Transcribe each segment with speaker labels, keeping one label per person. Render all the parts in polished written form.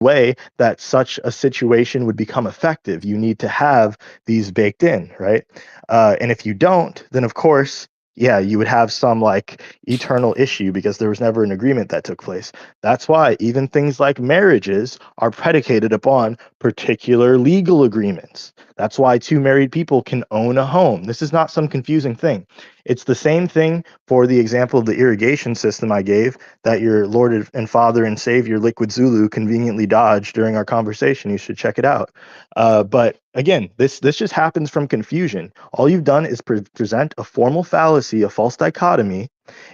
Speaker 1: way that such a situation would become effective. You need to have these baked in, right? And if you don't, then of course, yeah, you would have some like eternal issue because there was never an agreement that took place. That's why even things like marriages are predicated upon particular legal agreements. That's why two married people can own a home. This is not some confusing thing. It's the same thing for the example of the irrigation system I gave that your Lord and Father and Savior Liquid Zulu conveniently dodged during our conversation. You should check it out. But again, this just happens from confusion. All you've done is present a formal fallacy, a false dichotomy,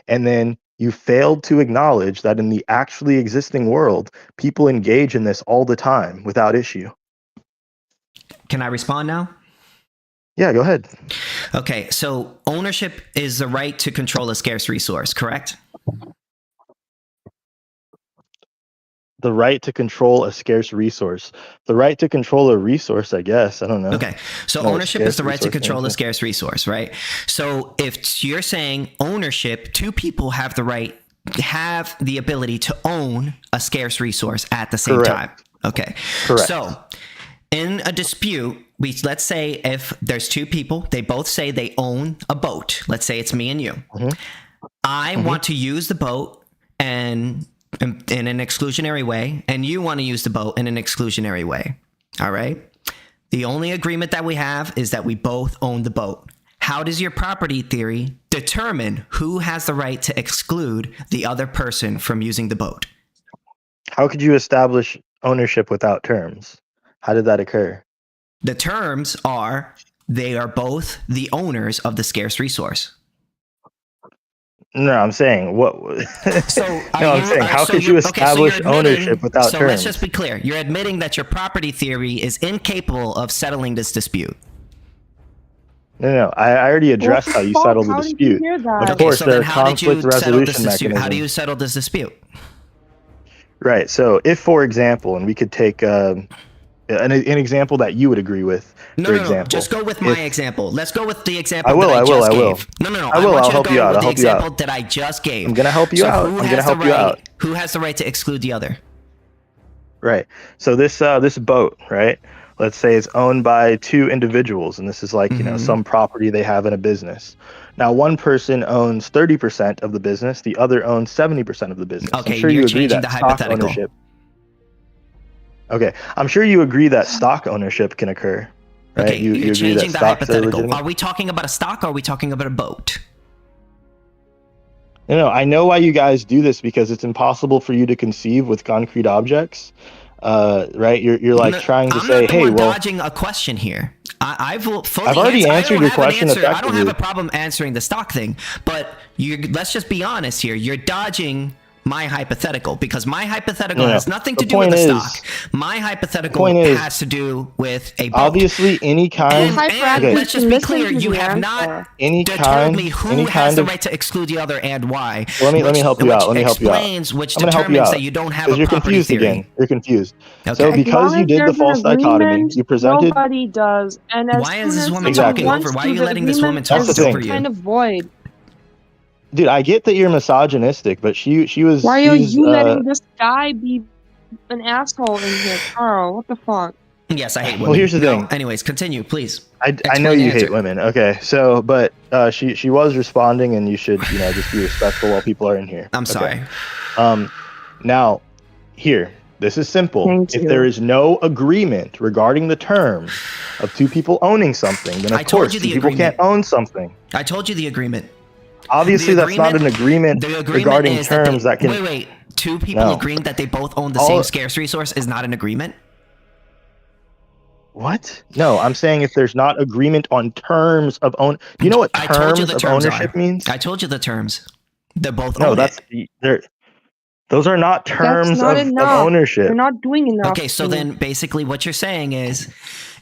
Speaker 1: and then you failed to acknowledge that in the actually existing world, people engage in this all the time without issue.
Speaker 2: Can I respond now?
Speaker 1: Yeah, go ahead.
Speaker 2: Okay, so ownership is the right to control a scarce resource, correct?
Speaker 1: The right to control a scarce resource. The right to control a resource, I guess. I don't know.
Speaker 2: Okay, so ownership is the right to control a scarce resource, right? So if you're saying ownership, two people have the right, have the ability to own a scarce resource at the same time. Okay,
Speaker 1: correct.
Speaker 2: So in a dispute, let's say if there's two people, they both say they own a boat. Let's say it's me and you. I want to use the boat and in an exclusionary way, and you want to use the boat in an exclusionary way. All right. The only agreement that we have is that we both own the boat. How does your property theory determine who has the right to exclude the other person from using the boat?
Speaker 1: How could you establish ownership without terms? How did that occur?
Speaker 2: The terms are they are both the owners of the scarce resource.
Speaker 1: No, I'm saying what?
Speaker 2: So
Speaker 1: I'm saying how could you establish ownership without terms?
Speaker 2: So let's just be clear. You're admitting that your property theory is incapable of settling this dispute.
Speaker 1: No, I already addressed how you settle the dispute. Of course, there are conflict resolution mechanisms.
Speaker 2: How do you settle this dispute?
Speaker 1: Right. So if, for example, and we could take an example that you would agree with.
Speaker 2: No. Just go with my example. Let's go with the example
Speaker 1: I will.
Speaker 2: No.
Speaker 1: I'll help you out.
Speaker 2: I'll help you out. That I just gave.
Speaker 1: I'm gonna help you out.
Speaker 2: Who has the right to exclude the other?
Speaker 1: Right. So this boat, right? Let's say it's owned by two individuals, and this is like some property they have in a business. Now, one person owns 30% of the business, the other owns 70% of the business.
Speaker 2: Okay,
Speaker 1: I'm sure
Speaker 2: you're
Speaker 1: you agree
Speaker 2: changing
Speaker 1: that
Speaker 2: the
Speaker 1: stock
Speaker 2: hypothetical.
Speaker 1: ownership. Okay, I'm sure you agree that stock ownership can occur, right?
Speaker 2: Okay,
Speaker 1: you
Speaker 2: you're
Speaker 1: agree
Speaker 2: changing
Speaker 1: that
Speaker 2: the
Speaker 1: stocks
Speaker 2: hypothetical. Are we talking about a stock or are we talking about a boat?
Speaker 1: No, I know why you guys do this because it's impossible for you to conceive with concrete objects, right? You're like trying to say, hey, well,
Speaker 2: dodging a question here. I've
Speaker 1: already answered your question effectively.
Speaker 2: I don't have a problem answering the stock thing, but let's just be honest here. You're dodging my hypothetical because my hypothetical has nothing to do with the stock. My hypothetical has to do with a boat.
Speaker 1: Obviously, any kind.
Speaker 2: And let's just be clear. You have not determined me who has the right to exclude the other and why.
Speaker 1: Let me help you out. Let me help you out.
Speaker 2: Which determines that you don't have a property theory.
Speaker 1: Again. You're confused.
Speaker 2: Okay.
Speaker 1: So because you did the false dichotomy, you presented.
Speaker 3: Nobody does. And as
Speaker 2: why is this woman talking over? Why are you letting this woman talk over you?
Speaker 3: Kind of void.
Speaker 1: Dude, I get that you're misogynistic, but she was.
Speaker 3: Why are you letting this guy be an asshole in here, Carl? What the fuck?
Speaker 2: Yes, I hate women.
Speaker 1: Well, here's the thing.
Speaker 2: Anyways, continue, please.
Speaker 1: I know you hate women. Okay, so but she was responding, and you should just be respectful while people are in here.
Speaker 2: I'm sorry.
Speaker 1: Now, here. This is simple. If there is no agreement regarding the terms of two people owning something, then of course two people can't own something.
Speaker 2: I told you the agreement.
Speaker 1: Obviously, that's not an agreement regarding terms that can.
Speaker 2: Wait. Two people agreeing that they both own the same scarce resource is not an agreement?
Speaker 1: What? No, I'm saying if there's not agreement on terms of own. Do you know what terms of ownership means?
Speaker 2: I told you the terms. They're both
Speaker 1: no. Those are not terms of ownership.
Speaker 3: You're not doing enough.
Speaker 2: Okay, so then basically what you're saying is,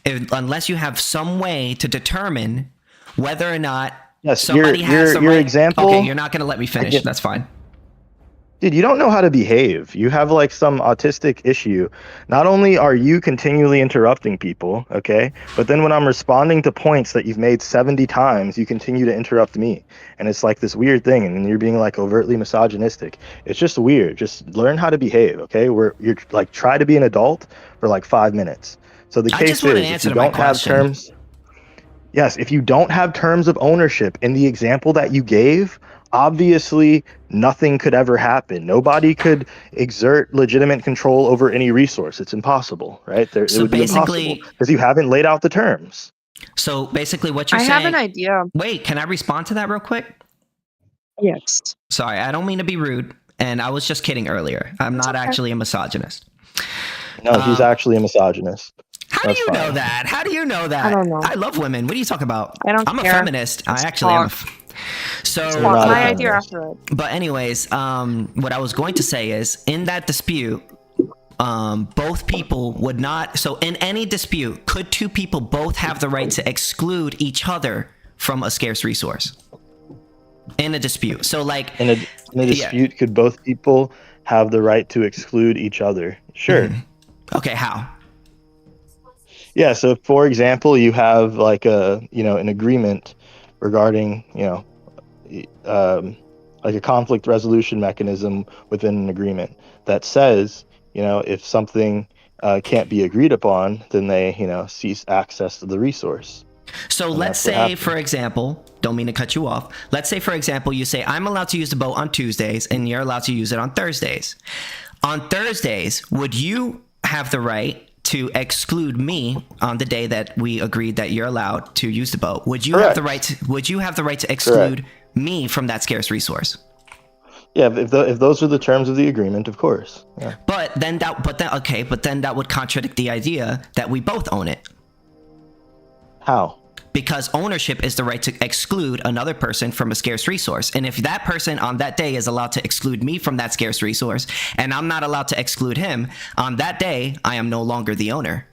Speaker 2: unless you have some way to determine whether or not.
Speaker 1: Yes,
Speaker 2: somebody has the
Speaker 1: your
Speaker 2: right.
Speaker 1: example.
Speaker 2: Okay, you're not going to let me finish. That's fine.
Speaker 1: Dude, you don't know how to behave. You have like some autistic issue. Not only are you continually interrupting people, okay, but then when I'm responding to points that you've made 70 times, you continue to interrupt me. And it's like this weird thing, and you're being like overtly misogynistic. It's just weird. Just learn how to behave, okay? You're like, try to be an adult for like 5 minutes. So the
Speaker 2: I just
Speaker 1: case
Speaker 2: want an
Speaker 1: is, if
Speaker 2: answer
Speaker 1: you
Speaker 2: to my
Speaker 1: don't have
Speaker 2: question.
Speaker 1: terms, yes, if you don't have terms of ownership in the example that you gave, obviously nothing could ever happen. Nobody could exert legitimate control over any resource. It's impossible, right? It
Speaker 2: So
Speaker 1: would be impossible
Speaker 2: basically,
Speaker 1: because you haven't laid out the terms.
Speaker 2: what you're
Speaker 3: I have an
Speaker 2: saying.
Speaker 3: idea.
Speaker 2: Wait, can I respond to that real quick?
Speaker 3: Yes.
Speaker 2: Sorry, I don't mean to be rude, and I was just kidding earlier. I'm
Speaker 3: It's
Speaker 2: not
Speaker 3: okay.
Speaker 2: actually a misogynist.
Speaker 1: No, he's actually a misogynist.
Speaker 2: How do
Speaker 1: That's
Speaker 2: you know
Speaker 1: fine.
Speaker 2: that? How do you know that?
Speaker 3: I don't know.
Speaker 2: I love women. What are you talking about?
Speaker 3: I don't
Speaker 2: I'm
Speaker 3: care.
Speaker 2: a feminist. I
Speaker 3: Let's
Speaker 2: actually am.
Speaker 3: talk.
Speaker 2: So,
Speaker 1: You're not a
Speaker 3: My idea
Speaker 1: feminist.
Speaker 3: after it.
Speaker 2: but anyways, what I was going to say is, in that dispute, both people would not. So, in any dispute, could two people both have the right to exclude each other from a scarce resource? In a dispute. So, like,
Speaker 1: In a dispute, could both people have the right to exclude each other? Sure.
Speaker 2: okay, how?
Speaker 1: Yeah, so for example, you have like an agreement regarding, like a conflict resolution mechanism within an agreement that says, if something can't be agreed upon, then they, cease access to the resource.
Speaker 2: So
Speaker 1: And
Speaker 2: let's
Speaker 1: that's what
Speaker 2: say,
Speaker 1: happened.
Speaker 2: for example, don't mean to cut you off. Let's say, for example, you say, I'm allowed to use the boat on Tuesdays and you're allowed to use it on Thursdays. On Thursdays, would you have the right to exclude me on the day that we agreed that you're allowed to use the boat? Would you have the right to exclude me from that scarce resource?
Speaker 1: Yeah, if those are the terms of the agreement, of course. Yeah.
Speaker 2: But then that would contradict the idea that we both own it.
Speaker 1: How?
Speaker 2: Because ownership is the right to exclude another person from a scarce resource. And if that person on that day is allowed to exclude me from that scarce resource, and I'm not allowed to exclude him, on that day, I am no longer the owner.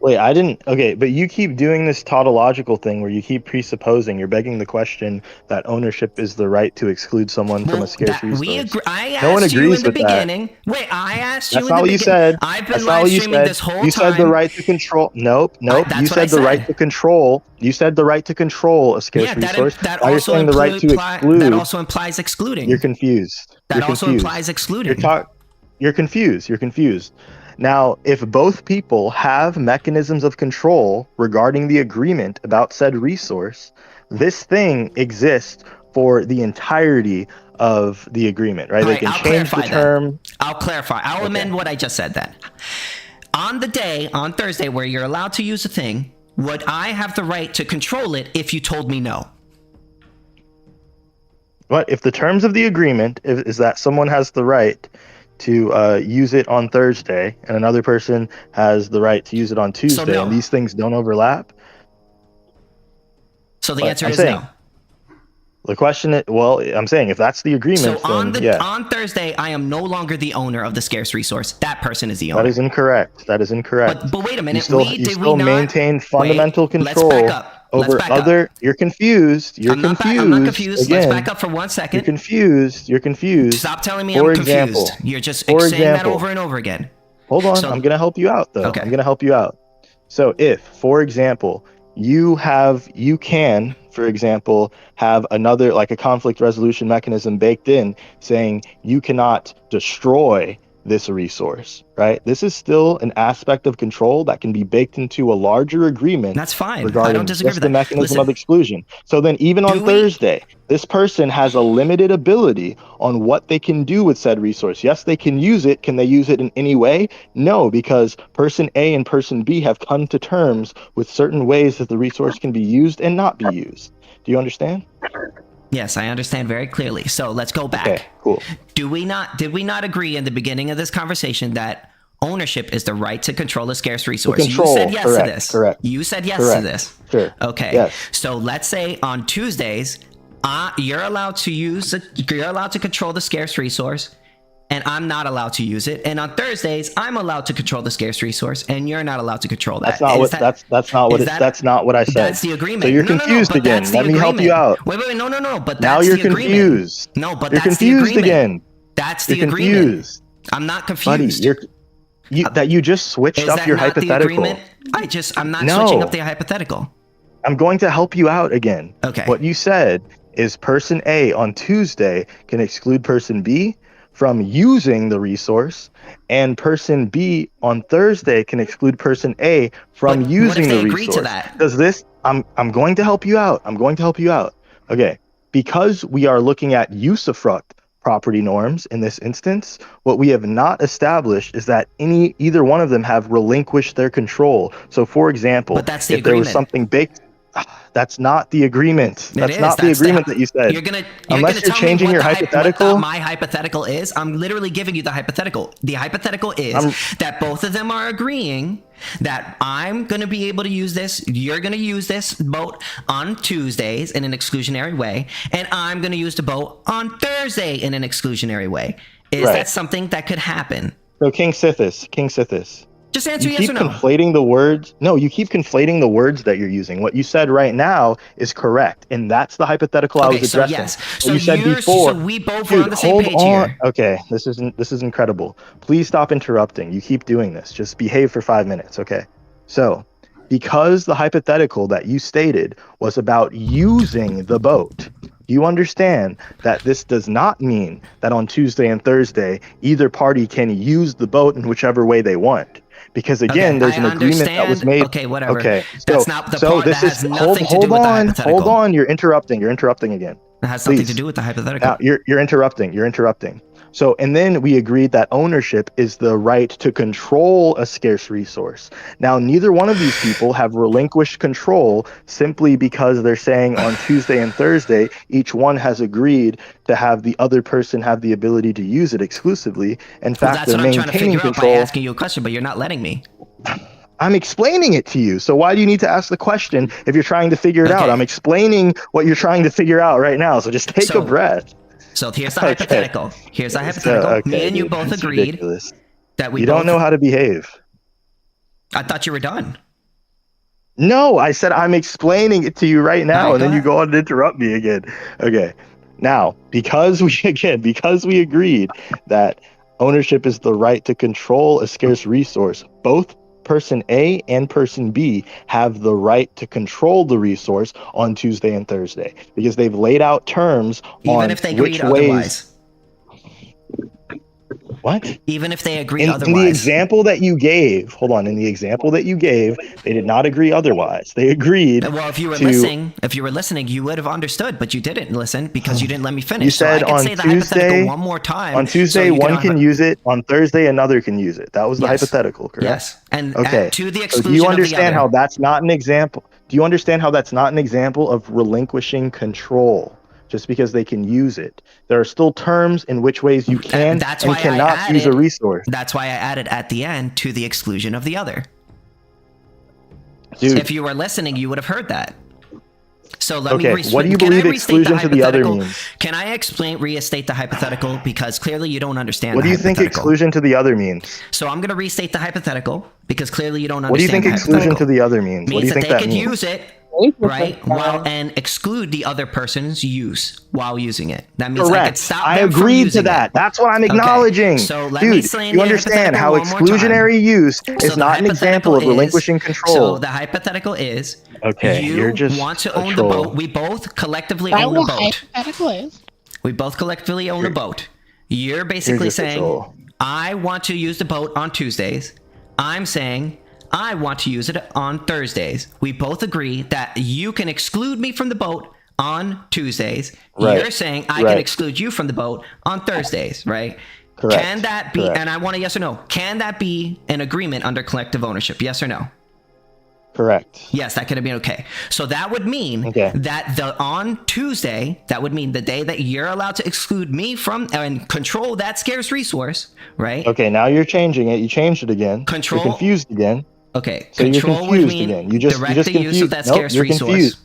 Speaker 1: Wait, I didn't. Okay, but you keep doing this tautological thing where you keep presupposing, you're begging the question that ownership is the right to exclude someone from a scarce resource.
Speaker 2: I
Speaker 1: No one
Speaker 2: asked you
Speaker 1: agrees
Speaker 2: in the
Speaker 1: with that.
Speaker 2: beginning. Wait, I asked you
Speaker 1: That's
Speaker 2: in
Speaker 1: not
Speaker 2: the
Speaker 1: what you
Speaker 2: beginning.
Speaker 1: said.
Speaker 2: I've been
Speaker 1: That's not
Speaker 2: live
Speaker 1: what you
Speaker 2: streaming
Speaker 1: said.
Speaker 2: this whole
Speaker 1: You
Speaker 2: time.
Speaker 1: said the right to control. Nope.
Speaker 2: that's
Speaker 1: You
Speaker 2: what I
Speaker 1: said the right
Speaker 2: said.
Speaker 1: to control. You said the right to control a scarce resource.
Speaker 2: That
Speaker 1: Now you're
Speaker 2: also
Speaker 1: saying the right to exclude.
Speaker 2: that also implies excluding.
Speaker 1: You're confused.
Speaker 2: That
Speaker 1: You're
Speaker 2: also
Speaker 1: confused.
Speaker 2: implies excluding.
Speaker 1: You're confused. You're confused. Now, if both people have mechanisms of control regarding the agreement about said resource, this thing exists for the entirety of the agreement, right? They can change the term.
Speaker 2: I'll clarify. I'll amend what I just said then. On the day, on Thursday, where you're allowed to use a thing, would I have the right to control it if you told me no?
Speaker 1: What if the terms of the agreement is that someone has the right to use it on Thursday and another person has the right to use it on Tuesday,
Speaker 2: no.
Speaker 1: and these things don't overlap?
Speaker 2: So the
Speaker 1: But
Speaker 2: answer
Speaker 1: I'm
Speaker 2: is
Speaker 1: saying,
Speaker 2: no.
Speaker 1: The question is, well, I'm saying if that's the agreement,
Speaker 2: So on
Speaker 1: then yeah.
Speaker 2: on Thursday, I am no longer the owner of the scarce resource. That person is the owner.
Speaker 1: That is incorrect. That is incorrect.
Speaker 2: But wait a minute.
Speaker 1: You still maintain fundamental control
Speaker 2: Let's back up.
Speaker 1: over other. You're confused. You're
Speaker 2: I'm
Speaker 1: confused.
Speaker 2: not confused.
Speaker 1: Again,
Speaker 2: Let's back up for 1 second.
Speaker 1: You're confused. You're confused.
Speaker 2: Stop telling me
Speaker 1: For
Speaker 2: I'm
Speaker 1: example,
Speaker 2: confused. You're just
Speaker 1: for
Speaker 2: saying that
Speaker 1: example,
Speaker 2: over and over again.
Speaker 1: Hold on.
Speaker 2: So-
Speaker 1: I'm going to help you out, though.
Speaker 2: Okay.
Speaker 1: I'm going to help you out. So if, for example, you can, for example, have another, like a conflict resolution mechanism baked in saying you cannot destroy this resource, right? This is still an aspect of control that can be baked into a larger agreement.
Speaker 2: That's fine.
Speaker 1: Regarding
Speaker 2: I don't disagree
Speaker 1: just
Speaker 2: with
Speaker 1: the
Speaker 2: that.
Speaker 1: mechanism
Speaker 2: Listen,
Speaker 1: of exclusion. So then even on Thursday, this person has a limited ability on what they can do with said resource. Yes, they can use it. Can they use it in any way? No, because person A and person B have come to terms with certain ways that the resource can be used and not be used. Do you understand?
Speaker 2: yes, I understand very clearly. So let's go back.
Speaker 1: Okay, cool.
Speaker 2: Did we not agree in the beginning of this conversation that ownership is the right to control a scarce resource?
Speaker 1: Control,
Speaker 2: You said yes
Speaker 1: correct,
Speaker 2: to this.
Speaker 1: correct,
Speaker 2: You said yes
Speaker 1: correct.
Speaker 2: to this.
Speaker 1: Sure.
Speaker 2: Okay.
Speaker 1: Yes.
Speaker 2: So let's say on Tuesdays, you're allowed to control the scarce resource, and I'm not allowed to use it. And on Thursdays, I'm allowed to control the scarce resource, and you're not allowed to control that.
Speaker 1: That's not what I said.
Speaker 2: That's the agreement.
Speaker 1: So you're
Speaker 2: No,
Speaker 1: confused
Speaker 2: but
Speaker 1: again.
Speaker 2: that's the
Speaker 1: Let me help
Speaker 2: agreement.
Speaker 1: you out.
Speaker 2: Wait, no. But
Speaker 1: Now
Speaker 2: that's
Speaker 1: you're
Speaker 2: the agreement.
Speaker 1: confused.
Speaker 2: No, but
Speaker 1: You're
Speaker 2: that's
Speaker 1: confused
Speaker 2: the agreement.
Speaker 1: again.
Speaker 2: That's the
Speaker 1: You're
Speaker 2: agreement.
Speaker 1: confused.
Speaker 2: I'm not
Speaker 1: Buddy,
Speaker 2: confused.
Speaker 1: you just switched
Speaker 2: Is
Speaker 1: up
Speaker 2: that
Speaker 1: your
Speaker 2: not the
Speaker 1: hypothetical.
Speaker 2: agreement? I'm not
Speaker 1: No.
Speaker 2: switching up the hypothetical.
Speaker 1: I'm going to help you out again.
Speaker 2: Okay.
Speaker 1: What you said is person A on Tuesday can exclude person B from using the resource, and person B on Thursday can exclude person A from
Speaker 2: But what if
Speaker 1: using
Speaker 2: they
Speaker 1: the
Speaker 2: agree to
Speaker 1: resource.
Speaker 2: that?
Speaker 1: Does this I'm going to help you out. I'm going to help you out. Okay. Because we are looking at usufruct property norms in this instance, what we have not established is that either one of them have relinquished their control. So for example,
Speaker 2: But that's the
Speaker 1: if there was
Speaker 2: agreement.
Speaker 1: something baked, that's not the agreement. That's
Speaker 2: It
Speaker 1: not
Speaker 2: is.
Speaker 1: the agreement that you said.
Speaker 2: You're gonna
Speaker 1: Unless you're
Speaker 2: tell
Speaker 1: changing
Speaker 2: me
Speaker 1: your
Speaker 2: what
Speaker 1: hypothetical.
Speaker 2: my hypothetical is. I'm literally giving you the hypothetical. The hypothetical is that both of them are agreeing that I'm gonna be able to use this. You're gonna use this boat on Tuesdays in an exclusionary way, and I'm gonna use the boat on Thursday in an exclusionary way. Is
Speaker 1: Right.
Speaker 2: that something that could happen?
Speaker 1: So KingSithis.
Speaker 2: Just answer
Speaker 1: You
Speaker 2: yes
Speaker 1: keep
Speaker 2: or no.
Speaker 1: conflating the words. No, you keep conflating the words that you're using. What you said right now is correct, and that's the hypothetical I was
Speaker 2: So
Speaker 1: addressing.
Speaker 2: yes.
Speaker 1: What
Speaker 2: So
Speaker 1: you said before.
Speaker 2: so we both
Speaker 1: Dude,
Speaker 2: are on the same
Speaker 1: hold
Speaker 2: page
Speaker 1: on.
Speaker 2: here.
Speaker 1: Okay, this is incredible. Please stop interrupting. You keep doing this. Just behave for 5 minutes, okay? So, because the hypothetical that you stated was about using the boat, you understand that this does not mean that on Tuesday and Thursday either party can use the boat in whichever way they want. Because again, there's an agreement that was made.
Speaker 2: Okay, whatever.
Speaker 1: Okay,
Speaker 2: That's not the part. That has nothing to do with the hypothetical.
Speaker 1: Hold on. You're interrupting again.
Speaker 2: It has nothing
Speaker 1: Please.
Speaker 2: to do with the hypothetical.
Speaker 1: Now you're interrupting. So, and then we agreed that ownership is the right to control a scarce resource. Now, neither one of these people have relinquished control simply because they're saying on Tuesday and Thursday, each one has agreed to have the other person have the ability to use it exclusively. In fact,
Speaker 2: that's
Speaker 1: they're
Speaker 2: what I'm trying to
Speaker 1: maintaining
Speaker 2: figure out by
Speaker 1: control.
Speaker 2: asking you a question, but you're not letting me.
Speaker 1: I'm explaining it to you. So why do you need to ask the question if you're trying to figure it out? I'm explaining what you're trying to figure out right now. So just take a breath.
Speaker 2: So here's the hypothetical. Here's the hypothetical. Me and you both agreed that we
Speaker 1: You don't know how to behave.
Speaker 2: I thought you were done.
Speaker 1: No, I said I'm explaining it to you right now,
Speaker 2: All right,
Speaker 1: and then
Speaker 2: go
Speaker 1: you
Speaker 2: ahead.
Speaker 1: go on and interrupt me again. Okay. Now, because we agreed that ownership is the right to control a scarce resource, both person A and person B have the right to control the resource on Tuesday and Thursday because they've laid out terms
Speaker 2: Even
Speaker 1: on
Speaker 2: if they
Speaker 1: which
Speaker 2: agreed
Speaker 1: ways.
Speaker 2: otherwise.
Speaker 1: What?
Speaker 2: Even if they agree
Speaker 1: In
Speaker 2: otherwise.
Speaker 1: the example that you gave, they did not agree otherwise. They agreed.
Speaker 2: Well, if you were listening, you would have understood, but you didn't listen because you didn't let me finish.
Speaker 1: You said
Speaker 2: so I can
Speaker 1: on
Speaker 2: say the
Speaker 1: Tuesday,
Speaker 2: hypothetical one more time.
Speaker 1: On Tuesday,
Speaker 2: so
Speaker 1: one can use it. On Thursday, another can use it. That was the hypothetical, correct?
Speaker 2: Yes. And
Speaker 1: okay.
Speaker 2: To the
Speaker 1: So
Speaker 2: exclusion
Speaker 1: do you
Speaker 2: of the
Speaker 1: understand
Speaker 2: other.
Speaker 1: how that's not an example? Do you understand how that's not an example of relinquishing control? Just because they can use it, there are still terms in which ways you can and cannot use a resource.
Speaker 2: That's why I added at the end to the exclusion of the other.
Speaker 1: Dude.
Speaker 2: If you were listening, you would have heard that. So let me
Speaker 1: what do you believe exclusion to the other means?
Speaker 2: Can I restate the hypothetical? Because clearly you don't understand
Speaker 1: What do you think exclusion to the other means?
Speaker 2: So I'm going to restate the hypothetical because clearly you don't understand.
Speaker 1: What do you think exclusion to the other means? What do you think that means?
Speaker 2: They could use it, right? And exclude the other person's use while using it. That means I could stop them from
Speaker 1: agreed
Speaker 2: using
Speaker 1: to that.
Speaker 2: It.
Speaker 1: That's what I'm acknowledging.
Speaker 2: So let me explain.
Speaker 1: You understand how exclusionary use is not an example of relinquishing control.
Speaker 2: So the hypothetical is you want to own the boat. We both collectively own the boat. We both collectively own the boat. You're basically saying, I want to use the boat on Tuesdays. I'm saying, I want to use it on Thursdays. We both agree that you can exclude me from the boat on Tuesdays.
Speaker 1: Right.
Speaker 2: You're saying I can exclude you from the boat on Thursdays, right?
Speaker 1: Correct.
Speaker 2: Can that be, and I want a yes or no, can that be an agreement under collective ownership? Yes or no?
Speaker 1: Correct.
Speaker 2: Yes, that could have been okay. So that would mean that on Tuesday, that would mean the day that you're allowed to exclude me from and control that scarce resource, right?
Speaker 1: Okay, now you're changing it. You changed it again.
Speaker 2: Control.
Speaker 1: You're confused again.
Speaker 2: Okay,
Speaker 1: so
Speaker 2: control
Speaker 1: you're confused
Speaker 2: would mean
Speaker 1: again. You just confused.
Speaker 2: Use of that scarce resource.
Speaker 1: Confused.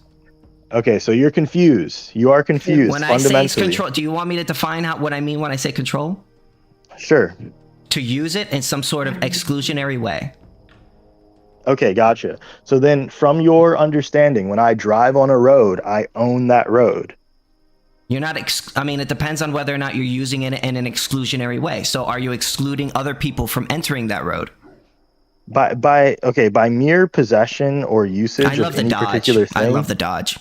Speaker 1: Okay, so you're confused. You are confused.
Speaker 2: When I say control, do you want me to define what I mean when I say control?
Speaker 1: Sure.
Speaker 2: To use it in some sort of exclusionary way.
Speaker 1: Okay, gotcha. So then from your understanding, when I drive on a road, I own that road.
Speaker 2: You're not. I mean, it depends on whether or not you're using it in an exclusionary way. So, are you excluding other people from entering that road?
Speaker 1: By mere possession or usage of any particular thing.
Speaker 2: I love the dodge.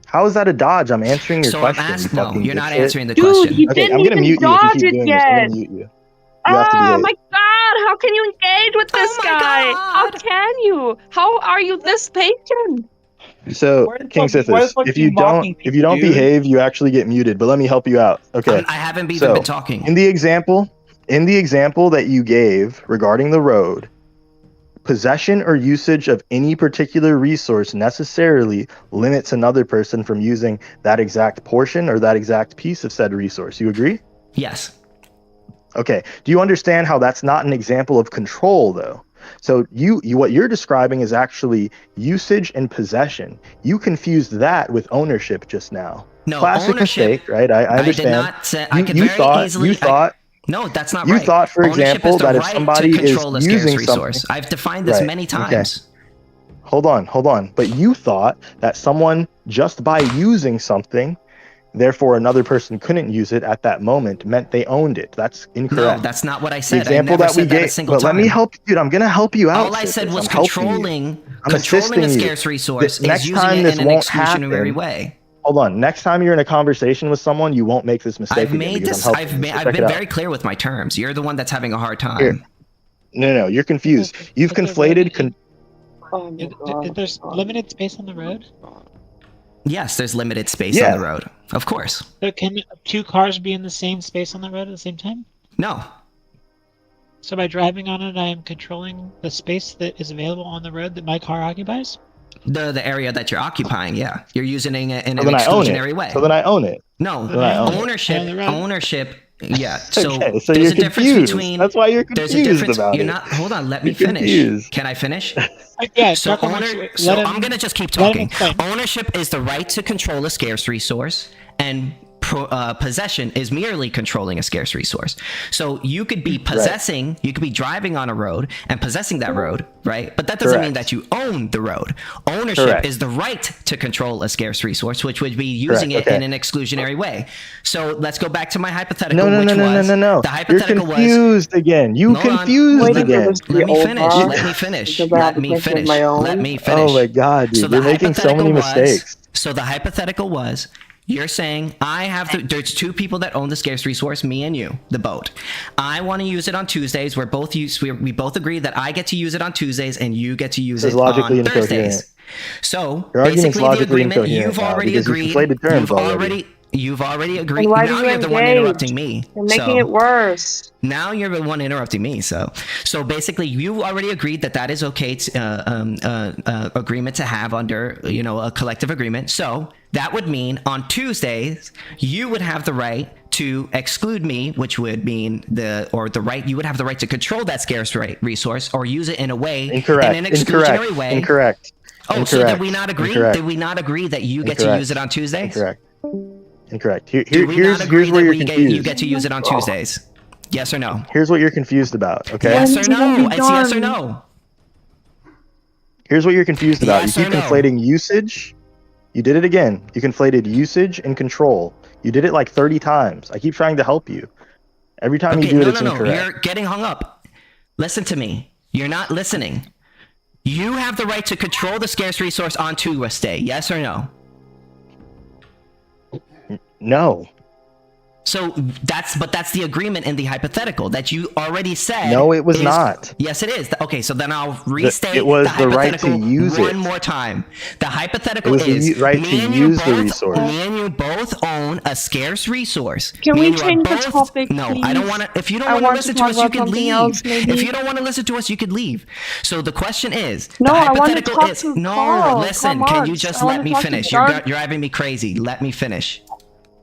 Speaker 1: How is that a dodge? I'm answering your question.
Speaker 2: No, you're not answering the
Speaker 3: Dude,
Speaker 2: question.
Speaker 3: he didn't even dodge it yet. Oh my god, how can you engage with this guy? How can you? How are you this patient?
Speaker 1: So, KingSithis, if you don't behave, you actually get muted. But let me help you out. Okay.
Speaker 2: I haven't even been talking.
Speaker 1: In the example that you gave regarding the road, possession or usage of any particular resource necessarily limits another person from using that exact portion or that exact piece of said resource. You agree?
Speaker 2: Yes.
Speaker 1: Okay. Do you understand how that's not an example of control, though? So what you're describing is actually usage and possession. You confused that with ownership just now.
Speaker 2: No,
Speaker 1: classic mistake, right? I understand.
Speaker 2: I did not say, you thought. No, that's not right.
Speaker 1: You thought, for example, that if somebody is using
Speaker 2: resource.
Speaker 1: something,
Speaker 2: I've defined this many times.
Speaker 1: Okay. Hold on. But you thought that someone, just by using something, therefore another person couldn't use it at that moment, meant they owned it. That's incorrect.
Speaker 2: No, that's not what I said.
Speaker 1: The example that we gave. But let me help you, dude. I'm gonna help you out.
Speaker 2: All I said was controlling a scarce resource is using it in an exclusionary way.
Speaker 1: Hold on. Next time you're in a conversation with someone, you won't make this mistake.
Speaker 2: I've been very clear with my terms. You're the one that's having a hard time.
Speaker 1: Here. No, you're confused. You've conflated.
Speaker 4: There's limited space on the road?
Speaker 2: Yes, there's limited space on the road. Of course.
Speaker 4: So can two cars be in the same space on the road at the same time?
Speaker 2: No.
Speaker 4: So by driving on it, I am controlling the space that is available on the road that my car occupies?
Speaker 2: The area that you're occupying, yeah. You're using it in an exclusionary way.
Speaker 1: So then I own it.
Speaker 2: No, ownership. Yeah. So,
Speaker 1: okay, so
Speaker 2: there's
Speaker 1: you're
Speaker 2: a difference
Speaker 1: confused.
Speaker 2: between.
Speaker 1: That's why you're confused
Speaker 2: there's a difference.
Speaker 1: about
Speaker 2: you're
Speaker 1: it.
Speaker 2: not. Hold on. Let me finish.
Speaker 1: Confused.
Speaker 2: Can I finish?
Speaker 4: Yeah.
Speaker 2: So I'm gonna just keep talking. Ownership is the right to control a scarce resource, and possession is merely controlling a scarce resource. So you could be possessing, you could be driving on a road and possessing that road, right? But that doesn't mean that you own the road. Ownership is the right to control a scarce resource, which would be using it in an exclusionary way. So let's go back to my hypothetical,
Speaker 1: No.
Speaker 2: The hypothetical
Speaker 1: You're confused again. You confused again.
Speaker 2: Let me finish. Let me finish.
Speaker 1: Oh my God, dude. You're making so many mistakes.
Speaker 2: So the hypothetical was, you're saying there's two people that own the scarce resource, me and you, the boat. I want to use it on Tuesdays. We both agree that I get to use it on Tuesdays and you get to use it on Thursdays. So basically the agreement, you've already agreed. You've already agreed.
Speaker 3: Now
Speaker 2: you're the one interrupting me.
Speaker 3: You're making it worse.
Speaker 2: Now you're the one interrupting me. So basically, you already agreed that is okay. Agreement to have under a collective agreement. So that would mean on Tuesdays you would have the right to exclude me, which would mean you would have the right to control that scarce resource or use it in a way in an exclusionary way.
Speaker 1: Incorrect.
Speaker 2: So did we not agree? Did we not agree that you get to use it on Tuesdays?
Speaker 1: Incorrect. Here's where you're confused.
Speaker 2: You get to use it on Tuesdays. Yes or no?
Speaker 1: Here's what you're confused about, okay?
Speaker 2: Yes or no? It's yes or no.
Speaker 1: Here's what you're confused about. You keep conflating usage. You did it again. You conflated usage and control. You did it like 30 times. I keep trying to help you. Every time you do it, it's incorrect.
Speaker 2: You're getting hung up. Listen to me. You're not listening. You have the right to control the scarce resource on Tuesday. Yes or no?
Speaker 1: No.
Speaker 2: So that's the agreement in the hypothetical that you already said.
Speaker 1: No, it was not.
Speaker 2: Yes, it is. Okay, so then I'll restate
Speaker 1: it was the right to use
Speaker 2: one more time. The hypothetical is
Speaker 1: the right to use the resource.
Speaker 2: Me and you both own a scarce resource.
Speaker 3: Can we change the topic,
Speaker 2: No,
Speaker 3: please?
Speaker 2: I don't want to. If you don't want to listen to us, you can leave. If you don't want to listen to us, you could leave. So the question is,
Speaker 3: no,
Speaker 2: the
Speaker 3: I want to
Speaker 2: hypothetical
Speaker 3: talk
Speaker 2: is
Speaker 3: to
Speaker 2: no.
Speaker 3: Carl.
Speaker 2: Listen, can you just let me finish? You're driving me crazy. Let me finish.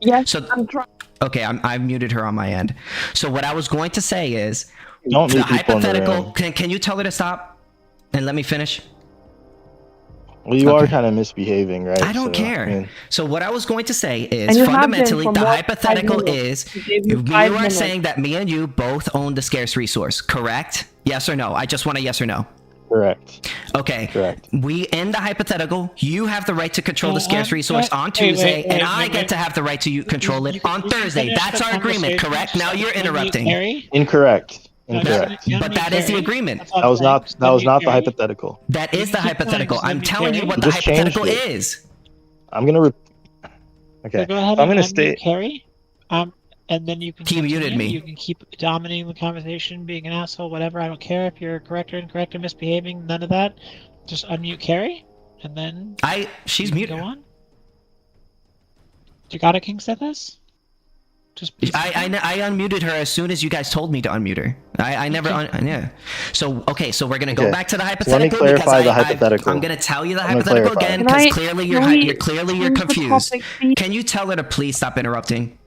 Speaker 3: Yes,
Speaker 2: so,
Speaker 3: I'm trying.
Speaker 2: Okay, I've muted her on my end. So what I was going to say is,
Speaker 1: don't
Speaker 2: the hypothetical. Can you tell her to stop and let me finish?
Speaker 1: Well, you are kind of misbehaving, right?
Speaker 2: I don't care. So what I was going to say is, fundamentally, the hypothetical is, you are saying that me and you both own the scarce resource, correct? Yes or no? I just want a yes or no.
Speaker 1: Correct.
Speaker 2: Okay.
Speaker 1: Correct.
Speaker 2: We end the hypothetical. You have the right to control the scarce resource on Tuesday, and I get to have the right to control it on Thursday. That's our agreement, correct? Now you're interrupting.
Speaker 1: Incorrect.
Speaker 2: But that is the agreement.
Speaker 1: That was not the hypothetical.
Speaker 2: That is the hypothetical. I'm telling you what the hypothetical is.
Speaker 1: I'm gonna. Okay.
Speaker 4: So go ahead
Speaker 1: I'm gonna
Speaker 4: and
Speaker 1: state.
Speaker 4: Carrie. And then you can.
Speaker 2: He muted me.
Speaker 4: You can keep dominating the conversation, being an asshole, whatever. I don't care if you're correct or incorrect or misbehaving. None of that. Just unmute Carrie, and then.
Speaker 2: She's muted.
Speaker 4: Go on. You got it, KingSithis? Just.
Speaker 2: I unmuted her as soon as you guys told me to unmute her. I never. Yeah. So okay. So we're gonna go back to the hypothetical.
Speaker 1: So let me clarify the hypothetical.
Speaker 2: I'm gonna tell you the hypothetical again because clearly you're confused. Can you tell her to please stop interrupting?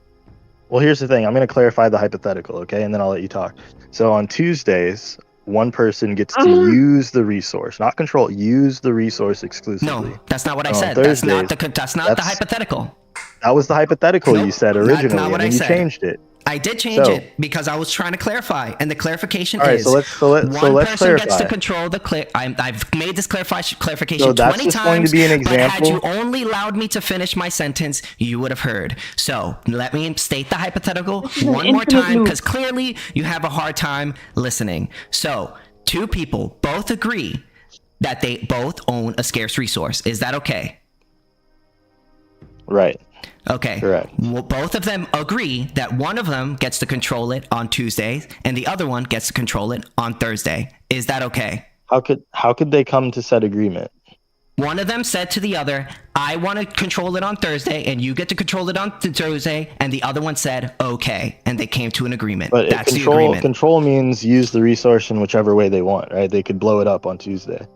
Speaker 1: Well, here's the thing. I'm going to clarify the hypothetical, okay? And then I'll let you talk. So on Tuesdays, one person gets to use the resource, not control, use the resource exclusively.
Speaker 2: No, that's not what I said. That's not the hypothetical.
Speaker 1: That was the hypothetical you said originally,
Speaker 2: not what
Speaker 1: and then you changed it.
Speaker 2: I did change it because I was trying to clarify, and the clarification is
Speaker 1: one person
Speaker 2: clarify. Gets to
Speaker 1: clarify.
Speaker 2: control the I've made this clarification
Speaker 1: So that's
Speaker 2: 20
Speaker 1: just
Speaker 2: times.
Speaker 1: going to be an
Speaker 2: But had
Speaker 1: example.
Speaker 2: you only allowed me to finish my sentence, you would have heard. So let me state the hypothetical one more time, because clearly you have a hard time listening. So two people both agree that they both own a scarce resource. Is that okay?
Speaker 1: Right.
Speaker 2: Okay.
Speaker 1: Correct.
Speaker 2: Well, both of them agree that one of them gets to control it on Tuesday and the other one gets to control it on Thursday. Is that okay?
Speaker 1: How could they come to said agreement?
Speaker 2: One of them said to the other, I want to control it on Thursday and you get to control it on Thursday, and the other one said, okay, and they came to an agreement.
Speaker 1: But
Speaker 2: that's the agreement.
Speaker 1: Control means use the resource in whichever way they want, right? They could blow it up on Tuesday.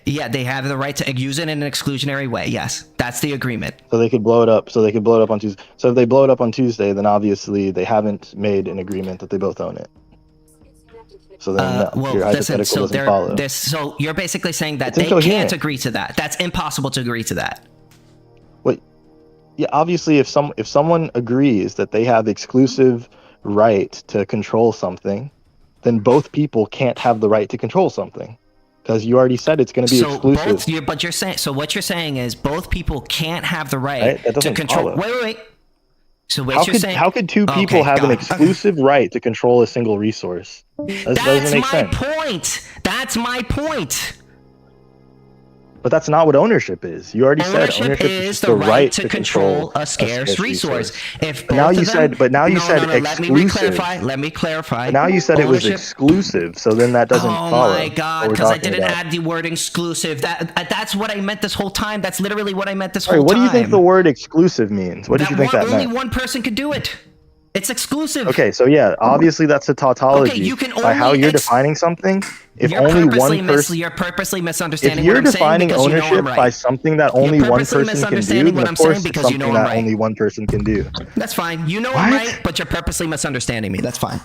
Speaker 2: Yeah, they have the right to use it in an exclusionary way. Yes, that's the agreement.
Speaker 1: So they could blow it up. On Tuesday. So if they blow it up on Tuesday, then obviously they haven't made an agreement that they both own it. So then your hypothetical doesn't follow.
Speaker 2: So you're basically saying that
Speaker 1: It's
Speaker 2: they
Speaker 1: incoherent.
Speaker 2: can't agree to that. That's impossible to agree to that.
Speaker 1: Wait, yeah. Obviously, if someone agrees that they have exclusive right to control something, then both people can't have the right to control something. Because you already said it's going to be exclusive.
Speaker 2: But you're saying, so what you're saying is both people can't have the right to control.
Speaker 1: Follow.
Speaker 2: Wait. So what you're saying?
Speaker 1: How could two people have an exclusive right to control a single resource? That doesn't make sense.
Speaker 2: That's my point.
Speaker 1: But that's not what ownership is. You already said ownership is
Speaker 2: the right to control a scarce resource. But now you said
Speaker 1: exclusive.
Speaker 2: Let me clarify.
Speaker 1: But now you said it was exclusive, so then that doesn't follow.
Speaker 2: Oh my god, because I didn't add the word exclusive. That's what I meant this whole time. That's literally what I meant this whole time.
Speaker 1: What do you think the word exclusive means? What did you think that meant?
Speaker 2: Only one person could do it. It's exclusive.
Speaker 1: Okay, so yeah, obviously that's a tautology. Okay, you can only by how you're defining something. If only one person,
Speaker 2: you're purposely misunderstanding.
Speaker 1: If you're defining ownership by something that only one person can do, then of course it's something that only one person can do.
Speaker 2: That's fine. You know I'm right, but you're purposely misunderstanding me. That's fine.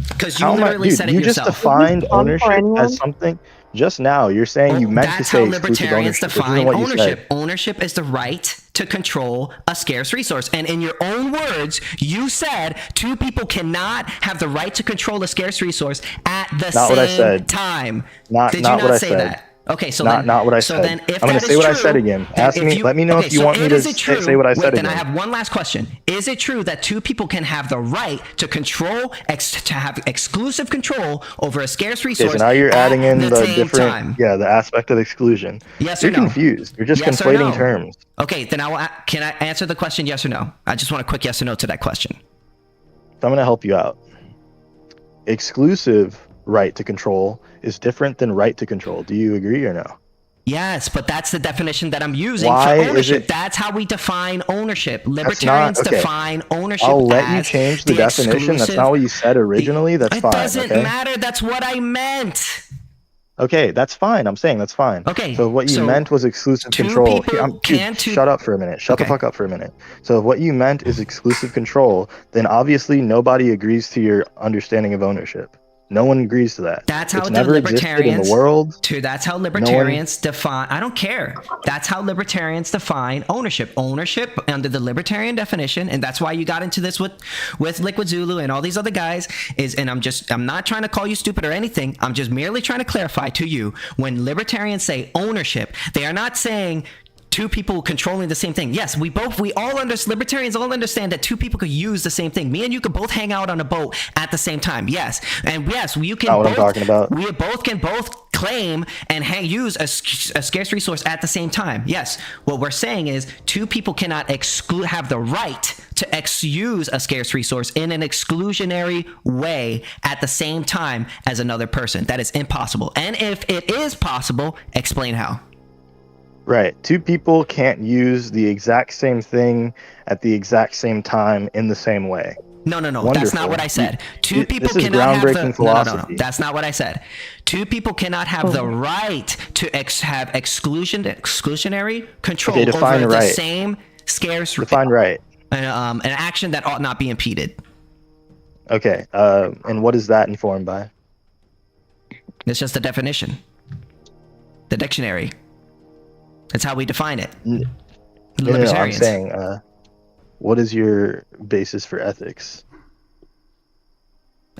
Speaker 2: Because you literally said it yourself.
Speaker 1: You just defined ownership as something. Just now, you're saying you meant to say exclusive ownership.
Speaker 2: That's how libertarians define ownership. Ownership is the right to control a scarce resource. And in your own words, you said two people cannot have the right to control a scarce resource at the same time. Did you not say that? Okay, so
Speaker 1: not what I said.
Speaker 2: Then if
Speaker 1: I'm going to say what I said again. Let me know if you want me to say what I said again.
Speaker 2: Then I have one last question. Is it true that two people can have the right to control, to have exclusive control over a scarce resource?
Speaker 1: Okay, so now you're adding in the
Speaker 2: different,
Speaker 1: the aspect of exclusion.
Speaker 2: Yes or no?
Speaker 1: You're confused. You're just conflating terms.
Speaker 2: Okay, then can I answer the question yes or no? I just want a quick yes or no to that question.
Speaker 1: So I'm going to help you out. Exclusive right to control is different than right to control. Do you agree or no?
Speaker 2: Yes, but that's the definition that I'm using for ownership. That's how we define ownership. Libertarians define ownership.
Speaker 1: I'll let you change the definition. That's not what you said originally. That's fine. It
Speaker 2: doesn't matter. That's what I meant.
Speaker 1: Okay, that's fine. I'm saying that's fine.
Speaker 2: Okay.
Speaker 1: So what you meant was exclusive control. Shut up for a minute. Shut the fuck up for a minute. So if what you meant is exclusive control, then obviously nobody agrees to your understanding of ownership. No one agrees to that.
Speaker 2: That's how
Speaker 1: it's
Speaker 2: the
Speaker 1: never existed in the world.
Speaker 2: That's how libertarians define. I don't care. That's how libertarians define ownership. Ownership under the libertarian definition, and that's why you got into this with Liquid Zulu and all these other guys. And I'm not trying to call you stupid or anything. I'm just merely trying to clarify to you, when libertarians say ownership, they are not saying two people controlling the same thing. Yes, libertarians all understand that two people could use the same thing. Me and you could both hang out on a boat at the same time. Yes, and yes, you can.
Speaker 1: Not what I'm talking about.
Speaker 2: We can both claim and use a scarce resource at the same time. Yes, what we're saying is two people cannot have the right to use a scarce resource in an exclusionary way at the same time as another person. That is impossible. And if it is possible, explain how.
Speaker 1: Right. Two people can't use the exact same thing at the exact same time in the same way.
Speaker 2: No.
Speaker 1: Wonderful.
Speaker 2: That's not what I said. Two people
Speaker 1: this is
Speaker 2: cannot have
Speaker 1: groundbreaking philosophy.
Speaker 2: No. That's not what I said. Two people cannot have the right to have exclusionary control over the same scarce.
Speaker 1: Define right.
Speaker 2: An action that ought not be impeded.
Speaker 1: Okay. And what is that informed by?
Speaker 2: It's just the definition. The dictionary. That's how we define it.
Speaker 1: No, I'm saying, what is your basis for ethics?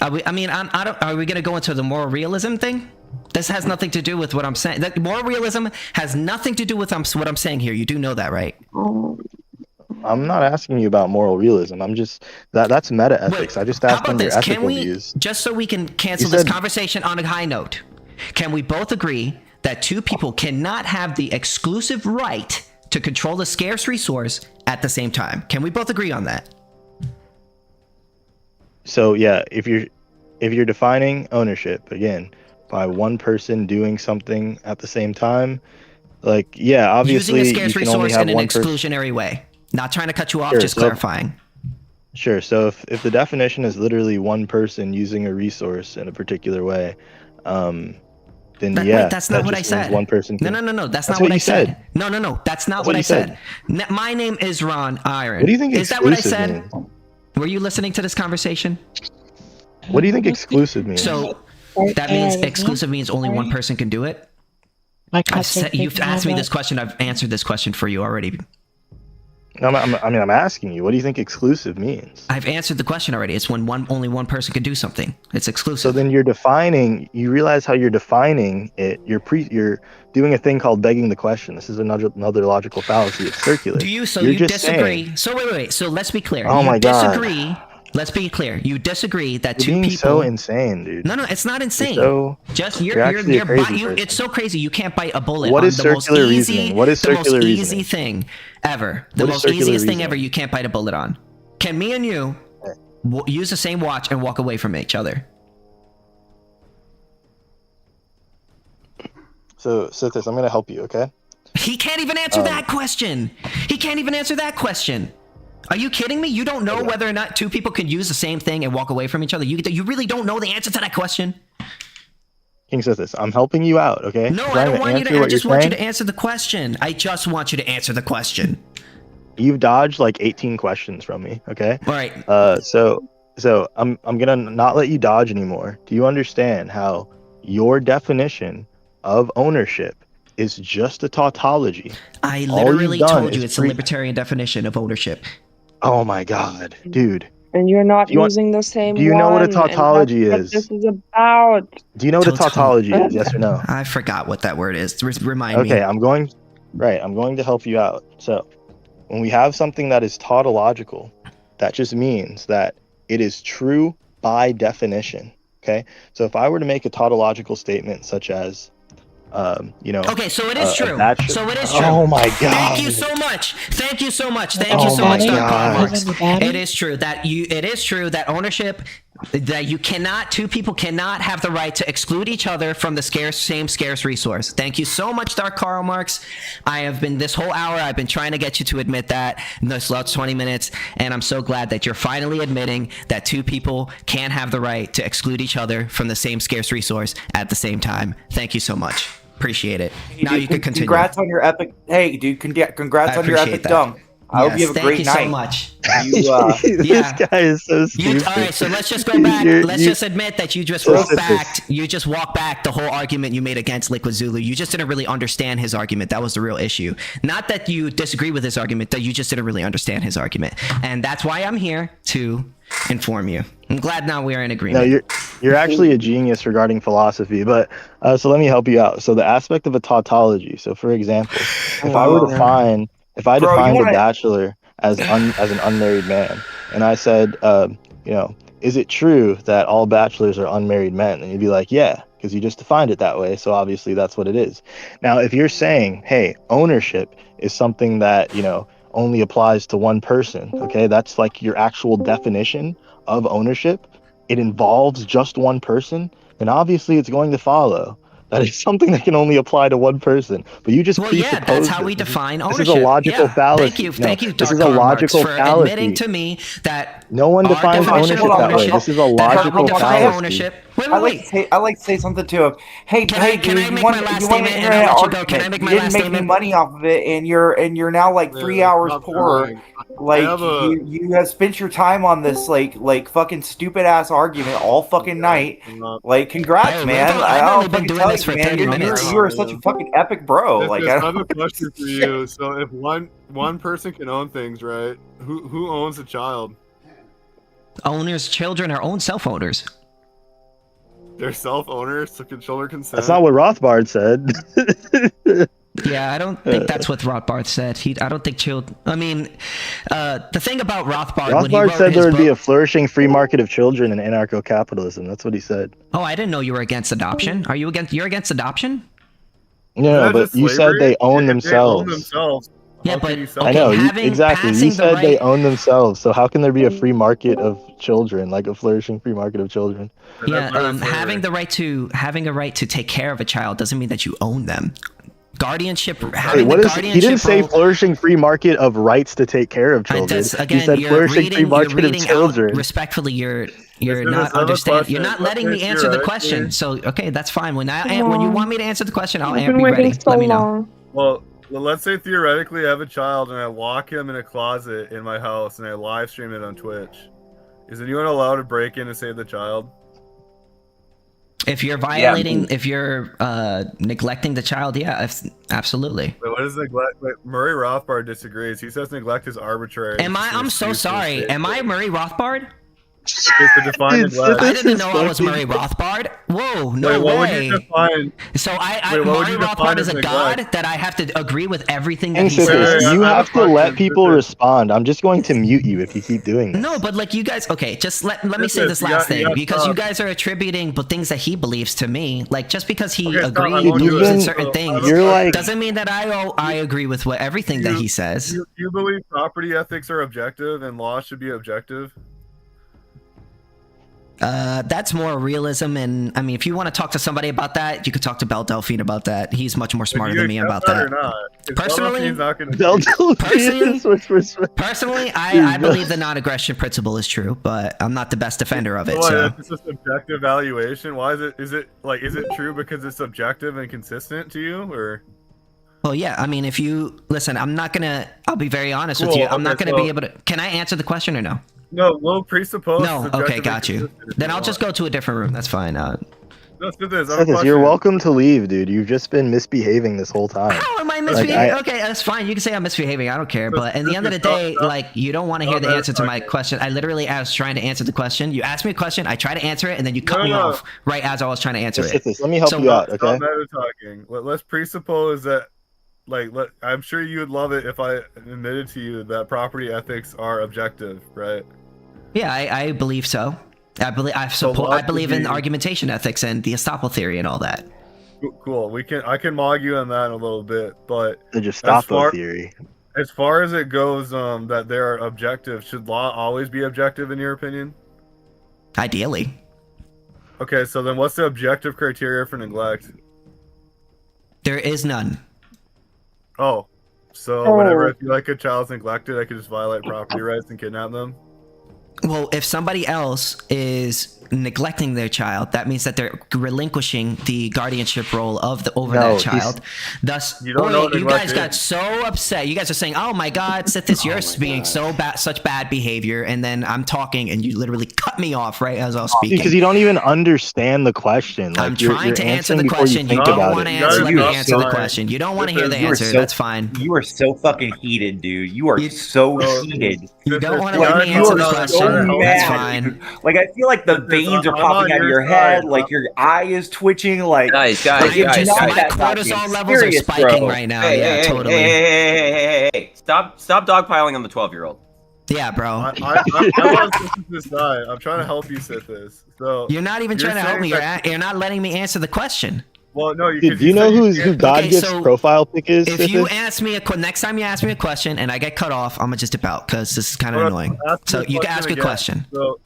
Speaker 2: Are we going to go into the moral realism thing? This has nothing to do with what I'm saying. That moral realism has nothing to do with what I'm saying here. You do know that, right?
Speaker 1: I'm not asking you about moral realism. I'm just that's meta ethics. I just asked on your ethical views.
Speaker 2: Just so we can cancel this conversation on a high note, can we both agree that two people cannot have the exclusive right to control a scarce resource at the same time? Can we both agree on that?
Speaker 1: So yeah, if you're defining ownership again by one person doing something at the same time, like yeah, obviously
Speaker 2: using a scarce
Speaker 1: you can only
Speaker 2: resource
Speaker 1: have
Speaker 2: in an
Speaker 1: one
Speaker 2: exclusionary way. Not trying to cut you off, just
Speaker 1: so,
Speaker 2: clarifying.
Speaker 1: Sure. So if the definition is literally one person using a resource in a particular way, then
Speaker 2: wait, that's not what I said.
Speaker 1: One person can...
Speaker 2: No. That's not what I said. No. That's not what I said. My name is Ron Iron.
Speaker 1: What do you think
Speaker 2: is that what I said?
Speaker 1: Means?
Speaker 2: Were you listening to this conversation?
Speaker 1: What do you think exclusive means?
Speaker 2: So that means exclusive means only one person can do it? You've asked me this question. I've answered this question for you already.
Speaker 1: I'm asking you, what do you think exclusive means?
Speaker 2: I've answered the question already. It's when only one person can do something. It's exclusive.
Speaker 1: So then you realize how you're defining it. You're doing a thing called begging the question. This is another logical fallacy. It's circular.
Speaker 2: You disagree? Saying, so wait. So let's be clear.
Speaker 1: Oh my God.
Speaker 2: Let's be clear. You disagree that
Speaker 1: you're
Speaker 2: two
Speaker 1: being
Speaker 2: people.
Speaker 1: So insane, dude.
Speaker 2: No, it's not insane.
Speaker 1: You're crazy.
Speaker 2: It's so crazy. You can't bite a bullet.
Speaker 1: What is circular reasoning? What is circular reasoning?
Speaker 2: The most easy thing ever. The most easiest thing ever. You can't bite a bullet on. Can me and you use the same watch and walk away from each other?
Speaker 1: So, Sithis, I'm gonna help you. Okay.
Speaker 2: He can't even answer that question. Are you kidding me? You don't know whether or not two people can use the same thing and walk away from each other? You really don't know the answer to that question?
Speaker 1: KingSithis, I'm helping you out, okay?
Speaker 2: No, I don't want you to. I just want you to answer the question. I just want you to answer the question.
Speaker 1: You've dodged like 18 questions from me, okay?
Speaker 2: All right.
Speaker 1: So I'm gonna not let you dodge anymore. Do you understand how your definition of ownership is just a tautology?
Speaker 2: I literally told you it's a libertarian definition of ownership.
Speaker 1: Oh my God, dude.
Speaker 3: And you're not using the same one.
Speaker 1: Do you know what a tautology is?
Speaker 3: This is about.
Speaker 1: Do you know what a tautology is? Yes or no?
Speaker 2: I forgot what that word is. Remind me.
Speaker 1: Okay, I'm going to help you out. So, when we have something that is tautological, that just means that it is true by definition. Okay? So, if I were to make a tautological statement such as
Speaker 2: okay, so it is true.
Speaker 1: Oh my God.
Speaker 2: Thank you so much. Thank you so much, Dr. Marks. It is true that ownership, that two people cannot have the right to exclude each other from the same scarce resource. Thank you so much, Dark Karl Marx. This whole hour, I've been trying to get you to admit that in this last 20 minutes, and I'm so glad that you're finally admitting that two people can have the right to exclude each other from the same scarce resource at the same time. Thank you so much. Appreciate it. Now you can continue.
Speaker 5: Congrats on your epic. Hey, dude, congrats on your epic dunk. I hope you have a
Speaker 2: thank
Speaker 5: great
Speaker 2: you
Speaker 5: night.
Speaker 2: so much.
Speaker 1: This
Speaker 2: Yeah.
Speaker 1: guy is so stupid.
Speaker 2: All right, so let's just go back. Let's just admit that you just walked back. You just walked back the whole argument you made against Liquid Zulu. You just didn't really understand his argument. That was the real issue. Not that you disagree with his argument, that you just didn't really understand his argument. And that's why I'm here to inform you. I'm glad now we're in agreement.
Speaker 1: No, you're actually a genius regarding philosophy, but so let me help you out. So the aspect of a tautology. So for example, if I define a bachelor as an unmarried man, and I said, is it true that all bachelors are unmarried men? And you'd be like, yeah, because you just defined it that way. So obviously that's what it is. Now, if you're saying, hey, ownership is something that, only applies to one person, okay, that's like your actual definition of ownership, it involves just one person, then obviously it's going to follow that is something that can only apply to one person. But you just presupposed
Speaker 2: that's how we define ownership.
Speaker 1: This is a logical fallacy.
Speaker 2: Thank you,
Speaker 1: this is a logical fallacy.
Speaker 2: Admitting to me that
Speaker 1: no one defines ownership that way. This is a logical fallacy.
Speaker 2: Wait.
Speaker 5: I like to say something to him. Hey, dude, you want an internet argument? You didn't make any money off of it, and you're now like 3 hours poorer. Like you have spent your time on this like fucking stupid ass argument all fucking night. Like, congrats, man.
Speaker 2: I've only been doing this for 30 minutes.
Speaker 5: You are such a fucking epic bro. Like,
Speaker 6: I have a question for you. So if one person can own things, right? Who owns a child?
Speaker 2: Owners, children are own self-owners.
Speaker 6: They're self-owners, so children consent.
Speaker 1: That's not what Rothbard said.
Speaker 2: Yeah, I don't think that's what Rothbard said. I don't think children. I mean, the thing about Rothbard.
Speaker 1: Rothbard said there would be a flourishing free market of children and anarcho-capitalism. That's what he said.
Speaker 2: Oh, I didn't know you were against adoption. Are you against? You're against adoption?
Speaker 1: No, but you said they own themselves.
Speaker 6: They own themselves.
Speaker 2: Yeah, but
Speaker 1: I know exactly. You said they own themselves. So how can there be a free market of children, like a flourishing free market of children?
Speaker 2: Yeah, having a right to take care of a child doesn't mean that you own them. Guardianship. He
Speaker 1: didn't say flourishing free market of rights to take care of children. He said flourishing free market of children.
Speaker 2: Respectfully, you're not understanding. You're not letting me answer the question. So okay, that's fine. When you want me to answer the question, I'll be ready. Let me know.
Speaker 6: Well, let's say theoretically I have a child and I lock him in a closet in my house and I live stream it on Twitch. Is anyone allowed to break in and save the child?
Speaker 2: If you're violating, if you're neglecting the child, yeah, absolutely.
Speaker 6: Wait, what is neglect? Wait, Murray Rothbard disagrees. He says neglect is arbitrary.
Speaker 2: I'm so sorry. Am I Murray Rothbard?
Speaker 6: To define neglect.
Speaker 2: I didn't know I was Murray Rothbard. Whoa, no way. Would you define? So Murray Rothbard is a god that I have to agree with everything that he says.
Speaker 1: You have to let people respond. I'm just going to mute you if you keep doing this.
Speaker 2: No, but like you guys, okay, just let me say this last thing, because you guys are attributing things that he believes to me. Like, just because he agrees in certain things doesn't mean that I agree with everything that he says.
Speaker 6: You believe property ethics are objective and law should be objective?
Speaker 2: That's more realism, and I mean, if you want to talk to somebody about that, you could talk to Belle Delphine about that. He's much more smarter than me about that. Personally, I believe the non-aggression principle is true, but I'm not the best defender of it. So
Speaker 6: it's a subjective valuation. Why is it? Is it true because it's subjective and consistent to you, or?
Speaker 2: Well, yeah. I mean, if you listen, I'll be very honest with you. I'm not gonna be able to. Can I answer the question or no?
Speaker 6: No, we'll presuppose.
Speaker 2: No, okay, got you. Then I'll just go to a different room. That's fine.
Speaker 1: You're welcome to leave, dude. You've just been misbehaving this whole time.
Speaker 2: How am I misbehaving? Okay, that's fine. You can say I'm misbehaving. I don't care. But at the end of the day, like, you don't want to hear the answer to my question. I literally was trying to answer the question. You asked me a question. I try to answer it, and then you cut me off right as I was trying to answer it.
Speaker 1: Let me help you out, okay?
Speaker 6: Let's presuppose that. I'm sure you would love it if I admitted to you that property ethics are objective, right?
Speaker 2: Yeah, I believe so. I believe in argumentation ethics and the estoppel theory and all that.
Speaker 6: Cool. I can mog you on that in a little bit, but
Speaker 1: the Gestapo theory.
Speaker 6: As far as it goes, that they are objective, should law always be objective in your opinion?
Speaker 2: Ideally.
Speaker 6: Okay, so then what's the objective criteria for neglect?
Speaker 2: There is none.
Speaker 6: Oh, so whenever I feel like a child's neglected, I could just violate property rights and kidnap them?
Speaker 2: Well, if somebody else is neglecting their child, that means that they're relinquishing the guardianship role of over that child. Thus, you guys got so upset. You guys are saying, "Oh my God, Sithis, you're being so bad, such bad behavior," and then I'm talking, and you literally cut me off right as I was speaking
Speaker 1: because you don't even understand the question. Like,
Speaker 2: I'm trying to answer the question. You don't want to answer. Let me answer the question. You don't want to hear the answer. That's fine.
Speaker 5: You are so fucking heated, dude. You are so heated.
Speaker 2: You don't want to let me answer the question. That's fine.
Speaker 5: Like, I feel like the veins are popping out of your head. Like, your eye is twitching. Like,
Speaker 7: guys.
Speaker 2: My cortisol levels are spiking right now. Yeah, totally.
Speaker 7: Hey. Stop dogpiling on the 12-year-old.
Speaker 2: Yeah, bro.
Speaker 6: I'm on Sithis' side. I'm trying to help you, Sithis. So
Speaker 2: you're not even trying to help me. You're not letting me answer the question.
Speaker 6: Well, no.
Speaker 1: Do you know who God Gift's profile pic is?
Speaker 2: If you ask me next time you ask me a question and I get cut off, I'm gonna just dip out because this is kind of annoying. So you can ask a question.
Speaker 6: So,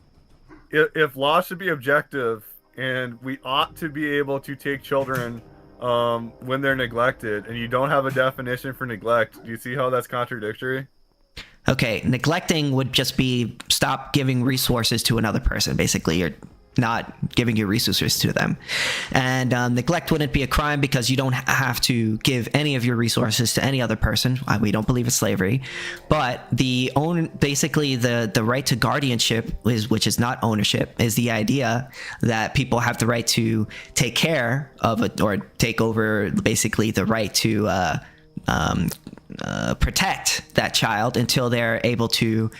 Speaker 6: if law should be objective and we ought to be able to take children when they're neglected, and you don't have a definition for neglect, do you see how that's contradictory?
Speaker 2: Okay, neglecting would just be stop giving resources to another person. Basically, you're not giving your resources to them. And neglect wouldn't be a crime because you don't have to give any of your resources to any other person. We don't believe in slavery. But basically the right to guardianship, which is not ownership, is the idea that people have the right to take care of it or take over basically the right to protect that child until they're able to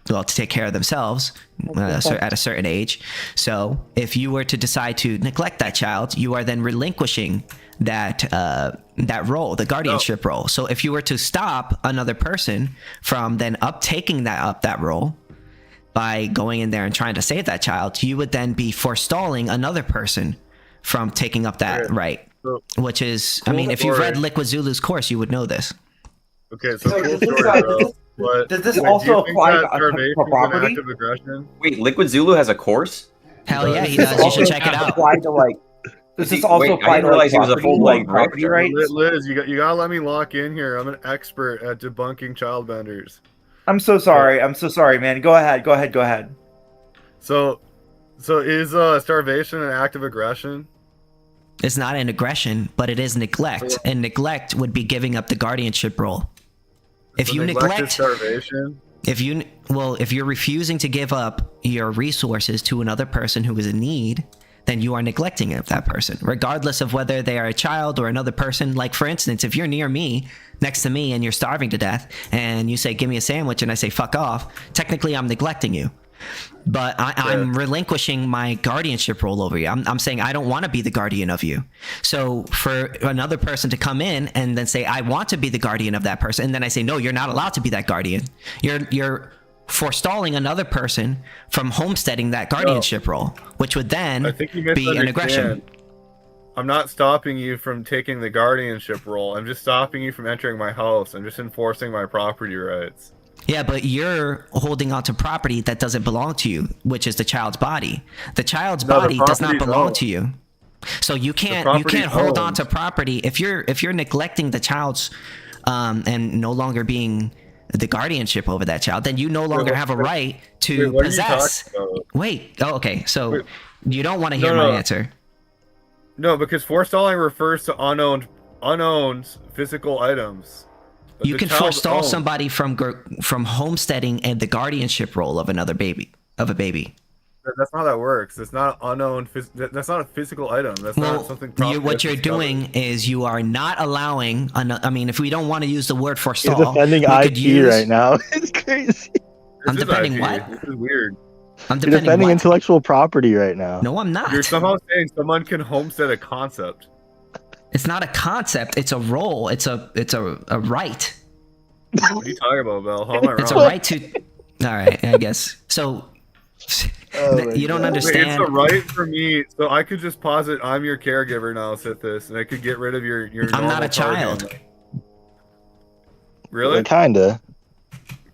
Speaker 2: to take care of themselves at a certain age. So if you were to decide to neglect that child, you are then relinquishing that role, the guardianship role. So if you were to stop another person from then taking that role by going in there and trying to save that child, you would then be forestalling another person from taking up that right. Which is, I mean, if you've read Liquid Zulu's course, you would know this.
Speaker 6: Okay, so cool story, bro. But
Speaker 5: does this also apply to property?
Speaker 7: Wait, Liquid Zulu has a course?
Speaker 2: Hell yeah, he does. You should check it out.
Speaker 5: Does this also apply
Speaker 7: I didn't realize he was a full-blown
Speaker 5: property rights?
Speaker 6: Liz, you gotta let me lock in here. I'm an expert at debunking child benders.
Speaker 5: I'm so sorry, man. Go ahead.
Speaker 6: So is starvation an act of aggression?
Speaker 2: It's not an aggression, but it is neglect, and neglect would be giving up the guardianship role. If you neglect
Speaker 6: starvation,
Speaker 2: if you're refusing to give up your resources to another person who is in need, then you are neglecting that person, regardless of whether they are a child or another person. Like, for instance, if you're near me, next to me, and you're starving to death, and you say, "Give me a sandwich," and I say, "Fuck off," technically I'm neglecting you. But I'm relinquishing my guardianship role over you. I'm saying I don't want to be the guardian of you. So for another person to come in and then say, "I want to be the guardian of that person," and then I say, "No, you're not allowed to be that guardian." You're forestalling another person from homesteading that guardianship role, which would then be an aggression.
Speaker 6: I'm not stopping you from taking the guardianship role. I'm just stopping you from entering my house. I'm just enforcing my property rights.
Speaker 2: Yeah, but you're holding on to property that doesn't belong to you, which is the child's body. The child's body does not belong to you. So you can't hold on to property if you're neglecting the child's and no longer being the guardianship over that child, then you no longer have a right to possess. Wait. Oh, okay. So you don't want to hear my answer.
Speaker 6: No, because forestalling refers to unowned physical items.
Speaker 2: You can forestall somebody from homesteading and the guardianship role of a baby.
Speaker 6: That's not how that works. It's not unowned. That's not a physical item. That's not something.
Speaker 2: What you're doing is you are not allowing. I mean, if we don't want to use the word forestall,
Speaker 1: you're defending IP right now. It's crazy.
Speaker 2: I'm defending what?
Speaker 6: This is weird.
Speaker 2: I'm
Speaker 1: defending intellectual property right now.
Speaker 2: No, I'm not.
Speaker 6: You're somehow saying someone can homestead a concept.
Speaker 2: It's not a concept. It's a role. It's a right.
Speaker 6: What are you talking about, Bell? How am I wrong?
Speaker 2: It's a right to. All right, I guess. So you don't understand.
Speaker 6: It's a right for me. So I could just posit I'm your caregiver now, Sithis, and I could get rid of your.
Speaker 2: I'm not a child.
Speaker 6: Really?
Speaker 1: Kinda.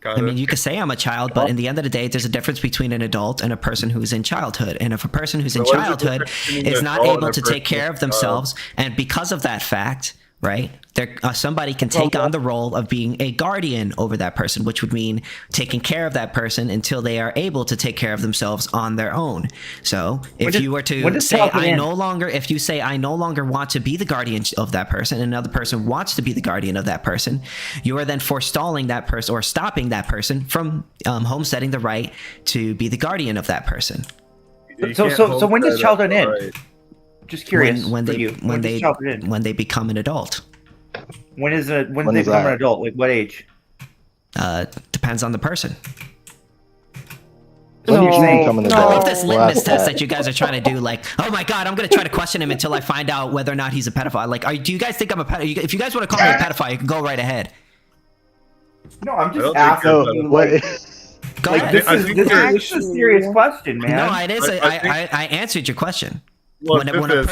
Speaker 2: I mean, you could say I'm a child, but in the end of the day, there's a difference between an adult and a person who's in childhood. And if a person who's in childhood is not able to take care of themselves, and because of that fact, right? Somebody can take on the role of being a guardian over that person, which would mean taking care of that person until they are able to take care of themselves on their own. So if you were to say, if you say, I no longer want to be the guardian of that person, and another person wants to be the guardian of that person, you are then forestalling that person or stopping that person from homesteading the right to be the guardian of that person.
Speaker 5: So when does childhood end? Right. Just curious.
Speaker 2: When they become an adult.
Speaker 5: When they become an adult? Like what age?
Speaker 2: Depends on the person.
Speaker 1: When you're saying become an adult.
Speaker 2: I love this litmus test that you guys are trying to do. Like, oh my god, I'm going to try to question him until I find out whether or not he's a pedophile. Like, do you guys think I'm a pedophile? If you guys want to call me a pedophile, you can go right ahead.
Speaker 5: No, I'm just asking you.
Speaker 2: Go ahead.
Speaker 5: This is a serious question, man.
Speaker 2: No, it is. I answered your question.
Speaker 6: Well, I'm going to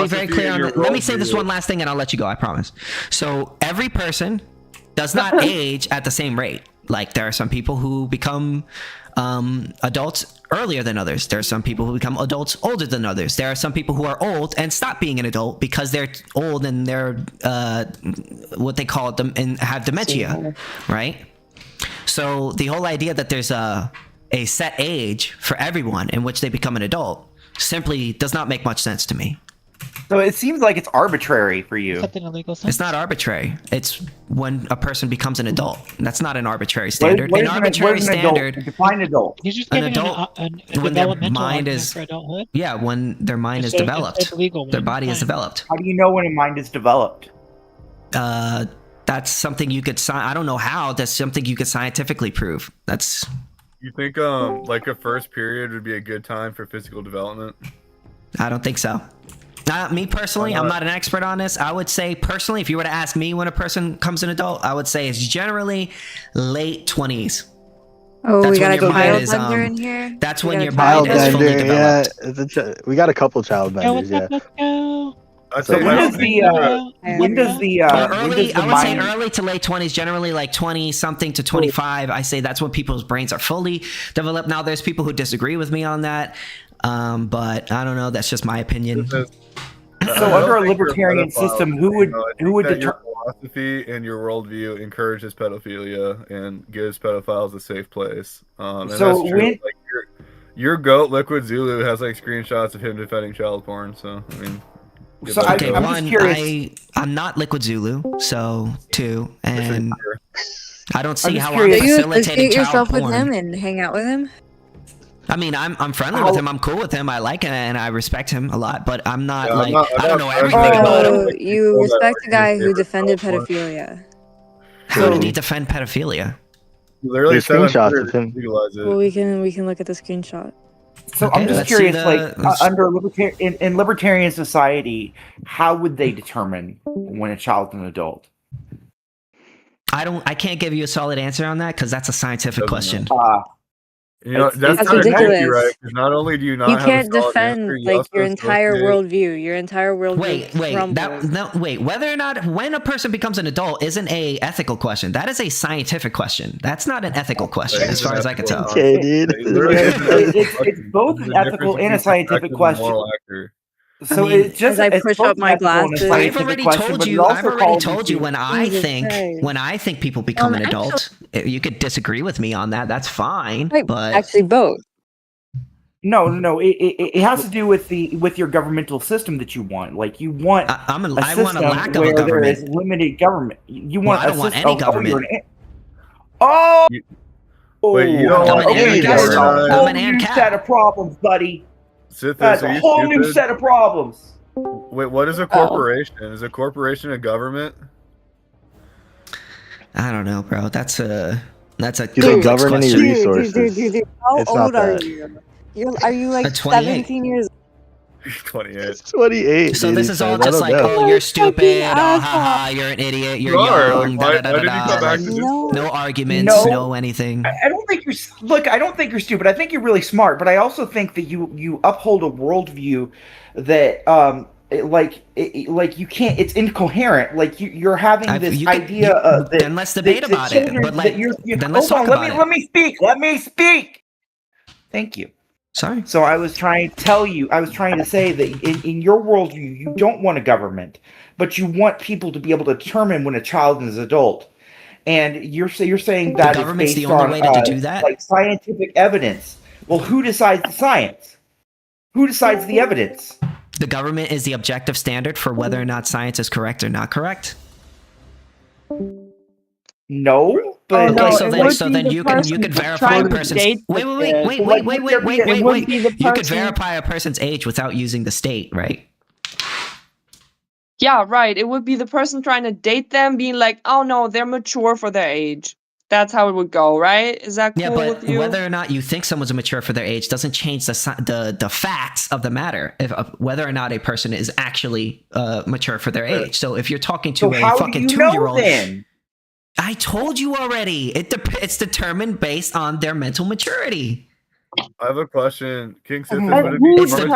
Speaker 6: be very clear on
Speaker 2: let me say this one last thing and I'll let you go, I promise. So every person does not age at the same rate. Like there are some people who become adults earlier than others. There are some people who become adults older than others. There are some people who are old and stop being an adult because they're old and they're what they call them and have dementia, right? So the whole idea that there's a set age for everyone in which they become an adult simply does not make much sense to me.
Speaker 5: So it seems like it's arbitrary for you.
Speaker 2: It's not arbitrary. It's when a person becomes an adult. That's not an arbitrary standard. An arbitrary standard.
Speaker 5: Define adult.
Speaker 4: You're just giving an
Speaker 2: when their
Speaker 4: developmental
Speaker 2: mind is
Speaker 4: for adulthood.
Speaker 2: Yeah, when their mind is developed. Their body is developed.
Speaker 5: How do you know when a mind is developed?
Speaker 2: That's something you could. I don't know how. That's something you could scientifically prove. That's.
Speaker 6: You think like a first period would be a good time for physical development?
Speaker 2: I don't think so. Me personally, I'm not an expert on this. I would say personally, if you were to ask me when a person becomes an adult, I would say it's generally late 20s.
Speaker 8: Oh, we got a child bender in here.
Speaker 2: That's when your mind is fully developed.
Speaker 1: Yeah, we got a couple child benders. Yeah.
Speaker 4: Let's go.
Speaker 5: So when does the
Speaker 2: I would say early to late 20s, generally like 20 something to 25. I say that's when people's brains are fully developed. Now there's people who disagree with me on that, but I don't know. That's just my opinion.
Speaker 5: So under a libertarian system, who would
Speaker 6: determine your philosophy and your worldview encourages pedophilia and gives pedophiles a safe place? And so when your goat Liquid Zulu has like screenshots of him defending child porn. So I mean.
Speaker 5: So I'm just curious.
Speaker 2: I'm not Liquid Zulu, so too, and I don't see how I'm
Speaker 8: facilitating child porn.
Speaker 2: Do you associate
Speaker 8: yourself with him and hang out with him?
Speaker 2: I mean, I'm friendly with him. I'm cool with him. I like him and I respect him a lot. But I'm not I don't know everything about him.
Speaker 8: You respect the guy who defended pedophilia.
Speaker 2: How did he defend pedophilia?
Speaker 6: Literally
Speaker 1: screenshots of him.
Speaker 8: Well, we can look at the screenshot.
Speaker 5: So okay, I'm just curious, under in libertarian society, how would they determine when a child's an adult?
Speaker 2: I can't give you a solid answer on that because that's a scientific question.
Speaker 6: That's
Speaker 8: ridiculous.
Speaker 6: Right? Not only do you not,
Speaker 8: you can't defend like your entire worldview. Your entire worldview.
Speaker 2: Wait. Whether or not when a person becomes an adult isn't a ethical question. That is a scientific question. That's not an ethical question, as far as I can tell.
Speaker 1: Okay, dude.
Speaker 5: It's both an ethical and a scientific question. So it's just
Speaker 8: I push up my glasses.
Speaker 2: I've already told you when I think people become an adult. You could disagree with me on that. That's fine. But
Speaker 8: actually, both.
Speaker 5: No. It has to do with your governmental system that you want. Like you want.
Speaker 2: I want a lack of a government.
Speaker 5: There is limited government. You want.
Speaker 2: I don't want any government.
Speaker 6: Wait, you don't want any government.
Speaker 5: I'm an AnCap. Set of problems, buddy. That's a whole new set of problems.
Speaker 6: Wait, what is a corporation? Is a corporation a government?
Speaker 2: I don't know, bro. That's a
Speaker 1: you don't govern any resources.
Speaker 8: Dude. How old are you? Are you like 17 years old?
Speaker 6: 28.
Speaker 1: It's 28.
Speaker 2: So this is all just like, oh, you're stupid, you're an idiot, you're young, no arguments, no anything.
Speaker 5: I don't think I don't think you're stupid. I think you're really smart, but I also think that you uphold a worldview that you can't. It's incoherent. Like you're having this idea of that.
Speaker 2: Then let's debate about it. But then let's talk about it.
Speaker 5: Let me speak. Thank you.
Speaker 2: Sorry.
Speaker 5: So I was trying to say that in your world, you don't want a government, but you want people to be able to determine when a child is adult. And you're saying that
Speaker 2: the
Speaker 5: is
Speaker 2: government's
Speaker 5: based
Speaker 2: the only
Speaker 5: on
Speaker 2: way to do that?
Speaker 5: like scientific evidence. Well, who decides the science? Who decides the evidence?
Speaker 2: The government is the objective standard for whether or not science is correct or not correct.
Speaker 5: No, but
Speaker 2: okay,
Speaker 3: no,
Speaker 2: so then you could verify a person's wait. You could verify a person's age without using the state, right?
Speaker 3: Yeah, right. It would be the person trying to date them being like, oh no, they're mature for their age. That's how it would go, right? Is that cool with you?
Speaker 2: Whether or not you think someone's mature for their age doesn't change the facts of the matter. Whether or not a person is actually mature for their age. So if you're talking to a fucking 2-year-old,
Speaker 5: then?
Speaker 2: I told you already. It's determined based on their mental maturity.
Speaker 6: I have a question,
Speaker 2: KingSithis.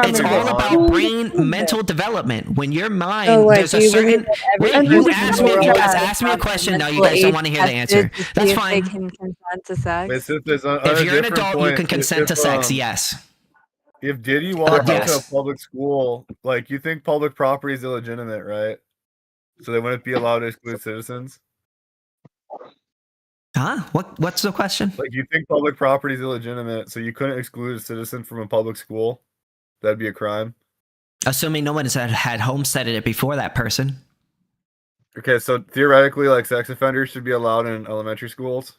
Speaker 2: It's all about mental development. When your mind, there's a certain. Wait, you guys asked me a question. Now you guys don't want to hear the answer. That's fine.
Speaker 8: They can consent to sex.
Speaker 2: If you're an adult, you can consent to sex. Yes.
Speaker 6: If Diddy walked into a public school, like you think public property is illegitimate, right? So they wouldn't be allowed to exclude citizens.
Speaker 2: Huh? What's the question?
Speaker 6: Like you think public property is illegitimate, so you couldn't exclude a citizen from a public school? That'd be a crime.
Speaker 2: Assuming no one has had homesteaded it before that person.
Speaker 6: Okay, so theoretically, like sex offenders should be allowed in elementary schools.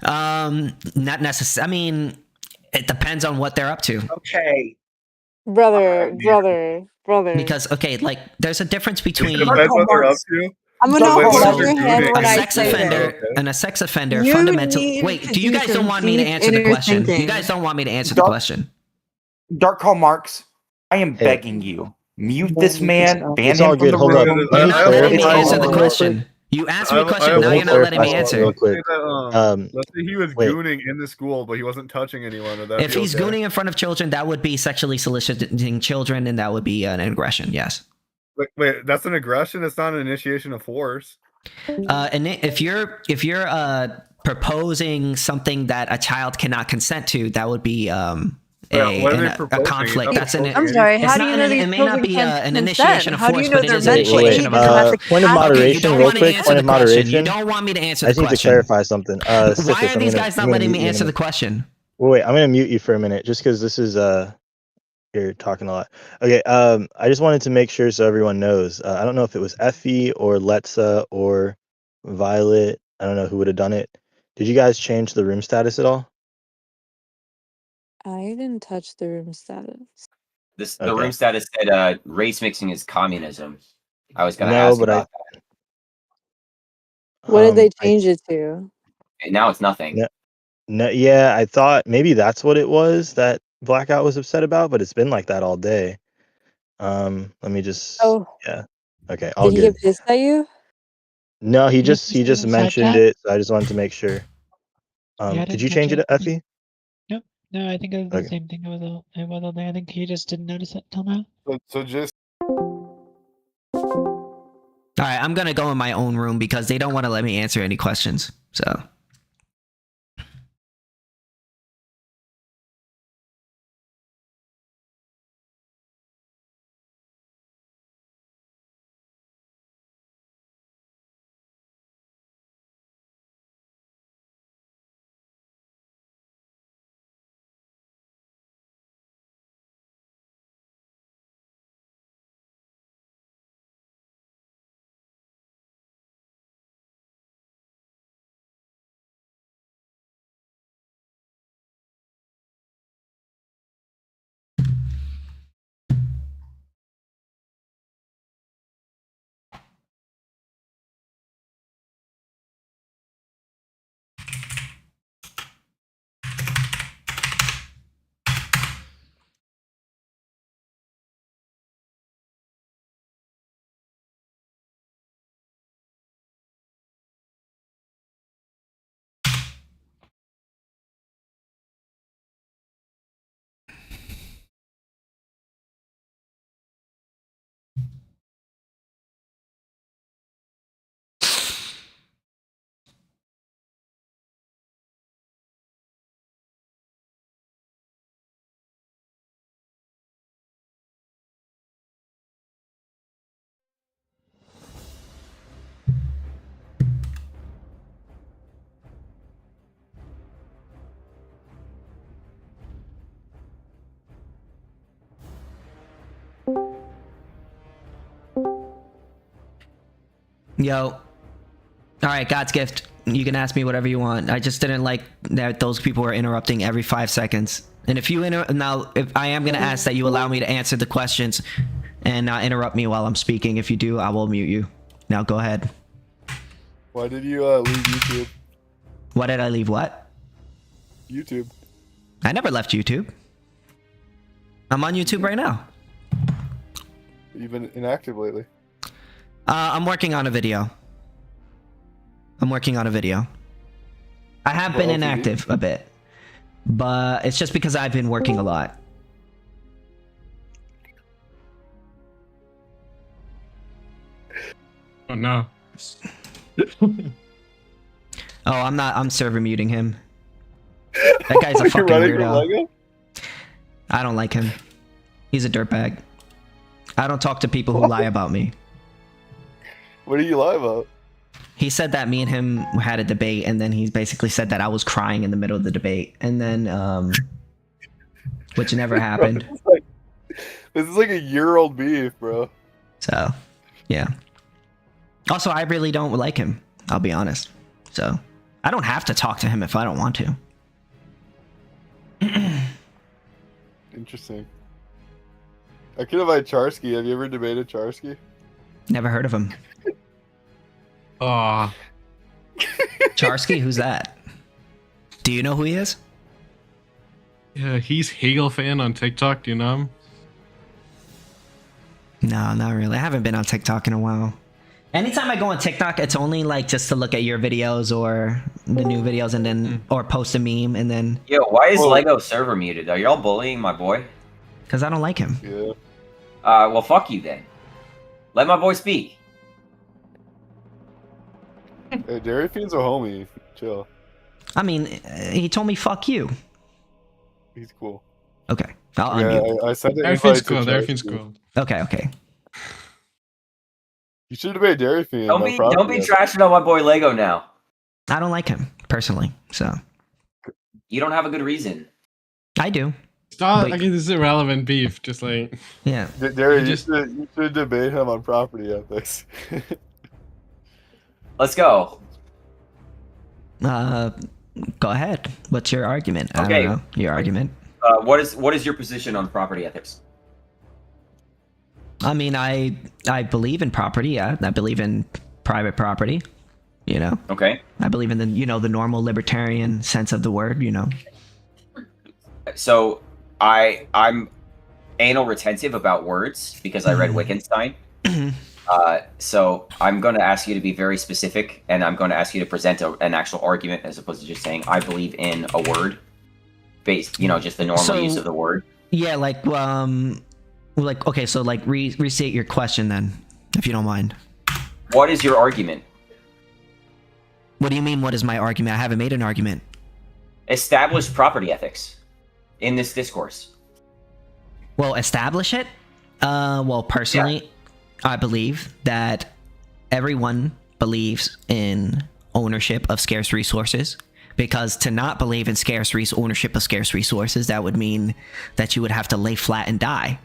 Speaker 2: Not necessarily. I mean, it depends on what they're up to.
Speaker 5: Okay.
Speaker 8: Brother.
Speaker 2: Because like there's a difference between
Speaker 6: Depends what they're up to.
Speaker 8: I'm gonna hold up your hand when I say
Speaker 2: and a sex offender fundamentally. Wait, do you guys don't want me to answer the question? You guys don't want me to answer the question.
Speaker 5: Dark Call Marks, I am begging you. Mute this man, ban him from the
Speaker 1: Hold
Speaker 5: room.
Speaker 1: up.
Speaker 2: You're not letting me answer the question. You asked me a question, now you're not letting me answer.
Speaker 1: Real quick.
Speaker 6: Let's say he was gooning in the school, but he wasn't touching anyone.
Speaker 2: If he's gooning in front of children, that would be sexually soliciting children, and that would be an aggression, yes.
Speaker 6: Wait, that's an aggression? It's not an initiation of force.
Speaker 2: And if you're proposing something that a child cannot consent to, that would be a conflict. That's
Speaker 8: I'm sorry. How do you know these
Speaker 2: it may not be an initiation of
Speaker 8: How
Speaker 2: force,
Speaker 8: do you know
Speaker 2: but it
Speaker 8: they're
Speaker 2: is an initiation of
Speaker 8: mentally?
Speaker 1: Point of moderation, real quick. Point of moderation.
Speaker 2: You don't want me to answer
Speaker 1: I
Speaker 2: the
Speaker 1: just need to
Speaker 2: question.
Speaker 1: clarify something.
Speaker 2: Why are these guys not letting me answer the question?
Speaker 1: Wait, I'm gonna mute you for a minute, just because this is you're talking a lot. Okay, I just wanted to make sure so everyone knows. I don't know if it was Effie or Letza or Violet. I don't know who would have done it. Did you guys change the room status at all?
Speaker 8: I didn't touch the room status.
Speaker 7: The room status said race mixing is communism. I was going to ask about that.
Speaker 8: What did they change it to?
Speaker 7: And now it's nothing.
Speaker 1: No, yeah, I thought maybe that's what it was that Blackout was upset about, but it's been like that all day. Let me just. Yeah. Okay. All
Speaker 8: Did he
Speaker 1: good.
Speaker 8: get pissed at you?
Speaker 1: No, he just mentioned it, so I just wanted to make sure. Did you change it, Effie?
Speaker 4: Nope. No, I think it was the same thing. It was all day. I think he just didn't notice it till now.
Speaker 6: So just.
Speaker 2: All right, I'm gonna go in my own room because they don't want to let me answer any questions. So. Yo. All right, God's gift. You can ask me whatever you want. I just didn't like that those people were interrupting every 5 seconds. And if you now, if I am gonna ask that you allow me to answer the questions and not interrupt me while I'm speaking. If you do, I will mute you. Now go ahead.
Speaker 6: Why did you leave YouTube?
Speaker 2: Why did I leave what?
Speaker 6: YouTube.
Speaker 2: I never left YouTube. I'm on YouTube right now.
Speaker 6: You've been inactive lately.
Speaker 2: I'm working on a video. I have been inactive a bit, but it's just because I've been working a lot.
Speaker 9: Oh no.
Speaker 2: Oh, I'm server muting him. That guy's a fucking weirdo. I don't like him. He's a dirtbag. I don't talk to people who lie about me.
Speaker 6: What do you lie about?
Speaker 2: He said that me and him had a debate, and then he basically said that I was crying in the middle of the debate, and then, which never happened.
Speaker 6: This is like a year-old beef, bro.
Speaker 2: So, yeah. Also, I really don't like him, I'll be honest. So, I don't have to talk to him if I don't want to.
Speaker 6: Interesting. I could invite Charsky. Have you ever debated Charsky?
Speaker 2: Never heard of him.
Speaker 9: Aw.
Speaker 2: Charsky? Who's that? Do you know who he is?
Speaker 9: Yeah, he's Hegel fan on TikTok. Do you know him?
Speaker 2: No, not really. I haven't been on TikTok in a while. Anytime I go on TikTok, it's only like just to look at your videos or the new videos and then, or post a meme and then.
Speaker 7: Yo, why is Lego server muted? Are y'all bullying my boy?
Speaker 2: Because I don't like him.
Speaker 6: Yeah.
Speaker 7: Well, fuck you then. Let my boy speak.
Speaker 6: Hey, Dairy Fiend's a homie. Chill.
Speaker 2: I mean, he told me fuck you.
Speaker 6: He's cool.
Speaker 2: Okay. I'll unmute.
Speaker 6: I said that.
Speaker 9: Everything's cool. Everything's cool.
Speaker 2: Okay.
Speaker 6: You should debate Dairy Fiend.
Speaker 7: Don't be trashing on my boy Lego now.
Speaker 2: I don't like him personally, so.
Speaker 7: You don't have a good reason.
Speaker 2: I do.
Speaker 9: Stop! Like, this is irrelevant beef. Just like.
Speaker 2: Yeah.
Speaker 6: Dairy, you should debate him on property ethics.
Speaker 7: Let's go.
Speaker 2: Go ahead. What's your argument?
Speaker 7: Okay.
Speaker 2: I don't know. Your argument.
Speaker 7: What is your position on property ethics?
Speaker 2: I mean, I believe in property. Yeah, I believe in private property. You know.
Speaker 7: Okay.
Speaker 2: I believe in the normal libertarian sense of the word. You know.
Speaker 7: So I'm anal retentive about words because I read Wittgenstein. So I'm going to ask you to be very specific, and I'm going to ask you to present an actual argument as opposed to just saying I believe in a word, based, just the normal use of the word.
Speaker 2: Yeah, okay, so restate your question then, if you don't mind.
Speaker 7: What is your argument?
Speaker 2: What do you mean? What is my argument? I haven't made an argument.
Speaker 7: Establish property ethics in this discourse.
Speaker 2: Well, establish it. Well, personally. Yeah. I believe that everyone believes in ownership of scarce resources, because to not believe in ownership of scarce resources, that would mean that you would have to lay flat and die.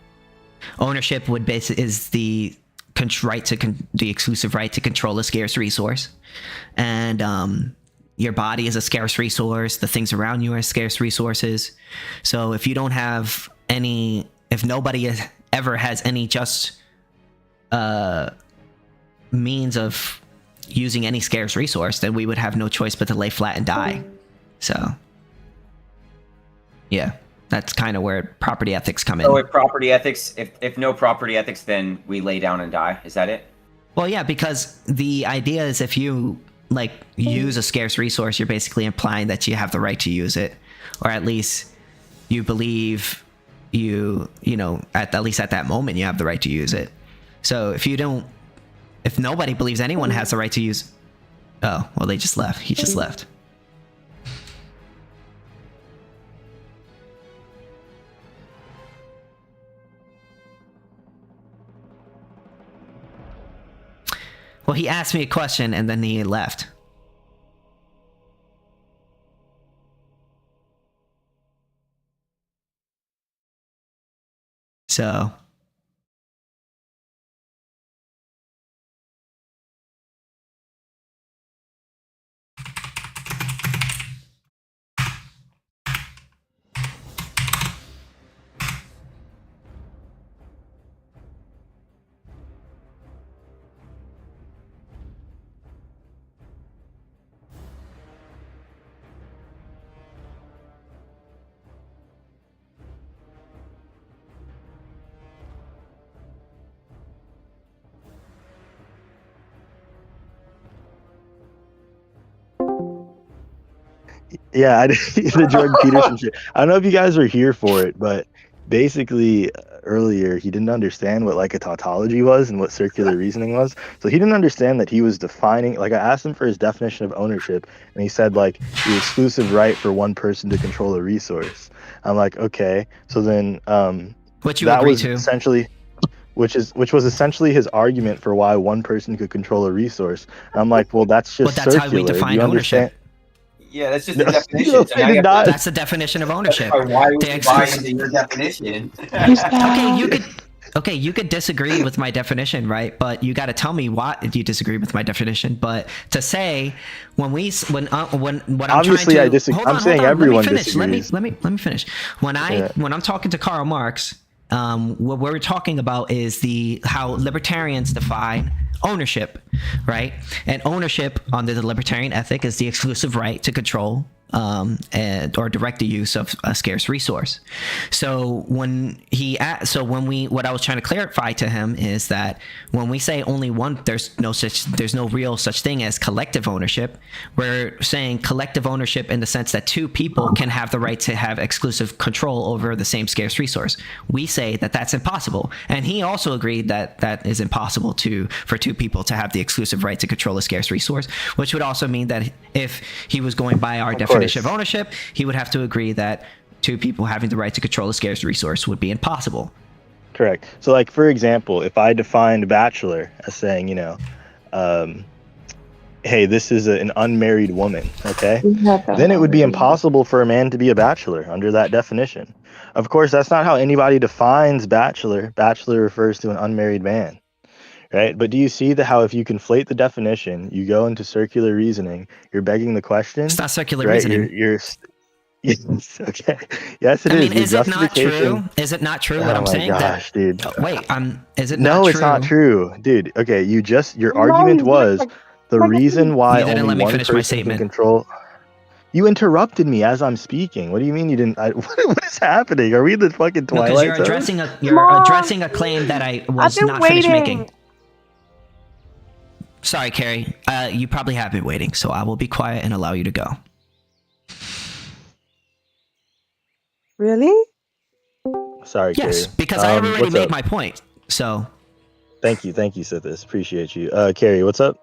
Speaker 2: Ownership is the exclusive right to control a scarce resource, and your body is a scarce resource. The things around you are scarce resources. So if you don't have any, if nobody ever has any just means of using any scarce resource, then we would have no choice but to lay flat and die. So, yeah, that's kind of where property ethics come in.
Speaker 7: So, if property ethics, if no property ethics, then we lay down and die. Is that it?
Speaker 2: Well, yeah, because the idea is if you use a scarce resource, you're basically implying that you have the right to use it, or at least you believe at least at that moment you have the right to use it. So if nobody believes anyone has the right to use, oh, well, they just left. He just left. Well, he asked me a question and then he left. So
Speaker 1: Yeah, the Jordan Peterson shit. I don't know if you guys were here for it, but basically earlier he didn't understand what like a tautology was and what circular reasoning was. So he didn't understand that he was defining. Like I asked him for his definition of ownership, and he said like the exclusive right for one person to control a resource. I'm like, okay, so then
Speaker 2: what you
Speaker 1: that
Speaker 2: agree
Speaker 1: was
Speaker 2: to?
Speaker 1: essentially. Which was essentially his argument for why one person could control a resource. And I'm like, well, that's just
Speaker 2: that's
Speaker 1: circular.
Speaker 2: how we define
Speaker 1: you understand?
Speaker 2: ownership.
Speaker 7: Yeah, that's just the definition. So
Speaker 1: No,
Speaker 2: that's the definition of ownership.
Speaker 7: Why would you buy into your definition?
Speaker 2: Okay, you could disagree with my definition, right? But you got to tell me why you disagree with my definition. But to say when what I'm
Speaker 1: obviously
Speaker 2: trying to
Speaker 1: I disagree. I'm saying everyone disagrees.
Speaker 2: Let me finish. When I'm talking to Karl Marx, what we're talking about is how libertarians define ownership, right? And ownership under the libertarian ethic is the exclusive right to control or direct the use of a scarce resource. So what I was trying to clarify to him is that when we say only one, there's no real such thing as collective ownership. We're saying collective ownership in the sense that two people can have the right to have exclusive control over the same scarce resource. We say that that's impossible, and he also agreed that that is impossible for two people to have the exclusive right to control a scarce resource, which would also mean that if he was going by our definition of ownership, he would have to agree that two people having the right to control a scarce resource would be impossible.
Speaker 1: Correct. So like, for example, if I defined bachelor as saying, hey, this is an unmarried woman, okay? Then it would be impossible for a man to be a bachelor under that definition. Of course, that's not how anybody defines bachelor. Bachelor refers to an unmarried man. Right, but do you see how if you conflate the definition, you go into circular reasoning, you're begging the question?
Speaker 2: It's not circular reasoning.
Speaker 1: Yes, okay. Yes, it is.
Speaker 2: I mean, is it not true? Is it not true what I'm saying?
Speaker 1: Oh my gosh, dude.
Speaker 2: Wait, is it
Speaker 1: no,
Speaker 2: not true?
Speaker 1: It's not true, dude. Okay, your argument was the reason why
Speaker 2: you didn't
Speaker 1: only
Speaker 2: let me
Speaker 1: one
Speaker 2: finish my
Speaker 1: person
Speaker 2: statement.
Speaker 1: can control. You interrupted me as I'm speaking. What do you mean you didn't? What is happening? Are we in the fucking Twilight Zone?
Speaker 2: Because you're addressing a claim that I was not finished making. Sorry, Carrie. You probably have been waiting, so I will be quiet and allow you to go.
Speaker 8: Really?
Speaker 1: Sorry,
Speaker 2: yes,
Speaker 1: Carrie.
Speaker 2: Because I already made my point. So.
Speaker 1: Thank you, Sithis. Appreciate you. Carrie, what's up?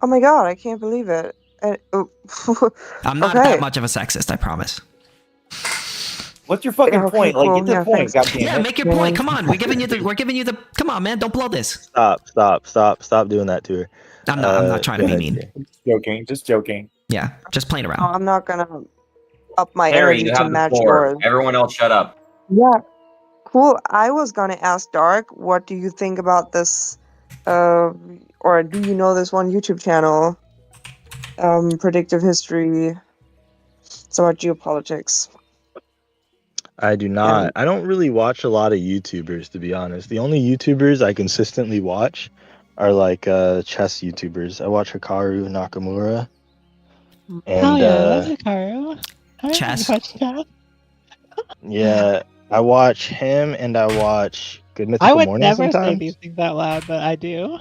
Speaker 8: Oh my god, I can't believe it.
Speaker 2: I'm not that much of a sexist, I promise.
Speaker 5: What's your fucking point? Like, get to the point, goddammit.
Speaker 2: Yeah, make your point. Come on, we're giving you the. Come on, man, don't blow this.
Speaker 1: Stop doing that to her.
Speaker 2: I'm not trying to be mean.
Speaker 5: Just joking.
Speaker 2: Yeah, just playing around.
Speaker 8: I'm not gonna up my
Speaker 7: Harry,
Speaker 8: energy to match yours.
Speaker 7: Everyone else, shut up.
Speaker 8: Yeah, cool. I was gonna ask Dark, what do you think about this? Or do you know this one YouTube channel? Predictive History. It's about geopolitics.
Speaker 1: I do not. I don't really watch a lot of YouTubers, to be honest. The only YouTubers I consistently watch are like chess YouTubers. I watch Hikaru Nakamura. And
Speaker 4: Hikaru.
Speaker 2: Chess.
Speaker 1: Yeah, I watch him, and I watch Good Mythical Morning sometimes.
Speaker 4: I would never say these things out loud, but I do.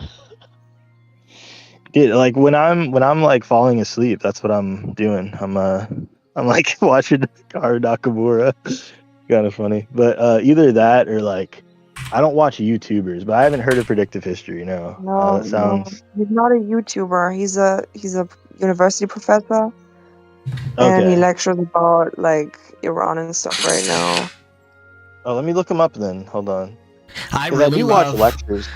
Speaker 1: Dude, like when I'm like falling asleep, that's what I'm doing. I'm like watching Hikaru Nakamura. Kind of funny, but either that or like I don't watch YouTubers, but I haven't heard of Predictive History. No, that sounds.
Speaker 8: No, he's not a YouTuber. He's a university professor, and
Speaker 1: Okay.
Speaker 8: he lectures about like Iran and stuff right now.
Speaker 1: Oh, let me look him up then. Hold on.
Speaker 2: I really
Speaker 1: watch lectures.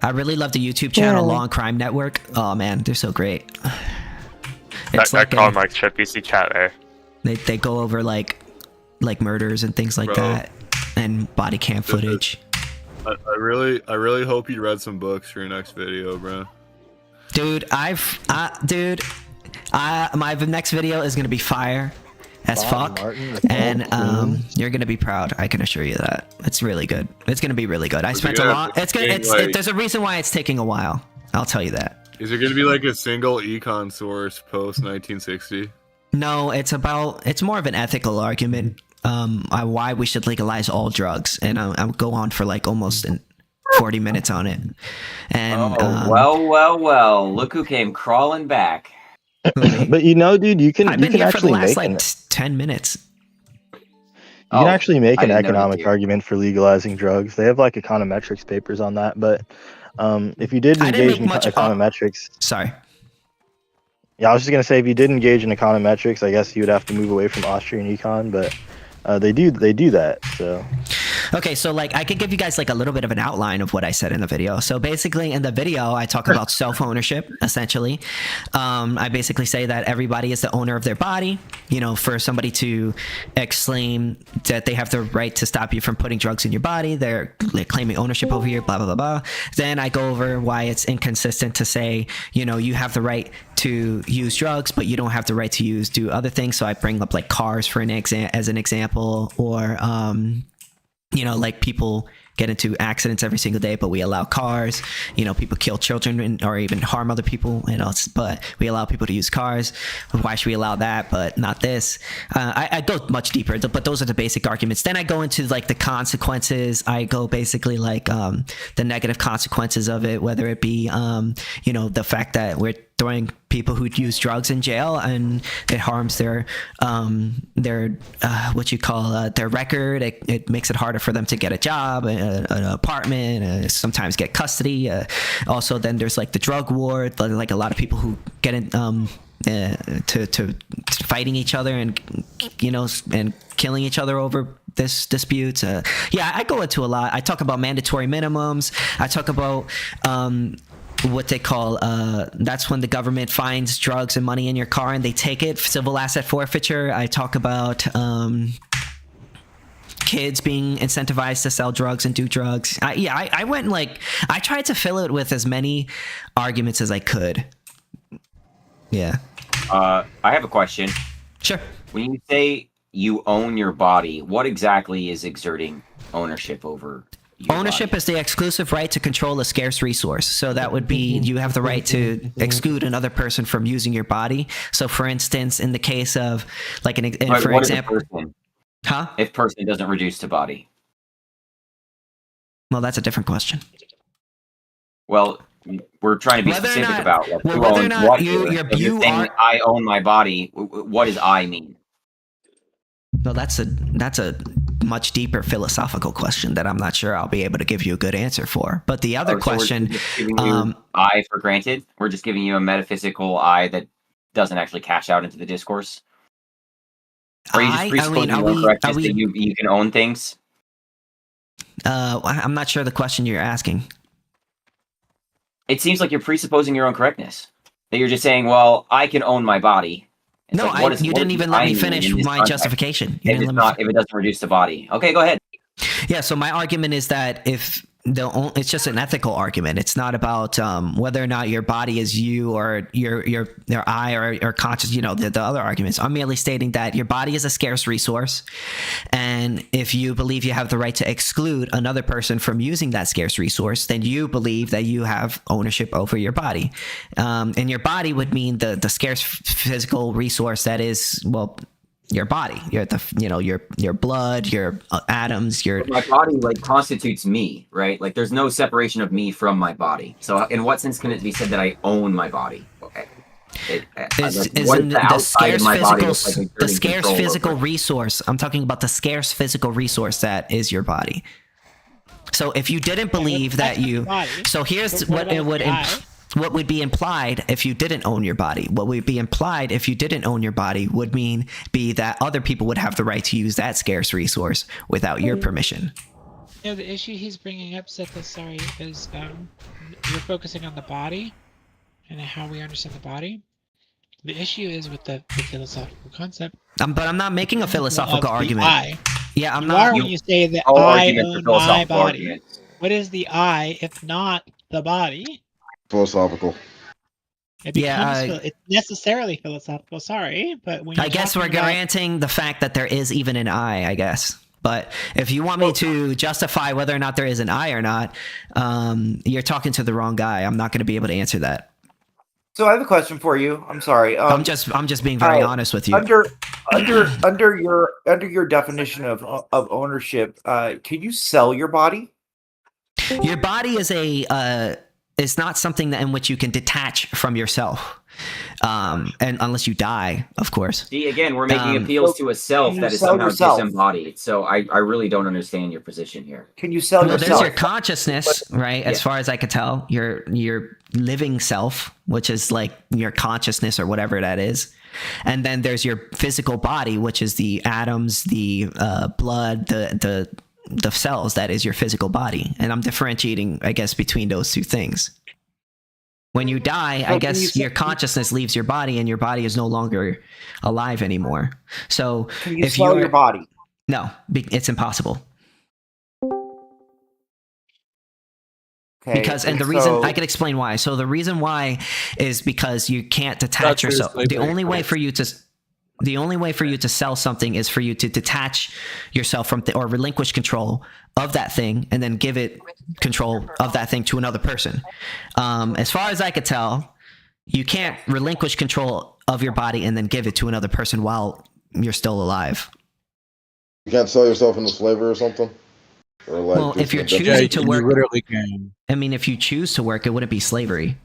Speaker 2: I really love the YouTube channel Law and Crime Network. Oh man, they're so great.
Speaker 10: It's like call Mike Chip PC chat there.
Speaker 2: They go over like murders and things like that, and body cam footage.
Speaker 6: I really hope you read some books for your next video, bro.
Speaker 2: Dude, my next video is gonna be fire as fuck, and you're gonna be proud. I can assure you that. It's really good. It's gonna be really good. I spent a lot. There's a reason why it's taking a while. I'll tell you that.
Speaker 6: Is it gonna be like a single econ source post 1960?
Speaker 2: No, it's more of an ethical argument. Why we should legalize all drugs, and I'll go on for like almost 40 minutes on it. And
Speaker 7: well, look who came crawling back.
Speaker 1: But you know, dude, you can
Speaker 2: I've been
Speaker 1: you can
Speaker 2: here for the
Speaker 1: actually
Speaker 2: last
Speaker 1: make
Speaker 2: like 10 minutes.
Speaker 1: You can actually make
Speaker 7: I
Speaker 1: an
Speaker 7: didn't know you
Speaker 1: economic
Speaker 7: did.
Speaker 1: argument for legalizing drugs. They have like econometrics papers on that. But if you did
Speaker 2: I didn't
Speaker 1: engage
Speaker 2: make
Speaker 1: in
Speaker 2: much.
Speaker 1: econometrics,
Speaker 2: Sorry.
Speaker 1: yeah, I was just gonna say if you did engage in econometrics, I guess you would have to move away from Austrian econ. But they do that. So
Speaker 2: Okay, so like I could give you guys like a little bit of an outline of what I said in the video. So basically in the video, I talk about self-ownership, essentially. I basically say that everybody is the owner of their body. You know, for somebody to exclaim that they have the right to stop you from putting drugs in your body, they're claiming ownership over you, blah, blah, blah, blah. Then I go over why it's inconsistent to say, you know, you have the right to use drugs, but you don't have the right to do other things. So I bring up like cars for as an example, or you know, like people get into accidents every single day, but we allow cars. You know, people kill children or even harm other people, you know, but we allow people to use cars. Why should we allow that, but not this? I go much deeper, but those are the basic arguments. Then I go into like the consequences. I go basically like the negative consequences of it, whether it be, you know, the fact that we're throwing people who use drugs in jail and it harms their what you call their record. It makes it harder for them to get a job, an apartment, sometimes get custody. Also, then there's like the drug war, like a lot of people who get in to fighting each other and, you know, and killing each other over this dispute. Yeah, I go into a lot. I talk about mandatory minimums. I talk about what they call that's when the government finds drugs and money in your car and they take it, civil asset forfeiture. I talk about kids being incentivized to sell drugs and do drugs. I went like I tried to fill it with as many arguments as I could. Yeah.
Speaker 7: I have a question.
Speaker 2: Sure.
Speaker 7: When you say you own your body, what exactly is exerting ownership over
Speaker 2: ownership is the exclusive right to control a scarce resource. So that would be you have the right to exclude another person from using your body. So for instance, in the case of like for example,
Speaker 7: if person doesn't reduce to body?
Speaker 2: Well, that's a different question.
Speaker 7: Well, we're trying to be specific about who owns what. I own my body. What does I mean?
Speaker 2: No, that's a much deeper philosophical question that I'm not sure I'll be able to give you a good answer for. But the other question,
Speaker 7: we're just giving you I for granted. We're just giving you a metaphysical I that doesn't actually cash out into the discourse. Are you just presupposing that you can own things?
Speaker 2: I'm not sure the question you're asking.
Speaker 7: It seems like you're presupposing your own correctness. That you're just saying, well, I can own my body.
Speaker 2: It's like, you didn't even let me finish my justification.
Speaker 7: If it doesn't reduce the body. Okay, go ahead.
Speaker 2: Yeah, so my argument is that it's just an ethical argument. It's not about whether or not your body is you or your I or conscious, you know, the other arguments. I'm merely stating that your body is a scarce resource. And if you believe you have the right to exclude another person from using that scarce resource, then you believe that you have ownership over your body. And your body would mean the scarce physical resource that is, well, your body, your blood, your atoms,
Speaker 7: my body like constitutes me, right? Like there's no separation of me from my body. So in what sense can it be said that I own my body? Okay.
Speaker 2: The scarce physical resource. I'm talking about the scarce physical resource that is your body. So if you didn't believe that so here's what it would. What would be implied if you didn't own your body? What would be implied if you didn't own your body would be that other people would have the right to use that scarce resource without your permission.
Speaker 4: Yeah, the issue he's bringing up, Sithis, is you're focusing on the body and how we understand the body. The issue is with the philosophical concept.
Speaker 2: But I'm not making a philosophical argument. Yeah, I'm
Speaker 4: you
Speaker 2: not.
Speaker 4: When you say that I own my body. What is the I if not the body?
Speaker 11: Philosophical.
Speaker 4: It becomes it's necessarily philosophical. Sorry, but when
Speaker 2: I guess we're granting the fact that there is even an I guess. But if you want me to justify whether or not there is an I or not, you're talking to the wrong guy. I'm not going to be able to answer that.
Speaker 5: So I have a question for you. I'm sorry.
Speaker 2: I'm just being very honest with you.
Speaker 5: Under your definition of ownership, can you sell your body?
Speaker 2: Your body is is not something that in which you can detach from yourself. And unless you die, of course.
Speaker 7: See, again, we're making appeals to a self that is somehow disembodied. So I really don't understand your position here.
Speaker 5: Can you sell yourself?
Speaker 2: There's your consciousness, right? As far as I could tell, your living self, which is like your consciousness or whatever that is. And then there's your physical body, which is the atoms, the blood, the cells. That is your physical body. And I'm differentiating, I guess, between those two things. When you die, I guess your consciousness leaves your body and your body is no longer alive anymore. So
Speaker 5: can you sell your body?
Speaker 2: No, it's impossible.
Speaker 5: Okay,
Speaker 2: because the reason I can explain why. So the reason why is because you can't detach yourself. The only way for you to sell something is for you to detach yourself from or relinquish control of that thing and then give it control of that thing to another person. As far as I could tell, you can't relinquish control of your body and then give it to another person while you're still alive.
Speaker 11: You can't sell yourself into slavery or something? Or like
Speaker 2: well, if you're choosing to work, you literally can. I mean, if you choose to work, it wouldn't be slavery.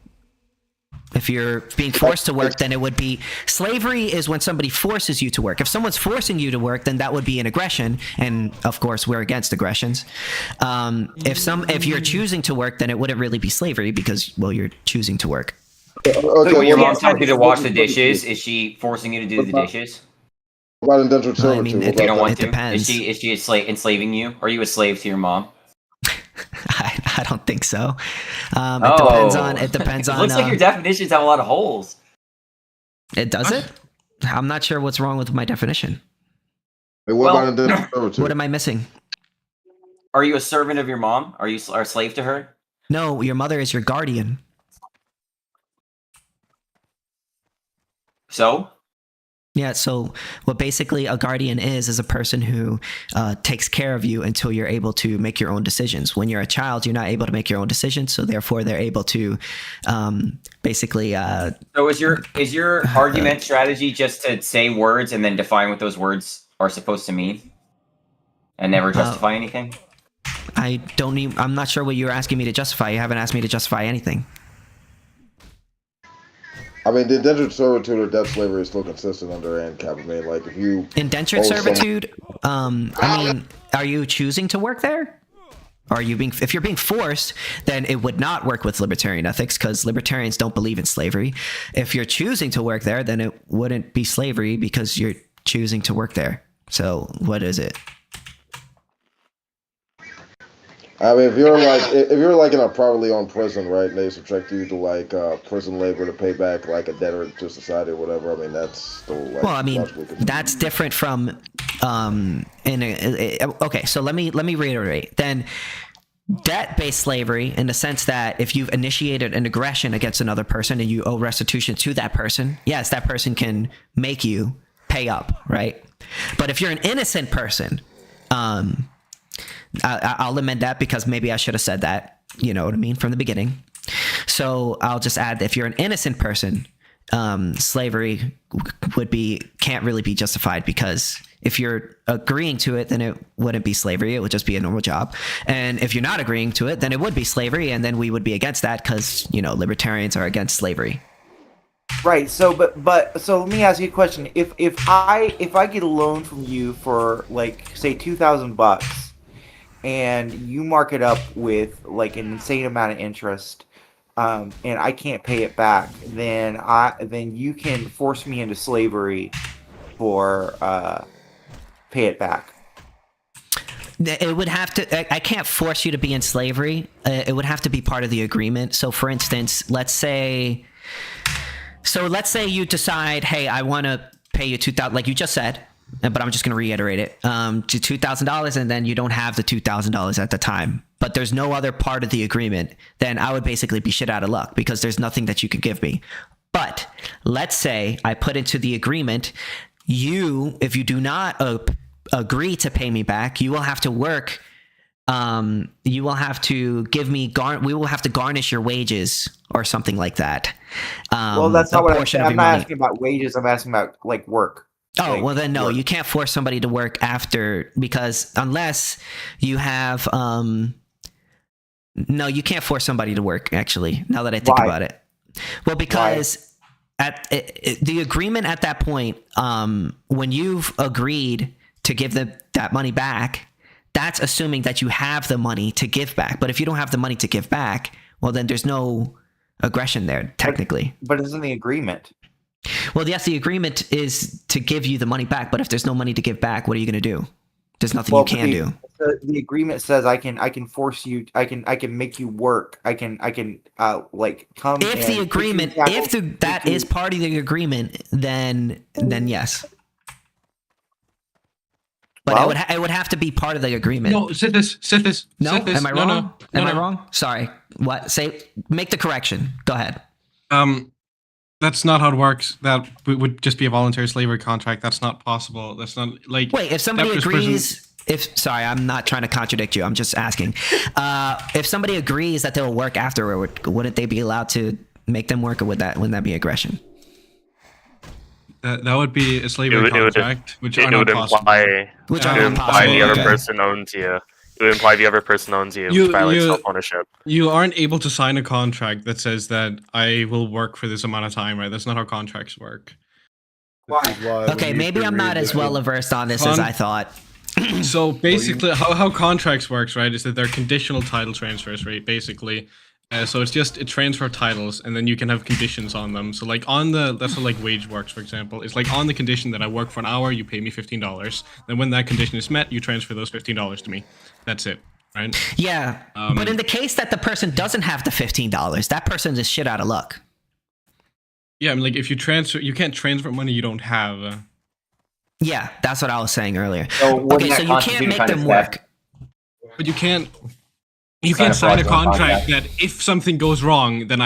Speaker 2: If you're being forced to work, then it would be slavery is when somebody forces you to work. If someone's forcing you to work, then that would be an aggression. And of course, we're against aggressions. If you're choosing to work, then it wouldn't really be slavery because, well, you're choosing to work.
Speaker 7: Okay, so when your mom tells you to wash the dishes, is she forcing you to do the dishes?
Speaker 11: About indentured servitude?
Speaker 2: I mean,
Speaker 7: you don't want to?
Speaker 2: Depends.
Speaker 7: Is she enslaving you? Are you a slave to your mom?
Speaker 2: I don't think so. It depends on.
Speaker 7: It looks like your definitions have a lot of holes.
Speaker 2: It does it? I'm not sure what's wrong with my definition.
Speaker 11: Hey, what
Speaker 2: am I missing?
Speaker 7: Are you a servant of your mom? Are you a slave to her?
Speaker 2: No, your mother is your guardian.
Speaker 7: So?
Speaker 2: Yeah, so what basically a guardian is a person who takes care of you until you're able to make your own decisions. When you're a child, you're not able to make your own decisions, so therefore they're able to basically...
Speaker 7: So is your argument strategy just to say words and then define what those words are supposed to mean? And never justify anything?
Speaker 2: I'm not sure what you're asking me to justify. You haven't asked me to justify anything.
Speaker 11: I mean, the indentured servitude or debt slavery is still consistent under ANCAP. I mean, like, if you...
Speaker 2: Indentured servitude? I mean, are you choosing to work there? Or are you being... If you're being forced, then it would not work with libertarian ethics, because libertarians don't believe in slavery. If you're choosing to work there, then it wouldn't be slavery, because you're choosing to work there. So, what is it?
Speaker 11: I mean, if you're like in a privately owned prison, right, and they subject you to like prison labor to pay back like a debtor to society or whatever, I mean, that's still like.
Speaker 2: Well, I mean, that's different from okay, so let me reiterate. Then debt-based slavery, in the sense that if you've initiated an aggression against another person and you owe restitution to that person, yes, that person can make you pay up, right? But if you're an innocent person, I'll amend that because maybe I should have said that, you know what I mean, from the beginning. So I'll just add that if you're an innocent person, slavery can't really be justified, because if you're agreeing to it, then it wouldn't be slavery. It would just be a normal job. And if you're not agreeing to it, then it would be slavery. And then we would be against that because, you know, libertarians are against slavery.
Speaker 5: Right. So, but so let me ask you a question. If I get a loan from you for like, say, $2,000, and you mark it up with like an insane amount of interest, and I can't pay it back, then you can force me into slavery for pay it back.
Speaker 2: It would have to. I can't force you to be in slavery. It would have to be part of the agreement. So, for instance, let's say you decide, hey, I want to pay you $2,000, like you just said. But I'm just going to reiterate it, to $2,000, and then you don't have the $2,000 at the time, but there's no other part of the agreement, then I would basically be shit out of luck because there's nothing that you could give me. But let's say I put into the agreement, if you do not agree to pay me back, you will have to work. You will have to give me, we will have to garnish your wages or something like that.
Speaker 5: Well, that's not what I'm not asking about wages. I'm asking about like work.
Speaker 2: Oh, well then no, you can't force somebody to work after, because unless you have No, you can't force somebody to work, actually, now that I think about it. Well, because the agreement at that point, when you've agreed to give them that money back, that's assuming that you have the money to give back. But if you don't have the money to give back, well, then there's no aggression there, technically.
Speaker 5: But it's in the agreement.
Speaker 2: Well, yes, the agreement is to give you the money back, but if there's no money to give back, what are you going to do? There's nothing you can do.
Speaker 5: The agreement says I can force you. I can make you work. I can like come.
Speaker 2: If the agreement, if that is part of the agreement, then yes. But it would have to be part of the agreement.
Speaker 9: No, Sithis.
Speaker 2: No,
Speaker 9: Sithis.
Speaker 2: am I wrong? Am I wrong? Sorry. What? Make the correction. Go ahead.
Speaker 9: That's not how it works. That would just be a voluntary slavery contract. That's not possible. That's not like.
Speaker 2: Wait, if somebody agrees, sorry, I'm not trying to contradict you. I'm just asking. If somebody agrees that they'll work afterward, wouldn't they be allowed to make them work, or wouldn't that be aggression?
Speaker 9: That would be a slavery contract, which are not possible.
Speaker 10: Which would imply the other person owns you. It would imply the other person owns you, which violates self-ownership.
Speaker 9: You aren't able to sign a contract that says that I will work for this amount of time, right? That's not how contracts work.
Speaker 5: Why?
Speaker 2: Okay, maybe I'm not as well versed on this as I thought.
Speaker 9: So basically, how contracts works, right, is that they're conditional title transfers, right? Basically, so it's just a transfer of titles, and then you can have conditions on them. So like that's how like wage works, for example. It's like on the condition that I work for an hour, you pay me $15. Then when that condition is met, you transfer those $15 to me. That's it, right?
Speaker 2: Yeah, but in the case that the person doesn't have the $15, that person is shit out of luck.
Speaker 9: Yeah, I mean, like if you can't transfer money you don't have.
Speaker 2: Yeah, that's what I was saying earlier.
Speaker 5: So
Speaker 2: okay, so you can't make them work.
Speaker 9: But you can't sign a contract that if something goes wrong, then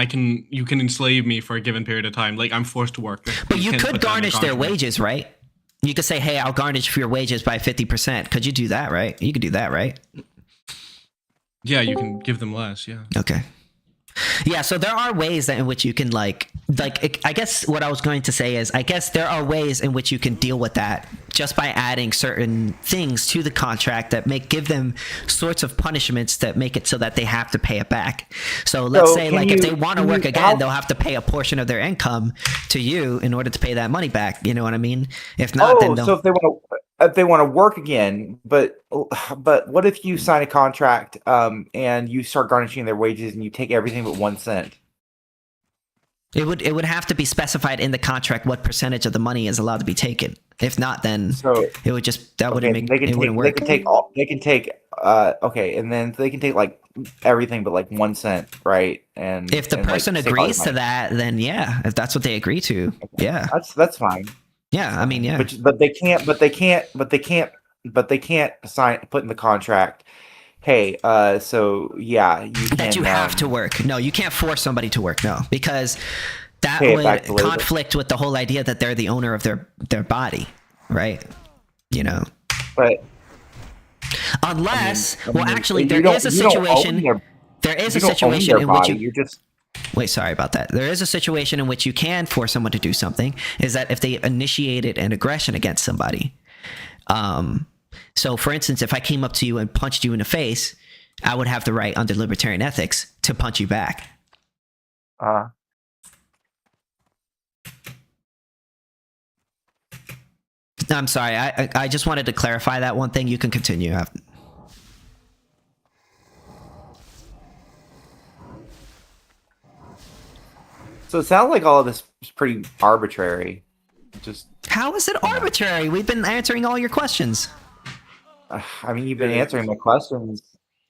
Speaker 9: you can enslave me for a given period of time. Like I'm forced to work.
Speaker 2: But you could garnish their wages, right? You could say, hey, I'll garnish for your wages by 50%. Could you do that, right? You could do that, right?
Speaker 9: Yeah, you can give them less, yeah.
Speaker 2: Okay. Yeah, so there are ways in which you can I guess what I was going to say is, I guess there are ways in which you can deal with that just by adding certain things to the contract that give them sorts of punishments that make it so that they have to pay it back. So let's say if they want to work again, they'll have to pay a portion of their income to you in order to pay that money back. You know what I mean? If not, then
Speaker 5: so if they want to work again, but what if you sign a contract and you start garnishing their wages and you take everything but 1 cent?
Speaker 2: It would have to be specified in the contract what percentage of the money is allowed to be taken. If not, then it would just wouldn't work.
Speaker 5: They can take and then they can take like everything but like 1 cent, right? And
Speaker 2: if the person agrees to that, then yeah, if that's what they agree to, yeah,
Speaker 5: that's fine.
Speaker 2: Yeah, I mean, yeah,
Speaker 5: but they can't put in the contract. Hey, so yeah,
Speaker 2: you have to work. No, you can't force somebody to work. No, because that would conflict with the whole idea that they're the owner of their body, right? You know,
Speaker 5: but
Speaker 2: unless, actually, there is a situation. There is a situation in which you just. Wait, sorry about that. There is a situation in which you can force someone to do something, is that if they initiated an aggression against somebody. So, for instance, if I came up to you and punched you in the face, I would have the right under libertarian ethics to punch you back. I'm sorry. I just wanted to clarify that one thing. You can continue.
Speaker 5: So it sounds like all of this is pretty arbitrary.
Speaker 2: How is it arbitrary? We've been answering all your questions.
Speaker 5: I mean, you've been answering my questions.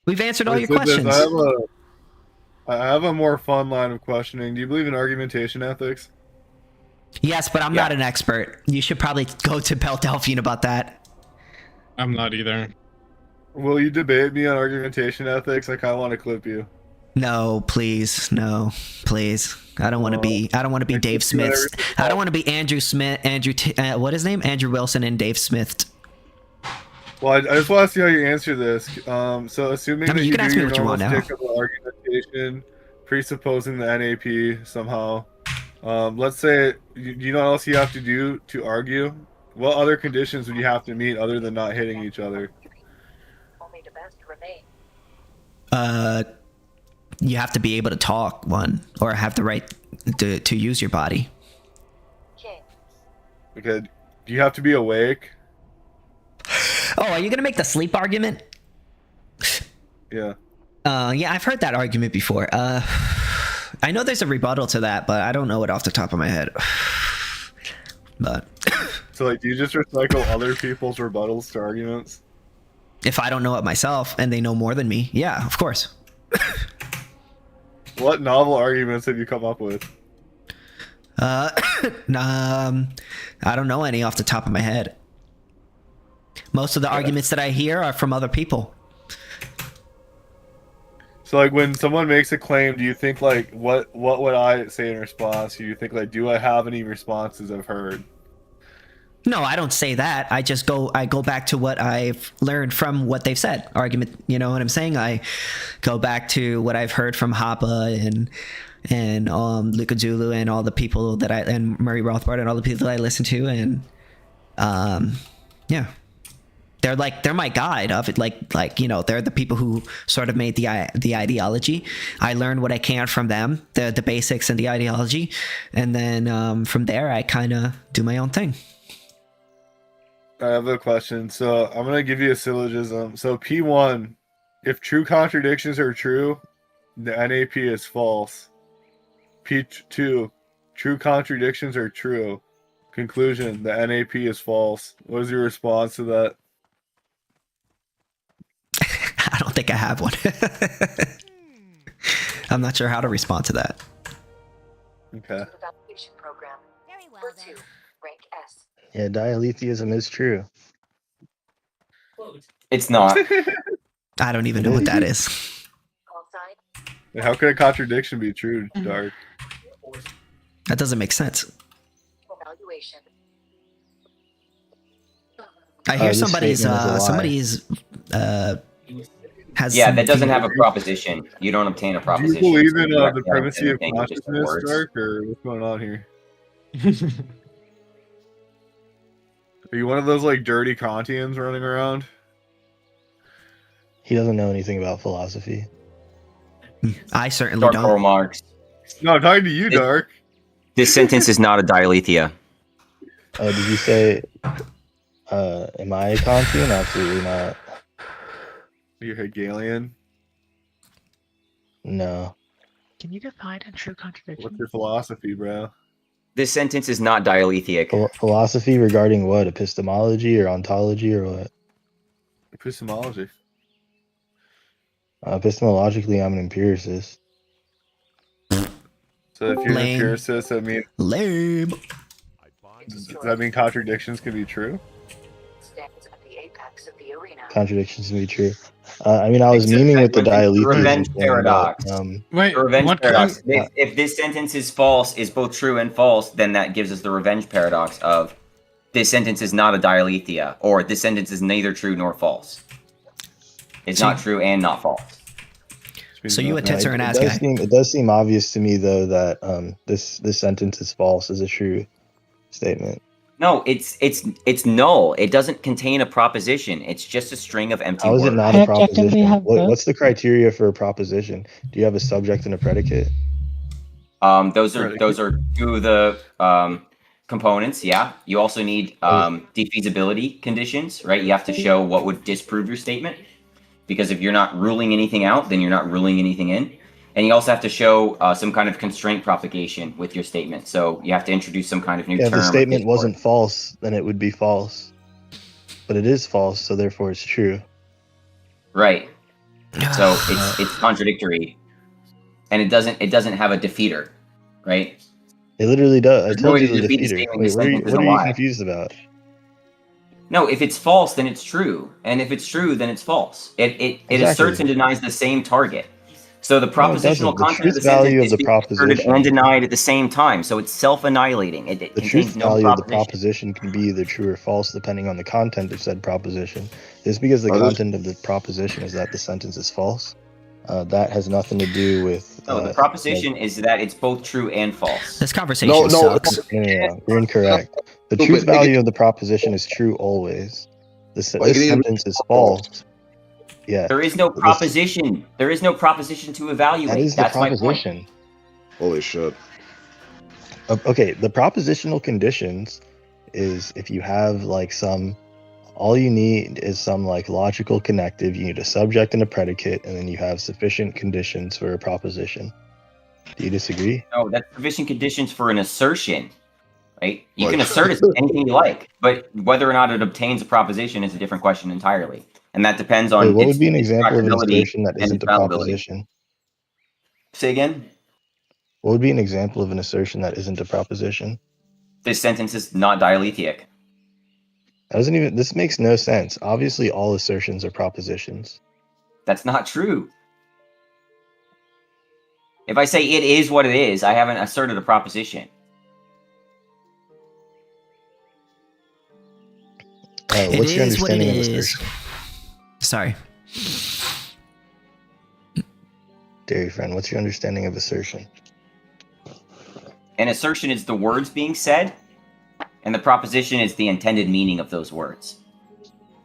Speaker 2: We've answered all your questions.
Speaker 6: I have a more fun line of questioning. Do you believe in argumentation ethics?
Speaker 2: Yes, but I'm not an expert. You should probably go to Delphine about that.
Speaker 9: I'm not either.
Speaker 6: Will you debate me on argumentation ethics? I kind of want to clip you.
Speaker 2: No, please. No, please. I don't want to be Dave Smith. I don't want to be Andrew Smith, what is his name? Andrew Wilson and Dave Smith.
Speaker 6: Well, I just want to see how you answer this. So assuming that you do your normal stick of argumentation, presupposing the NAP somehow, let's say, you know what else you have to do to argue? What other conditions would you have to meet other than not hitting each other?
Speaker 2: You have to be able to talk, one, or have the right to use your body.
Speaker 6: Okay. Do you have to be awake?
Speaker 2: Oh, are you gonna make the sleep argument?
Speaker 6: Yeah.
Speaker 2: Yeah, I've heard that argument before. I know there's a rebuttal to that, but I don't know it off the top of my head. But
Speaker 6: so, like, do you just recycle other people's rebuttals to arguments?
Speaker 2: If I don't know it myself and they know more than me, yeah, of course.
Speaker 6: What novel arguments have you come up with?
Speaker 2: I don't know any off the top of my head. Most of the arguments that I hear are from other people.
Speaker 6: So, like, when someone makes a claim, do you think, like, what would I say in response? Do you think, like, do I have any responses I've heard?
Speaker 2: No, I don't say that. I go back to what I've learned from what they've said. Argument, you know what I'm saying? I go back to what I've heard from Hapa and Luka Zulu and all the people that and Murray Rothbard and all the people that I listen to, and yeah. They're my guide of it, like you know, they're the people who sort of made the ideology. I learned what I can from them, the basics and the ideology, and then from there I kind of do my own thing.
Speaker 6: I have a question. So I'm gonna give you a syllogism. So P1, if true contradictions are true, the NAP is false. P2, true contradictions are true. Conclusion, the NAP is false. What is your response to that?
Speaker 2: I don't think I have one. I'm not sure how to respond to that.
Speaker 6: Okay.
Speaker 1: Yeah, dialetheism is true.
Speaker 7: It's not.
Speaker 2: I don't even know what that is.
Speaker 6: How could a contradiction be true, Dark?
Speaker 2: That doesn't make sense. I hear somebody's has.
Speaker 7: Yeah, that doesn't have a proposition. You don't obtain a proposition.
Speaker 6: Do you believe in the primacy of consciousness, Dark, or what's going on here? Are you one of those like dirty Kantians running around?
Speaker 1: He doesn't know anything about philosophy.
Speaker 2: I certainly
Speaker 7: Dark
Speaker 2: don't.
Speaker 7: Karl Marx.
Speaker 6: No, I'm talking to you, Dark.
Speaker 7: This sentence is not a dialethia.
Speaker 1: Oh, did you say? Am I a Kantian? Absolutely not.
Speaker 6: You're Hegelian?
Speaker 1: No.
Speaker 4: Can you define a true contradiction?
Speaker 6: What's your philosophy, bro?
Speaker 7: This sentence is not dialethic.
Speaker 1: Philosophy regarding what? Epistemology or ontology or what?
Speaker 6: Epistemology.
Speaker 1: Epistemologically, I'm an empiricist.
Speaker 6: So if you're an empiricist, that means...
Speaker 2: Lame.
Speaker 6: Does that mean contradictions can be true?
Speaker 1: Contradictions can be true. I mean, I was memeing with the dialetheism.
Speaker 7: Revenge paradox.
Speaker 9: Wait,
Speaker 7: the revenge
Speaker 9: what
Speaker 7: paradox. If this sentence is false, is both true and false, then that gives us the revenge paradox of this sentence is not a dialethia, or this sentence is neither true nor false. It's not true and not false.
Speaker 2: So you a titzer and ass guy.
Speaker 1: It does seem obvious to me, though, that this sentence is false as a true statement.
Speaker 7: No, it's null. It doesn't contain a proposition. It's just a string of empty words.
Speaker 1: How is it not a proposition? What's the criteria for a proposition? Do you have a subject and a predicate?
Speaker 7: Those are two of the components. Yeah. You also need defeasibility conditions, right? You have to show what would disprove your statement, because if you're not ruling anything out, then you're not ruling anything in. And you also have to show some kind of constraint propagation with your statement. So you have to introduce some kind of new term.
Speaker 1: If the statement wasn't false, then it would be false. But it is false, so therefore it's true.
Speaker 7: Right. So it's contradictory, and it doesn't have a defeater, right?
Speaker 1: It literally does. I told you
Speaker 7: to
Speaker 1: the
Speaker 7: defeat
Speaker 1: defeater.
Speaker 7: the
Speaker 1: Wait, what are you confused about?
Speaker 7: No, if it's false, then it's true, and if it's true, then it's false. It asserts and denies the same target. So the propositional content of the sentence is being asserted and denied at the same time. So it's self-annihilating.
Speaker 1: The truth value of the proposition can be either true or false depending on the content of said proposition. Just because the content of the proposition is that the sentence is false, that has nothing to do with...
Speaker 7: No, the proposition is that it's both true and false.
Speaker 2: This conversation sucks.
Speaker 1: No, you're incorrect. The truth value of the proposition is true always. This sentence is false Yeah.
Speaker 7: There is no proposition. There is no proposition to evaluate.
Speaker 1: That is
Speaker 7: That's
Speaker 1: the proposition.
Speaker 7: my point.
Speaker 11: Holy shit.
Speaker 1: Okay, the propositional conditions is if you have like all you need is some like logical connective. You need a subject and a predicate, and then you have sufficient conditions for a proposition. Do you disagree?
Speaker 7: No, that's sufficient conditions for an assertion, right? You can assert anything you like, but whether or not it obtains a proposition is a different question entirely, and that depends on.
Speaker 1: What would be an example of an assertion that isn't a proposition?
Speaker 7: Say again.
Speaker 1: What would be an example of an assertion that isn't a proposition?
Speaker 7: This sentence is not dialethetic.
Speaker 1: This makes no sense. Obviously, all assertions are propositions.
Speaker 7: That's not true. If I say it is what it is, I haven't asserted a proposition.
Speaker 1: What's your understanding of assertion?
Speaker 2: Sorry.
Speaker 1: Dairy friend, what's your understanding of assertion?
Speaker 7: An assertion is the words being said, and the proposition is the intended meaning of those words.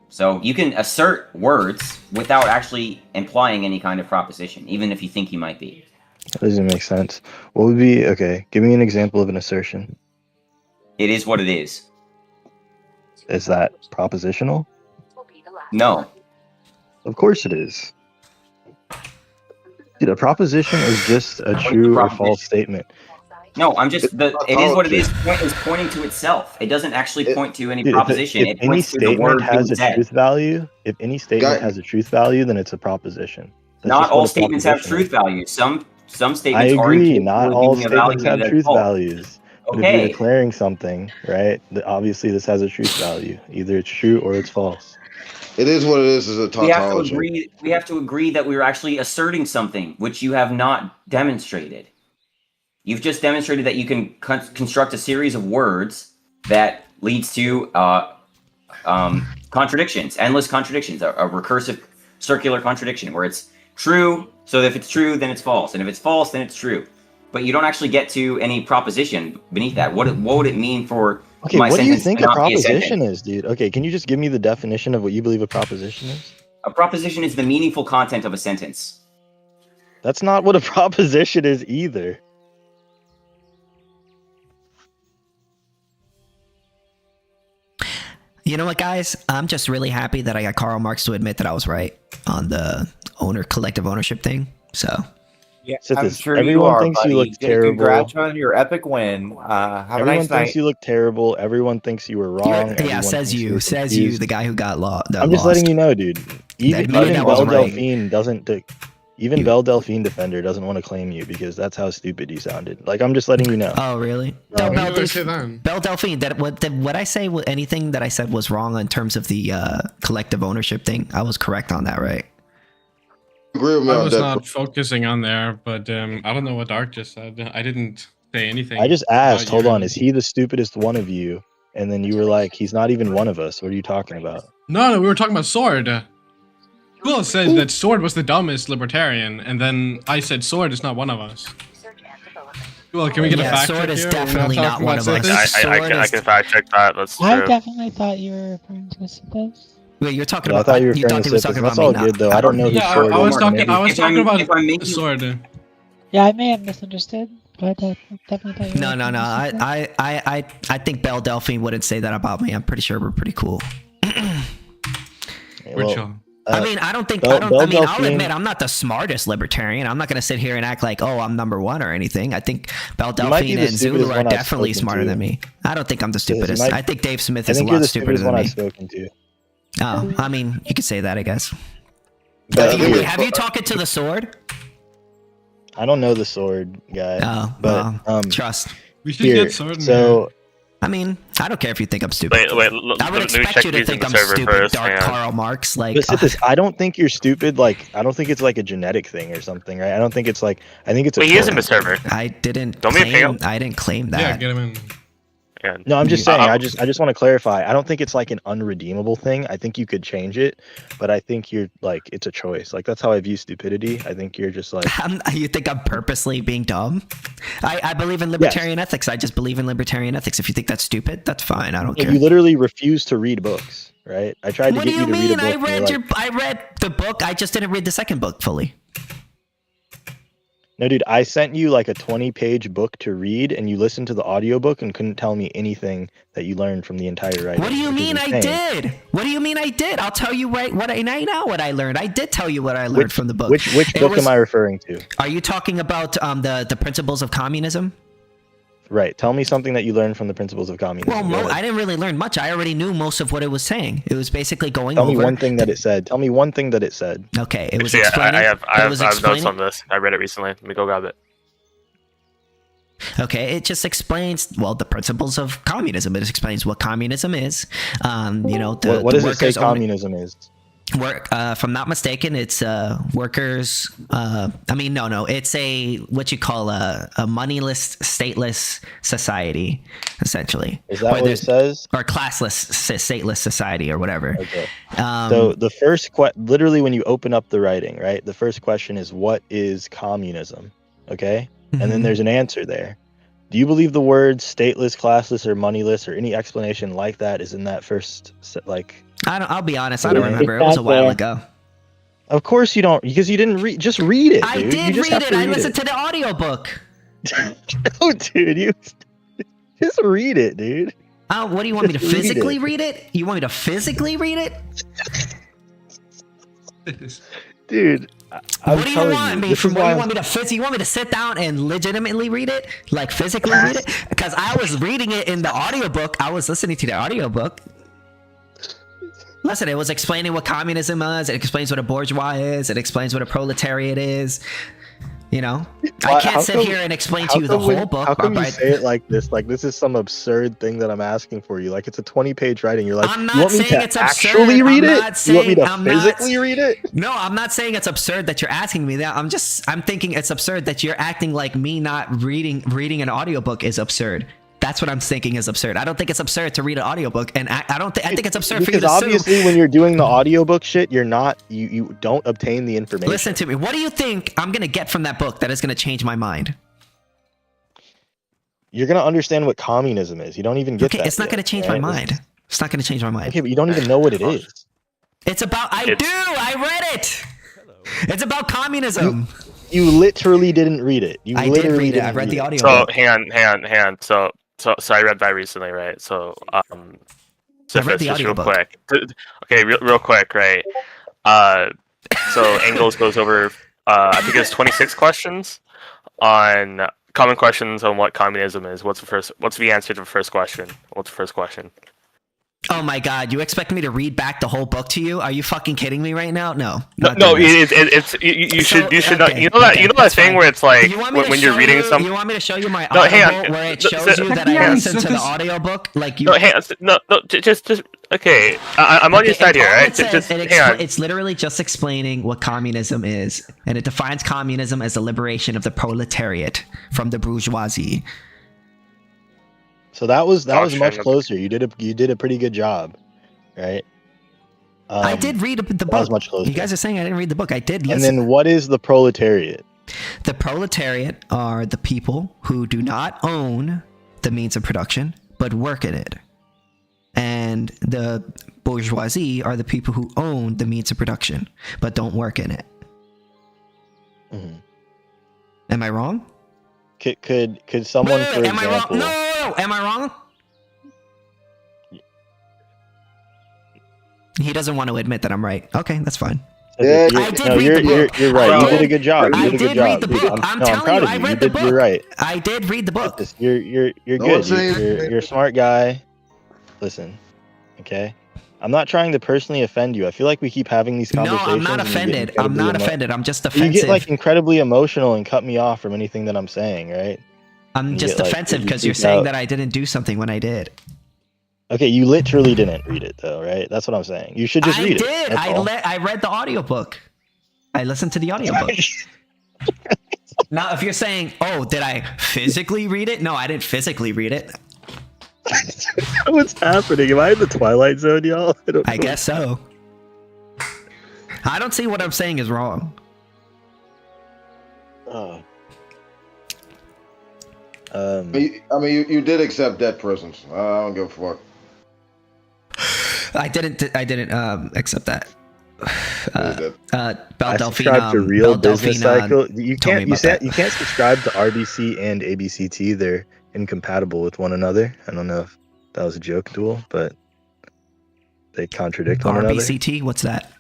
Speaker 7: So you can assert words without actually implying any kind of proposition, even if you think you might be.
Speaker 1: That doesn't make sense. What would be, okay, give me an example of an assertion.
Speaker 7: It is what it is.
Speaker 1: Is that propositional?
Speaker 7: No.
Speaker 1: Of course it is. Dude, a proposition is just a true or false statement.
Speaker 7: No, it is what it is. Point is pointing to itself. It doesn't actually point to any proposition.
Speaker 1: If any statement has a truth value, has a truth value, then it's a proposition.
Speaker 7: Not all statements have truth values. Some statements
Speaker 1: I agree. Not all statements have truth values.
Speaker 7: Okay.
Speaker 1: But if you're declaring something, right? Obviously, this has a truth value. Either it's true or it's false.
Speaker 11: It is what it is. Is a tautology.
Speaker 7: We have to agree that we're actually asserting something, which you have not demonstrated. You've just demonstrated that you can construct a series of words that leads to contradictions, endless contradictions, a recursive circular contradiction where it's true. So if it's true, then it's false, and if it's false, then it's true. But you don't actually get to any proposition beneath that. What would it mean for my
Speaker 1: what do you
Speaker 7: sentence
Speaker 1: think
Speaker 7: to
Speaker 1: a
Speaker 7: not be a
Speaker 1: proposition
Speaker 7: sentence?
Speaker 1: is, dude? Okay, can you just give me the definition of what you believe a proposition is?
Speaker 7: A proposition is the meaningful content of a sentence.
Speaker 1: That's not what a proposition is either.
Speaker 2: You know what, guys? I'm just really happy that I got Karl Marx to admit that I was right on the collective ownership thing. So,
Speaker 5: yeah,
Speaker 1: I'm sure everyone thinks you look terrible.
Speaker 5: Congrats on your epic win. Have a nice night.
Speaker 1: Everyone thinks you look terrible. Everyone thinks you were wrong.
Speaker 2: Yeah, says you, the guy who got lost.
Speaker 1: I'm just letting you know, dude. Even Belle Delphine doesn't. Even Belle Delphine Defender doesn't want to claim you because that's how stupid you sounded. Like, I'm just letting you know.
Speaker 2: Oh, really? No, Belle Delphine, what I say, anything that I said was wrong in terms of the collective ownership thing? I was correct on that, right?
Speaker 9: I was not focusing on there, but I don't know what Dark just said. I didn't say anything.
Speaker 1: I just asked, hold on, is he the stupidest one of you? And then you were like, he's not even one of us. What are you talking about?
Speaker 9: No, we were talking about Sword. Cool said that Sword was the dumbest libertarian, and then I said Sword is not one of us. Well, can we get a fact check
Speaker 2: Sword is
Speaker 9: here?
Speaker 2: definitely not one of us.
Speaker 10: I can fact check that. That's true.
Speaker 4: I definitely thought you were referring to Sithis.
Speaker 2: Wait, you're talking about?
Speaker 1: I thought you were referring to Sithis. That's all good, though. I don't know who Sword is.
Speaker 9: I was talking about Sword.
Speaker 4: Yeah, I may have misunderstood, but I definitely thought you were.
Speaker 2: No. I think Belle Delphine wouldn't say that about me. I'm pretty sure we're pretty cool.
Speaker 9: We're chill.
Speaker 2: I mean, I'll admit I'm not the smartest libertarian. I'm not going to sit here and act like, oh, I'm number one or anything. I think Belle Delphine and Zulu are definitely smarter than me. I don't think I'm the stupidest. I think Dave Smith is a lot stupider than me.
Speaker 1: I've spoken to.
Speaker 2: Oh, I mean, you could say that, I guess. Have you talked to the Sword?
Speaker 1: I don't know the Sword guy.
Speaker 2: Oh,
Speaker 1: but
Speaker 2: trust.
Speaker 9: We should get Sword.
Speaker 1: So,
Speaker 2: I mean, I don't care if you think I'm stupid.
Speaker 10: Wait,
Speaker 2: I would expect you to think I'm stupid, Dark Karl Marx. Like,
Speaker 1: I don't think you're stupid. Like, I don't think it's like a genetic thing or something, right? I don't think it's like. I think it's.
Speaker 10: Wait, he is in the server.
Speaker 2: I didn't.
Speaker 10: Don't
Speaker 2: claim that.
Speaker 9: Yeah, get him in.
Speaker 1: No, I'm just saying. I just want to clarify. I don't think it's like an unredeemable thing. I think you could change it, but I think you're like it's a choice. Like that's how I view stupidity. I think you're just like
Speaker 2: you think I'm purposely being dumb? I believe in libertarian ethics. I just believe in libertarian ethics. If you think that's stupid, that's fine. I don't care.
Speaker 1: You literally refuse to read books, right? I tried to get you to read a book.
Speaker 2: I read the book. I just didn't read the second book fully.
Speaker 1: No, dude, I sent you like a 20-page book to read, and you listened to the audiobook and couldn't tell me anything that you learned from the entire writing.
Speaker 2: What do you mean I did? What do you mean I did? I'll tell you what I learned. I did tell you what I learned from the book.
Speaker 1: Which book am I referring to?
Speaker 2: Are you talking about the principles of communism?
Speaker 1: Right. Tell me something that you learned from the principles of communism.
Speaker 2: Well, I didn't really learn much. I already knew most of what it was saying. It was basically going
Speaker 1: over.
Speaker 2: Tell
Speaker 1: me one thing that it said. Tell me one thing that it said.
Speaker 2: Okay, it was
Speaker 10: explaining.
Speaker 2: I
Speaker 10: have notes on this. I read it recently. Let me go grab it.
Speaker 2: Okay, it just explains, the principles of communism. It explains what communism is. What
Speaker 1: does it say communism is?
Speaker 2: If I'm not mistaken, it's workers. It's what you call a moneyless, stateless society, essentially.
Speaker 1: Is that what it says?
Speaker 2: Or classless, stateless society, or whatever.
Speaker 1: Okay. So the first literally when you open up the writing, right? The first question is, what is communism? Okay. And then there's an answer there. Do you believe the words stateless, classless, or moneyless, or any explanation like that is in that first
Speaker 2: I'll be honest. I don't remember. It was a while ago.
Speaker 1: Of course you don't, because you didn't read. Just read it, dude.
Speaker 2: I did read it. I listened to the audiobook.
Speaker 1: No, dude. You just read it, dude.
Speaker 2: What do you want me to physically read it? You want me to physically read it?
Speaker 1: Dude.
Speaker 2: What do you want me to? You want me to sit down and legitimately read it, like physically read it? Because I was reading it in the audiobook. I was listening to the audiobook. Listen, it was explaining what communism is. It explains what a bourgeois is. It explains what a proletariat is. I can't sit here and explain to you the whole book.
Speaker 1: How come you say it like this? Like this is some absurd thing that I'm asking for you. Like it's a 20-page writing. You're like,
Speaker 2: I'm not
Speaker 1: you want me
Speaker 2: saying
Speaker 1: to
Speaker 2: it's
Speaker 1: actually
Speaker 2: absurd.
Speaker 1: read it? You want me to physically read it?
Speaker 2: No, I'm not saying it's absurd that you're asking me that. I'm thinking it's absurd that you're acting like me not reading an audiobook is absurd. That's what I'm thinking is absurd. I don't think it's absurd to read an audiobook, and I think it's absurd for you to assume.
Speaker 1: Because obviously when you're doing the audiobook shit, you're not you don't obtain the information.
Speaker 2: Listen to me. What do you think I'm going to get from that book that is going to change my mind?
Speaker 1: You're going to understand what communism is. You don't even get that.
Speaker 2: It's not going to change my mind. It's not going to change my mind.
Speaker 1: Okay, but you don't even know what it is.
Speaker 2: It's about I read it. It's about communism.
Speaker 1: You literally didn't read it.
Speaker 2: I did read it. I read the audio.
Speaker 10: So hang on. So I read that recently, right? So
Speaker 2: Sithis, just
Speaker 10: real quick. Okay, real quick, right? So Engels goes over I think it's 26 questions on common questions on what communism is. What's the answer to the first question? What's the first question?
Speaker 2: Oh my God! You expect me to read back the whole book to you? Are you fucking kidding me right now? No.
Speaker 10: You should not. You know that thing where it's like when you're reading something.
Speaker 2: You want me to show you my audible where it shows you that I listened to the audiobook? Like you.
Speaker 10: No, just okay. I'm on your side here, right?
Speaker 2: It's literally just explaining what communism is, and it defines communism as the liberation of the proletariat from the bourgeoisie.
Speaker 1: So that was much closer. You did a pretty good job, right?
Speaker 2: I did read the book.
Speaker 1: That was much closer.
Speaker 2: You guys are saying I didn't read the book. I did listen.
Speaker 1: And then what is the proletariat?
Speaker 2: The proletariat are the people who do not own the means of production, but work in it. And the bourgeoisie are the people who own the means of production, but don't work in it.
Speaker 1: Mm-hmm.
Speaker 2: Am I wrong?
Speaker 1: Could someone, for example...
Speaker 2: Am I wrong? No! Am I wrong? He doesn't want to admit that I'm right. Okay, that's fine.
Speaker 1: Yeah,
Speaker 2: I did read the book.
Speaker 1: You're right. You did a good job.
Speaker 2: I did read the book. I'm telling you, I read the book.
Speaker 1: You're right.
Speaker 2: I did read the book.
Speaker 1: You're good. You're a smart guy. Listen, okay? I'm not trying to personally offend you. I feel like we keep having these conversations.
Speaker 2: No, I'm not offended. I'm not offended. I'm just defensive.
Speaker 1: You get like incredibly emotional and cut me off from anything that I'm saying, right?
Speaker 2: I'm just defensive because you're saying that I didn't do something when I did.
Speaker 1: Okay, you literally didn't read it though, right? That's what I'm saying. You should just read it.
Speaker 2: I did. I read the audiobook. I listened to the audiobook. Now, if you're saying, "Oh, did I physically read it?" No, I didn't physically read it.
Speaker 1: What's happening? Am I in the Twilight Zone, y'all?
Speaker 2: I guess so. I don't see what I'm saying is wrong.
Speaker 11: I mean, you did accept dead persons. I don't give a fuck.
Speaker 2: I didn't accept that.
Speaker 1: I subscribe to Real Business Cycle. You can't subscribe to RBC and ABCT. They're incompatible with one another. I don't know if that was a joke, Duel, but they contradict one another.
Speaker 2: RBCT, what's that?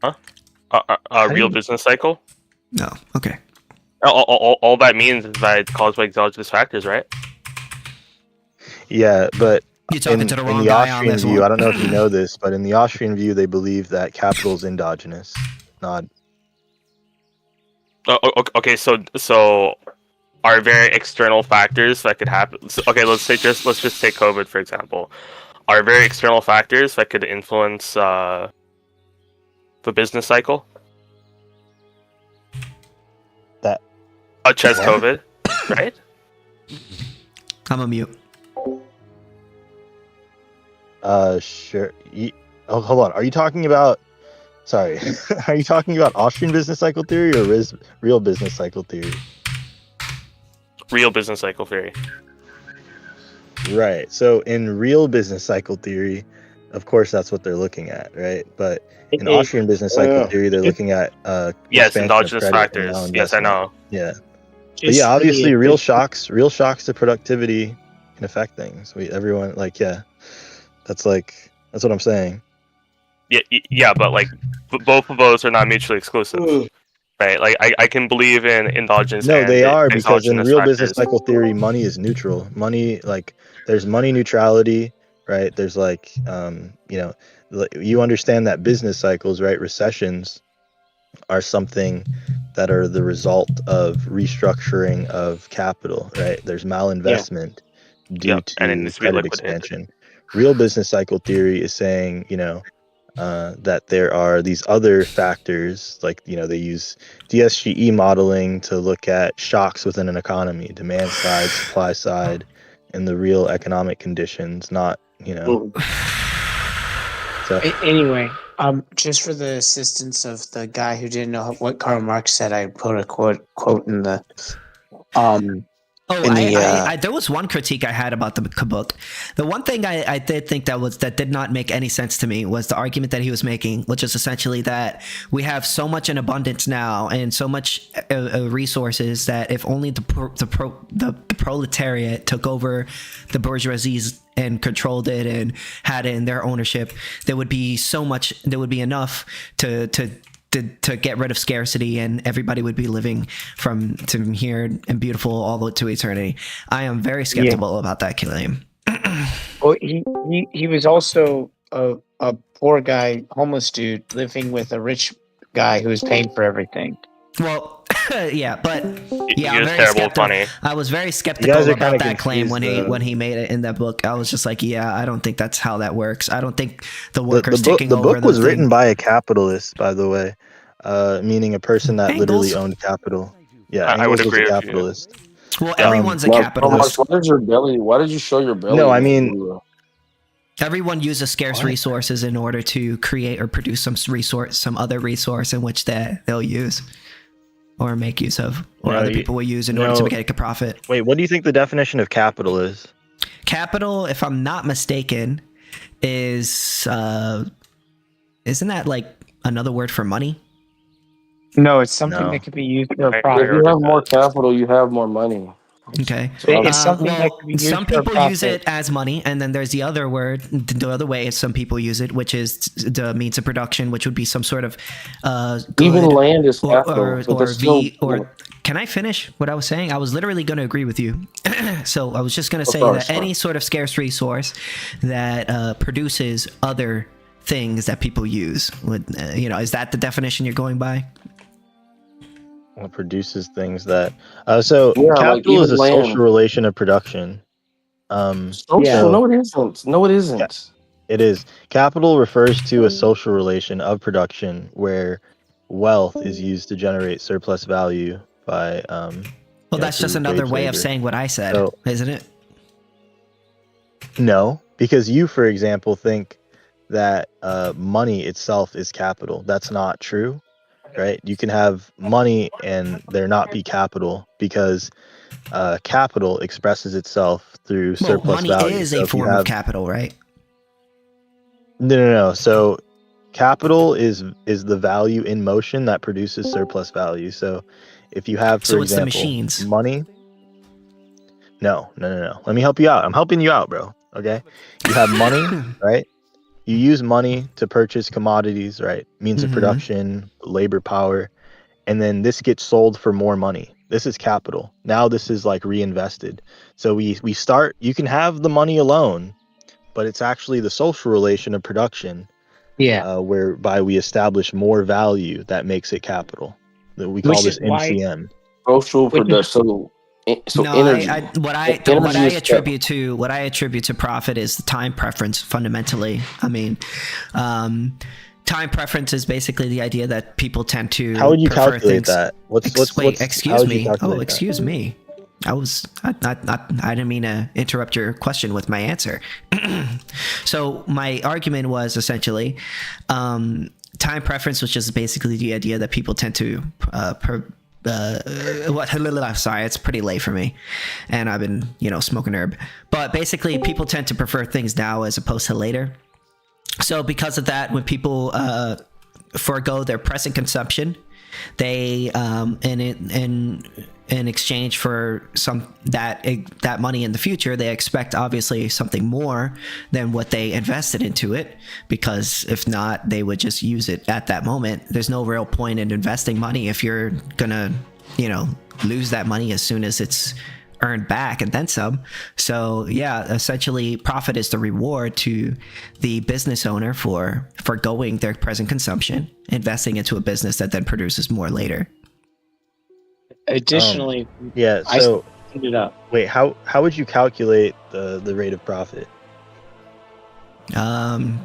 Speaker 10: Huh? Real Business Cycle?
Speaker 2: No. Okay.
Speaker 10: All that means is that it's caused by exogenous factors, right?
Speaker 1: Yeah, but
Speaker 2: you're talking to the wrong
Speaker 1: in the
Speaker 2: guy
Speaker 1: Austrian
Speaker 2: on this
Speaker 1: view,
Speaker 2: one.
Speaker 1: I don't know if you know this, but in the Austrian view, they believe that capital is endogenous, not.
Speaker 10: Okay, so are there external factors that could happen? So, okay, let's just take COVID for example. Are there external factors that could influence the business cycle? Such as COVID, right?
Speaker 2: I'm a mute.
Speaker 1: Sure. Hold on. Are you talking about? Sorry. Are you talking about Austrian business cycle theory or real business cycle theory?
Speaker 10: Real business cycle theory.
Speaker 1: Right. So in real business cycle theory, of course, that's what they're looking at, right? But in Austrian business cycle theory, they're looking at
Speaker 10: yes, endogenous factors. Yes, I know.
Speaker 1: Yeah. But yeah, obviously, real shocks to productivity can affect things. Everyone, that's what I'm saying.
Speaker 10: Yeah, but like both of those are not mutually exclusive, right? Like I can believe in endogenous.
Speaker 1: No, they are, because in real
Speaker 10: factors.
Speaker 1: business cycle theory, money is neutral. Money, there's money neutrality, right? There's you understand that business cycles, right? Recessions are something that are the result of restructuring of capital, right? There's malinvestment due to credit expansion. Real business cycle theory is saying, that there are these other factors, they use DSGE modeling to look at shocks within an economy, demand side, supply side, and the real economic conditions, not,
Speaker 12: So anyway, just for the assistance of the guy who didn't know what Karl Marx said, I put a quote in the
Speaker 2: there was one critique I had about the book. The one thing I did think that did not make any sense to me was the argument that he was making, which is essentially that we have so much in abundance now and so much resources that if only the proletariat took over the bourgeoisie and controlled it and had it in their ownership, there would be enough to get rid of scarcity, and everybody would be living from here and beautiful all the way to eternity. I am very skeptical about that claim.
Speaker 12: Well, he was also a poor guy, homeless dude, living with a rich guy who was paying for everything.
Speaker 2: Well, yeah, but yeah,
Speaker 10: I'm very skeptical.
Speaker 2: I was very skeptical about that claim when he made it in that book. I was just like, yeah, I don't think that's how that works. I don't think the workers taking over.
Speaker 1: The book was written by a capitalist, by the way, meaning a person that literally owned capital. Yeah,
Speaker 10: I would agree
Speaker 1: was a capitalist.
Speaker 2: Well, everyone's a capitalist.
Speaker 13: Why did you show your belly?
Speaker 1: No, I mean,
Speaker 2: everyone uses scarce resources in order to create or produce some other resource in which they'll use or make use of, or other people will use in order to make a profit.
Speaker 1: Wait, what do you think the definition of capital is?
Speaker 2: Capital, if I'm not mistaken, is isn't that like another word for money?
Speaker 12: No, it's something that could be used for a profit.
Speaker 13: If you have more capital, you have more money.
Speaker 2: Okay.
Speaker 12: It's something that can be used
Speaker 2: some
Speaker 12: for
Speaker 2: people
Speaker 12: profit.
Speaker 2: use it as money, and then there's the other word, the other way some people use it, which is the means of production, which would be some sort of
Speaker 13: even land is capital.
Speaker 2: Or can I finish what I was saying? I was literally going to agree with you. So I was just going to say that any sort of scarce resource that produces other things that people use, is that the definition you're going by?
Speaker 1: It produces things that capital is a social relation of production.
Speaker 13: No, it isn't. No, it isn't.
Speaker 1: Yeah, it is. Capital refers to a social relation of production where wealth is used to generate surplus value by
Speaker 2: that's just another way of saying what I said, isn't it?
Speaker 1: No, because you, for example, think that money itself is capital. That's not true, right? You can have money and there not be capital because capital expresses itself through surplus
Speaker 2: money
Speaker 1: value.
Speaker 2: is
Speaker 1: So
Speaker 2: a
Speaker 1: if you
Speaker 2: form
Speaker 1: have
Speaker 2: of capital, right?
Speaker 1: no. So capital is the value in motion that produces surplus value. So if you have, for
Speaker 2: So it's the
Speaker 1: example,
Speaker 2: machines.
Speaker 1: money. No. Let me help you out. I'm helping you out, bro. Okay. You have money, right? You use money to purchase commodities, right? Means of production, labor power, and then this gets sold for more money. This is capital. Now this is like reinvested. So we start. You can have the money alone, but it's actually the social relation of production, whereby we establish more value that makes it capital. That we call this MCM.
Speaker 13: Social production. So
Speaker 2: no,
Speaker 13: energy.
Speaker 2: What I attribute to profit is the time preference. Fundamentally, I mean, time preference is basically the idea that people tend to.
Speaker 1: How would you
Speaker 2: prefer
Speaker 1: calculate
Speaker 2: things.
Speaker 1: that?
Speaker 2: Excuse me. Oh, excuse me. I didn't mean to interrupt your question with my answer. So my argument was essentially time preference, which is basically the idea that people tend to sorry, it's pretty late for me and I've been smoking herb, but basically people tend to prefer things now as opposed to later. So because of that, when people forego their present consumption, they in exchange for that money in the future, they expect obviously something more than what they invested into it, because if not, they would just use it at that moment. There's no real point in investing money if you're gonna lose that money as soon as it's earned back and then some. So yeah, essentially profit is the reward to the business owner for forgoing their present consumption, investing into a business that then produces more later.
Speaker 12: Additionally,
Speaker 1: So
Speaker 12: I it up.
Speaker 1: Wait, how would you calculate the rate of profit?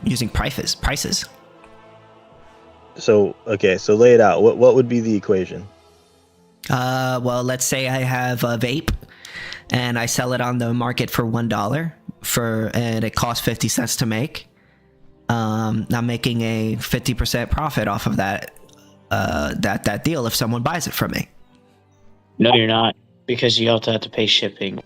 Speaker 2: Using prices.
Speaker 1: So lay it out. What would be the equation?
Speaker 2: Well, let's say I have a vape and I sell it on the market for $1 and it costs 50 cents to make. I'm making a 50% profit off of that deal if someone buys it from me.
Speaker 12: No, you're not, because you also have to pay shipping.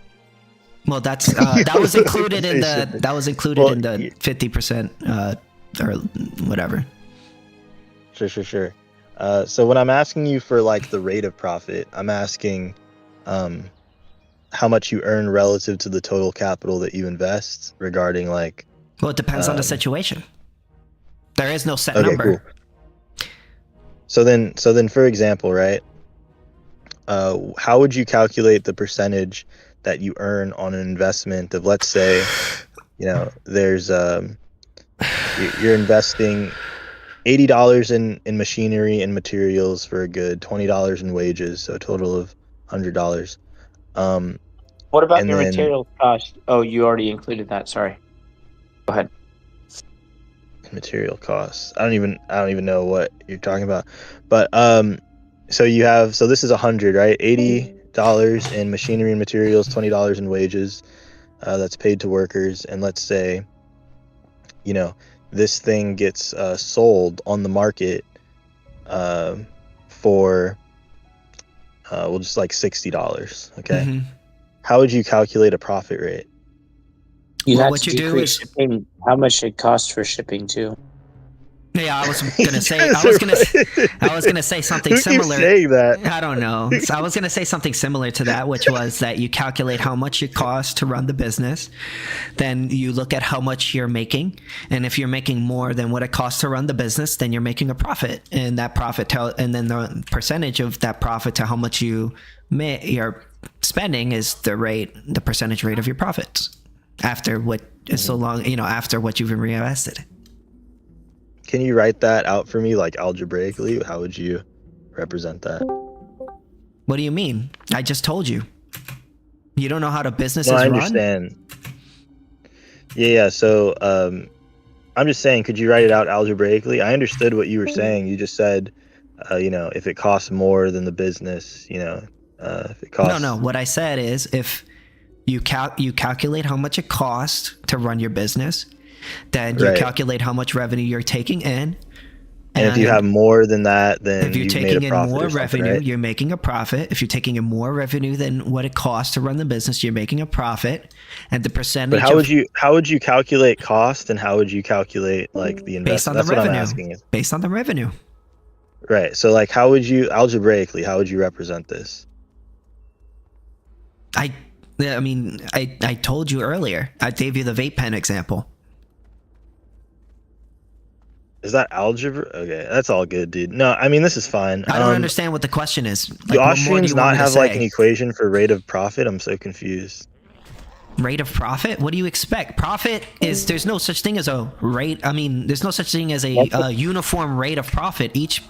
Speaker 2: Well, that's that was included in the 50% or whatever.
Speaker 1: Sure. So when I'm asking you for like the rate of profit, I'm asking how much you earn relative to the total capital that you invest regarding like.
Speaker 2: Well, it depends on the situation. There is no set number.
Speaker 1: Cool. So then, for example, right? How would you calculate the percentage that you earn on an investment of, let's say, there's you're investing $80 in machinery and materials for a good, $20 in wages, so a total of $100.
Speaker 12: What about your material cost? Oh, you already included that. Sorry. Go ahead.
Speaker 1: Material costs. I don't even know what you're talking about, but so this is 100, right? $80 in machinery and materials, $20 in wages. That's paid to workers, and let's say, this thing gets sold on the market for well, just like $60. Okay.
Speaker 2: Mm-hmm.
Speaker 1: How would you calculate a profit rate?
Speaker 12: You have to decrease shipping, how much it costs for shipping too.
Speaker 2: Yeah, I was gonna say something similar.
Speaker 1: Saying that?
Speaker 2: I don't know. So I was gonna say something similar to that, which was that you calculate how much it costs to run the business, then you look at how much you're making, and if you're making more than what it costs to run the business, then you're making a profit, and that profit and then the percentage of that profit to how much you're spending is the percentage rate of your profits after what is after what you've reinvested.
Speaker 1: Can you write that out for me, like algebraically? How would you represent that?
Speaker 2: What do you mean? I just told you. You don't know how the business is run?
Speaker 1: I understand. Yeah. So I'm just saying, could you write it out algebraically? I understood what you were saying. You just said, if it costs more than the business, if it costs.
Speaker 2: No. What I said is if You calculate how much it costs to run your business. Then you calculate how much revenue you're taking in.
Speaker 1: And if you have more than that, then
Speaker 2: if you're taking in more revenue, you're making a profit. If you're taking in more revenue than what it costs to run the business, you're making a profit. And the percentage.
Speaker 1: But how would you calculate cost, and how would you calculate like the investment?
Speaker 2: Based on
Speaker 1: That's
Speaker 2: the
Speaker 1: what
Speaker 2: revenue.
Speaker 1: I'm asking.
Speaker 2: Based on the revenue.
Speaker 1: Right. So like, how would you algebraically? How would you represent this?
Speaker 2: I told you earlier. I gave you the vape pen example.
Speaker 1: Is that algebra? Okay, that's all good, dude. No, I mean, this is fine.
Speaker 2: I don't understand what the question is. Like,
Speaker 1: do Austrians not have like an equation for rate of profit? I'm so confused.
Speaker 2: Rate of profit? What do you expect? Profit is, there's no such thing as a rate. I mean, there's no such thing as a uniform rate of profit. Each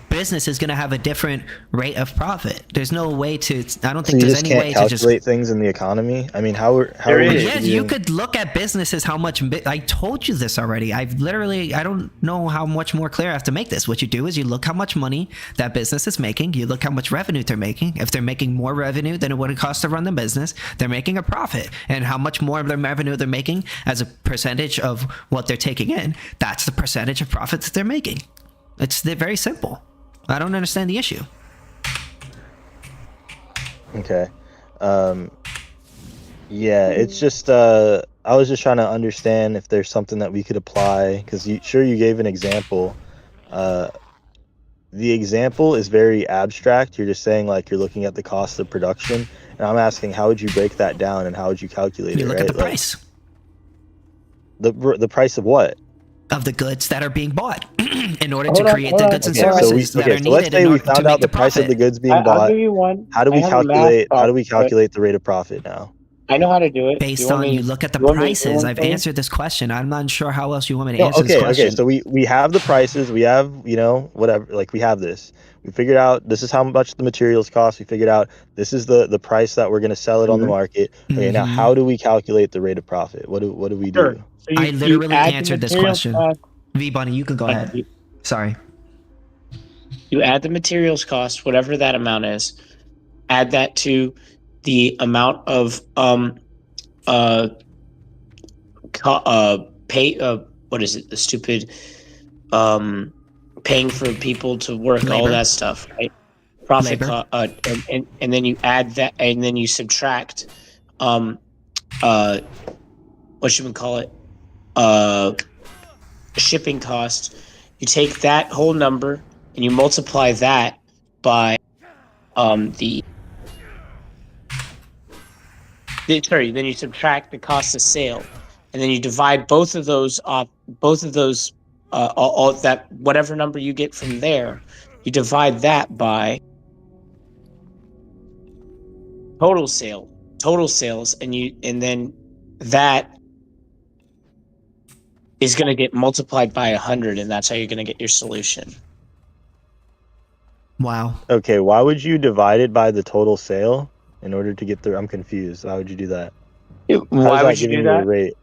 Speaker 2: business is going to have a different rate of profit. There's no way to. I don't think there's any way to just
Speaker 1: calculate things in the economy. I mean, how
Speaker 2: you could look at businesses. How much? I told you this already. I don't know how much more clear I have to make this. What you do is you look how much money that business is making. You look how much revenue they're making. If they're making more revenue than it would cost to run the business, they're making a profit. And how much more of their revenue they're making as a percentage of what they're taking in, that's the percentage of profits that they're making. They're very simple. I don't understand the issue.
Speaker 1: Okay. Yeah, it's just I was just trying to understand if there's something that we could apply, because you gave an example. The example is very abstract. You're just saying like you're looking at the cost of production, and I'm asking how would you break that down and how would you calculate it?
Speaker 2: You look at the price.
Speaker 1: The price of what?
Speaker 2: Of the goods that are being bought in order to create the goods and services that are needed.
Speaker 1: So let's say we found out the price of the goods being bought.
Speaker 12: I'll give you one.
Speaker 1: How do we calculate the rate of profit now?
Speaker 12: I know how to do it.
Speaker 2: Based on you look at the prices. I've answered this question. I'm not sure how else you want me to answer this question.
Speaker 1: Okay, so we have the prices. We have, whatever. Like we have this. We figured out this is how much the materials cost. We figured out this is the price that we're going to sell it on the market. Okay, now how do we calculate the rate of profit? What do we do?
Speaker 12: So
Speaker 2: I literally answered this question. V-Bunny, you can go ahead. Sorry.
Speaker 12: You add the materials cost, whatever that amount is, add that to the amount of what is it? The stupid paying for people to work,
Speaker 2: labor.
Speaker 12: all that stuff, right? Profit and then you add that, and then you subtract what should we call it? Shipping cost. You take that whole number and you multiply that by then you subtract the cost of sale, and then you divide both of those all that, whatever number you get from there, you divide that by total sales, and then that is going to get multiplied by 100, and that's how you're going to get your solution.
Speaker 2: Wow.
Speaker 1: Okay, why would you divide it by the total sale in order to get the? I'm confused. Why would you do that?
Speaker 12: Why would you do that?
Speaker 1: Rate?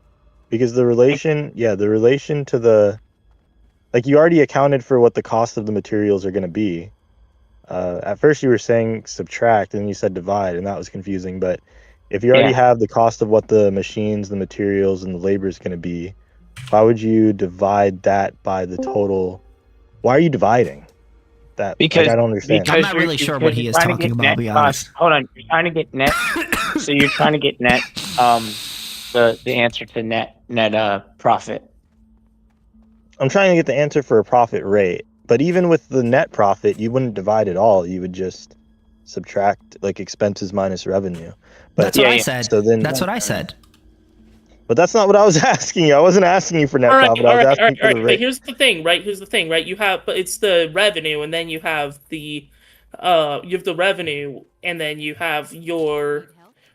Speaker 1: Because the relation to the, like, you already accounted for what the cost of the materials are going to be. At first you were saying subtract, and then you said divide, and that was confusing. But if you already have the cost of what the machines, the materials, and the labor is going to be, why would you divide that by the total? Why are you dividing that?
Speaker 12: Because
Speaker 1: I don't understand.
Speaker 2: I'm not really sure what he is talking about, I'll be honest.
Speaker 12: Hold on. You're trying to get net. So you're trying to get net, the answer to net profit.
Speaker 1: I'm trying to get the answer for a profit rate. But even with the net profit, you wouldn't divide it all. You would just subtract like expenses minus revenue. But
Speaker 2: that's what I said.
Speaker 1: So then,
Speaker 2: that's what I said.
Speaker 1: But that's not what I was asking you. I wasn't asking you for net profit. I was asking for the rate.
Speaker 14: But here's the thing, right? You have, but it's the revenue, and then you have the, revenue, and then you have your,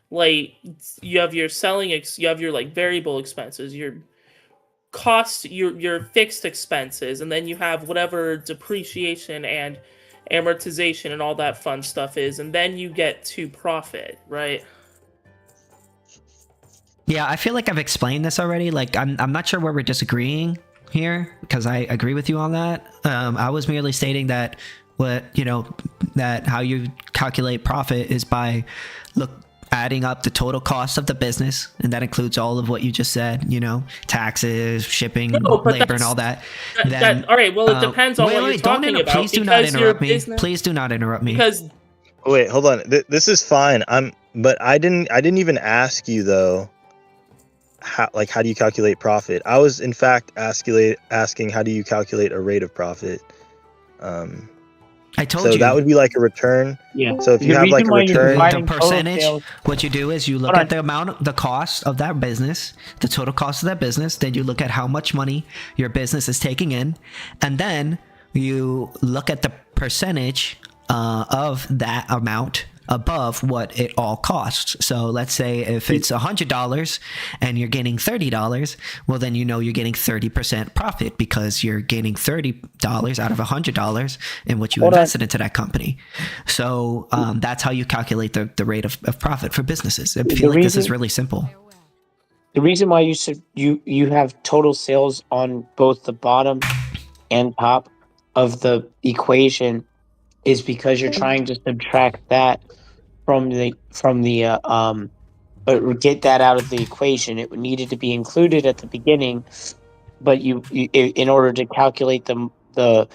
Speaker 14: you have your selling, you have your variable expenses, your cost, your fixed expenses, and then you have whatever depreciation and amortization and all that fun stuff is, and then you get to profit, right?
Speaker 2: Yeah, I feel like I've explained this already. Like, I'm not sure where we're disagreeing here, because I agree with you on that. I was merely stating that that how you calculate profit is by adding up the total cost of the business, and that includes all of what you just said, you know, taxes, shipping, labor, and all that. Then,
Speaker 14: all right, well, it depends on what you're talking about.
Speaker 2: Please do not interrupt me. Please do not interrupt me.
Speaker 14: Because
Speaker 1: wait, hold on. This is fine. But I didn't even ask you though. How do you calculate profit? I was in fact asking how do you calculate a rate of profit?
Speaker 2: I told you.
Speaker 1: So that would be like a return.
Speaker 12: Yeah.
Speaker 1: So if you have like a return,
Speaker 2: the percentage, what you do is you look at the cost of that business, the total cost of that business. Then you look at how much money your business is taking in, and then you look at the percentage of that amount above what it all costs. So let's say if it's $100 and you're getting $30, well then you know you're getting 30% profit because you're gaining $30 out of $100 in what you invested into that company. So that's how you calculate the rate of profit for businesses. I feel like this is really simple.
Speaker 12: The reason why you said you have total sales on both the bottom and top of the equation is because you're trying to subtract that from the get that out of the equation. It needed to be included at the beginning, but you in order to calculate the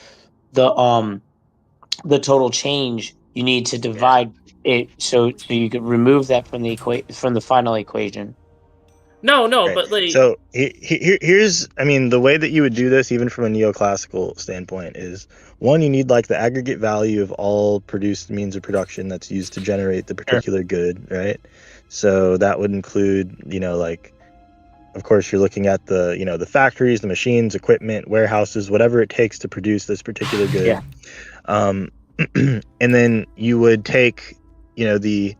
Speaker 12: total change, you need to divide it so you could remove that from the final equation.
Speaker 14: No,
Speaker 1: okay.
Speaker 14: But like,
Speaker 1: so here's, I mean, the way that you would do this, even from a neoclassical standpoint, is one, you need like the aggregate value of all produced means of production that's used to generate the particular good, right? So that would include, you know, like, of course, you're looking at the, you know, the factories, the machines, equipment, warehouses, whatever it takes to produce this particular good.
Speaker 12: Yeah.
Speaker 1: And then you would take, you know, the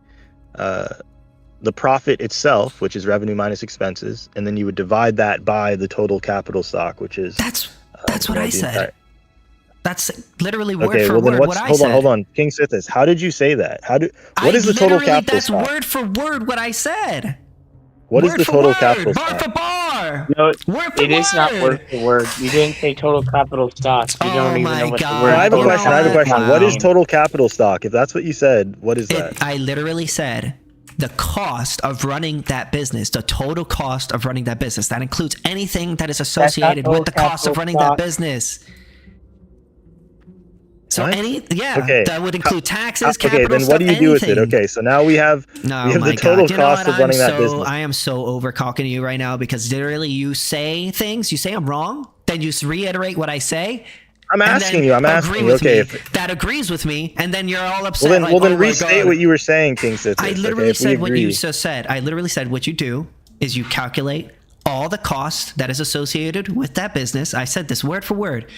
Speaker 1: profit itself, which is revenue minus expenses, and then you would divide that by the total capital stock, which is
Speaker 2: that's what I said. That's literally word for
Speaker 1: then
Speaker 2: word what I said.
Speaker 1: Hold on, KingSithis. How did you say that? What is the total capital stock?
Speaker 2: That's word for word what I said.
Speaker 1: What is the total capital stock?
Speaker 2: Bar for bar.
Speaker 12: No, it is not word for word. You didn't say total capital stock. You don't even know what the word.
Speaker 1: I have a question. What is total capital stock? If that's what you said, what is that?
Speaker 2: I literally said the cost of running that business, the total cost of running that business. That includes anything that is associated with the cost of running that business. So that would include taxes, capital.
Speaker 1: Okay, then what do you do with it? Okay, so now we have the total cost of running that business.
Speaker 2: I am so overcocking you right now because literally you say things, you say I'm wrong, then you reiterate what I say.
Speaker 1: I'm asking you. Okay,
Speaker 2: that agrees with me, and then you're all upset.
Speaker 1: Well, then restate what you were saying, KingSithis.
Speaker 2: I literally said what you just said. I literally said what you do is you calculate all the cost that is associated with that business. I said this word for word.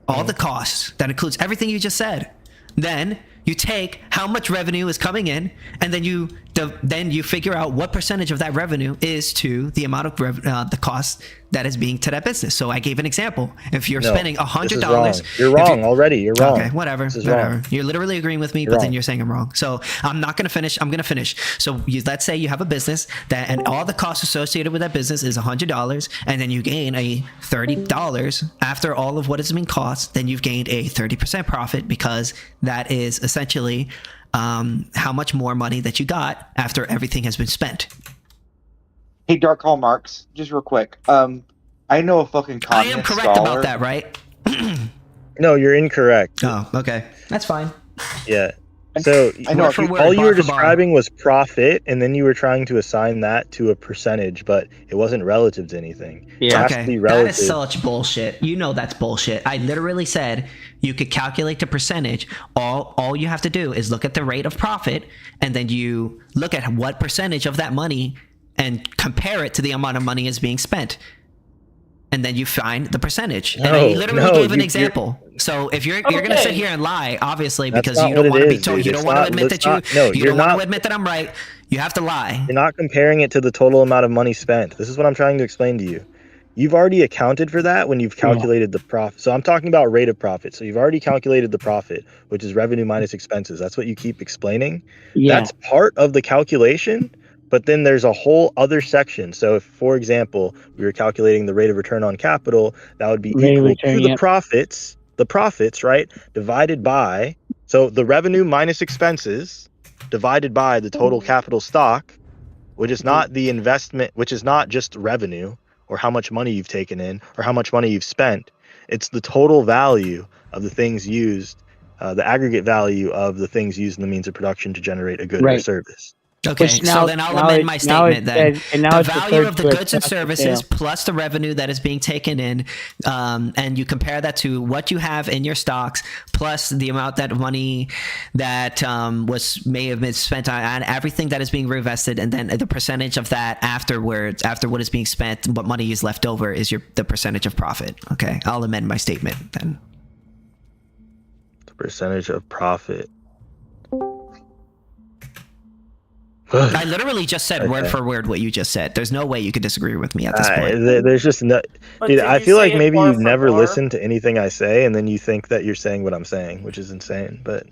Speaker 2: All the costs, that includes everything you just said. Then you take how much revenue is coming in, and then you figure out what percentage of that revenue is to the amount of the cost that is being to that business. So I gave an example. If you're spending $100,
Speaker 1: you're wrong already. You're wrong.
Speaker 2: Okay, whatever. You're literally agreeing with me, but then you're saying I'm wrong. So I'm not gonna finish. I'm gonna finish. So let's say you have a business and all the costs associated with that business is $100, and then you gain a $30 after all of what has been cost. Then you've gained a 30% profit because that is essentially how much more money that you got after everything has been spent.
Speaker 5: Hey, Dark Hall Marks, just real quick. I know a fucking communist
Speaker 2: I am correct
Speaker 5: scholar.
Speaker 2: about that, right?
Speaker 1: No, you're incorrect.
Speaker 2: Oh, okay. That's fine.
Speaker 1: Yeah. So
Speaker 5: I know
Speaker 1: all you were describing was profit, and then you were trying to assign that to a percentage, but it wasn't relative to anything.
Speaker 2: Yeah.
Speaker 1: It has to be relative.
Speaker 2: That is such bullshit. You know that's bullshit. I literally said you could calculate the percentage. All you have to do is look at the rate of profit, and then you look at what percentage of that money and compare it to the amount of money is being spent. And then you find the percentage. And I literally gave an example. So if you're gonna sit here and lie, obviously, because you don't want to be told, you don't want to admit that you don't want to admit that I'm right, you have to lie.
Speaker 1: You're not comparing it to the total amount of money spent. This is what I'm trying to explain to you. You've already accounted for that when you've calculated the profit. So I'm talking about rate of profit. So you've already calculated the profit, which is revenue minus expenses. That's what you keep explaining.
Speaker 12: Yeah.
Speaker 1: That's part of the calculation. But then there's a whole other section. So if, for example, we were calculating the rate of return on capital, that would be equal to the profits, right? Divided by, so the revenue minus expenses, divided by the total capital stock, which is not the investment, which is not just revenue or how much money you've taken in or how much money you've spent. It's the total value of the things used, the aggregate value of the things used in the means of production to generate a good or service.
Speaker 2: Okay, so then I'll amend my statement then. The value of the goods and services plus the revenue that is being taken in, and you compare that to what you have in your stocks plus the amount that money that may have been spent on everything that is being reinvested, and then the percentage of that afterwards, after what is being spent, what money is left over is the percentage of profit. Okay, I'll amend my statement then.
Speaker 1: The percentage of profit.
Speaker 2: I literally just said word for word what you just said. There's no way you could disagree with me at this point.
Speaker 1: There's just no, dude. I feel like maybe you never listen to anything I say, and then you think that you're saying what I'm saying, which is insane. But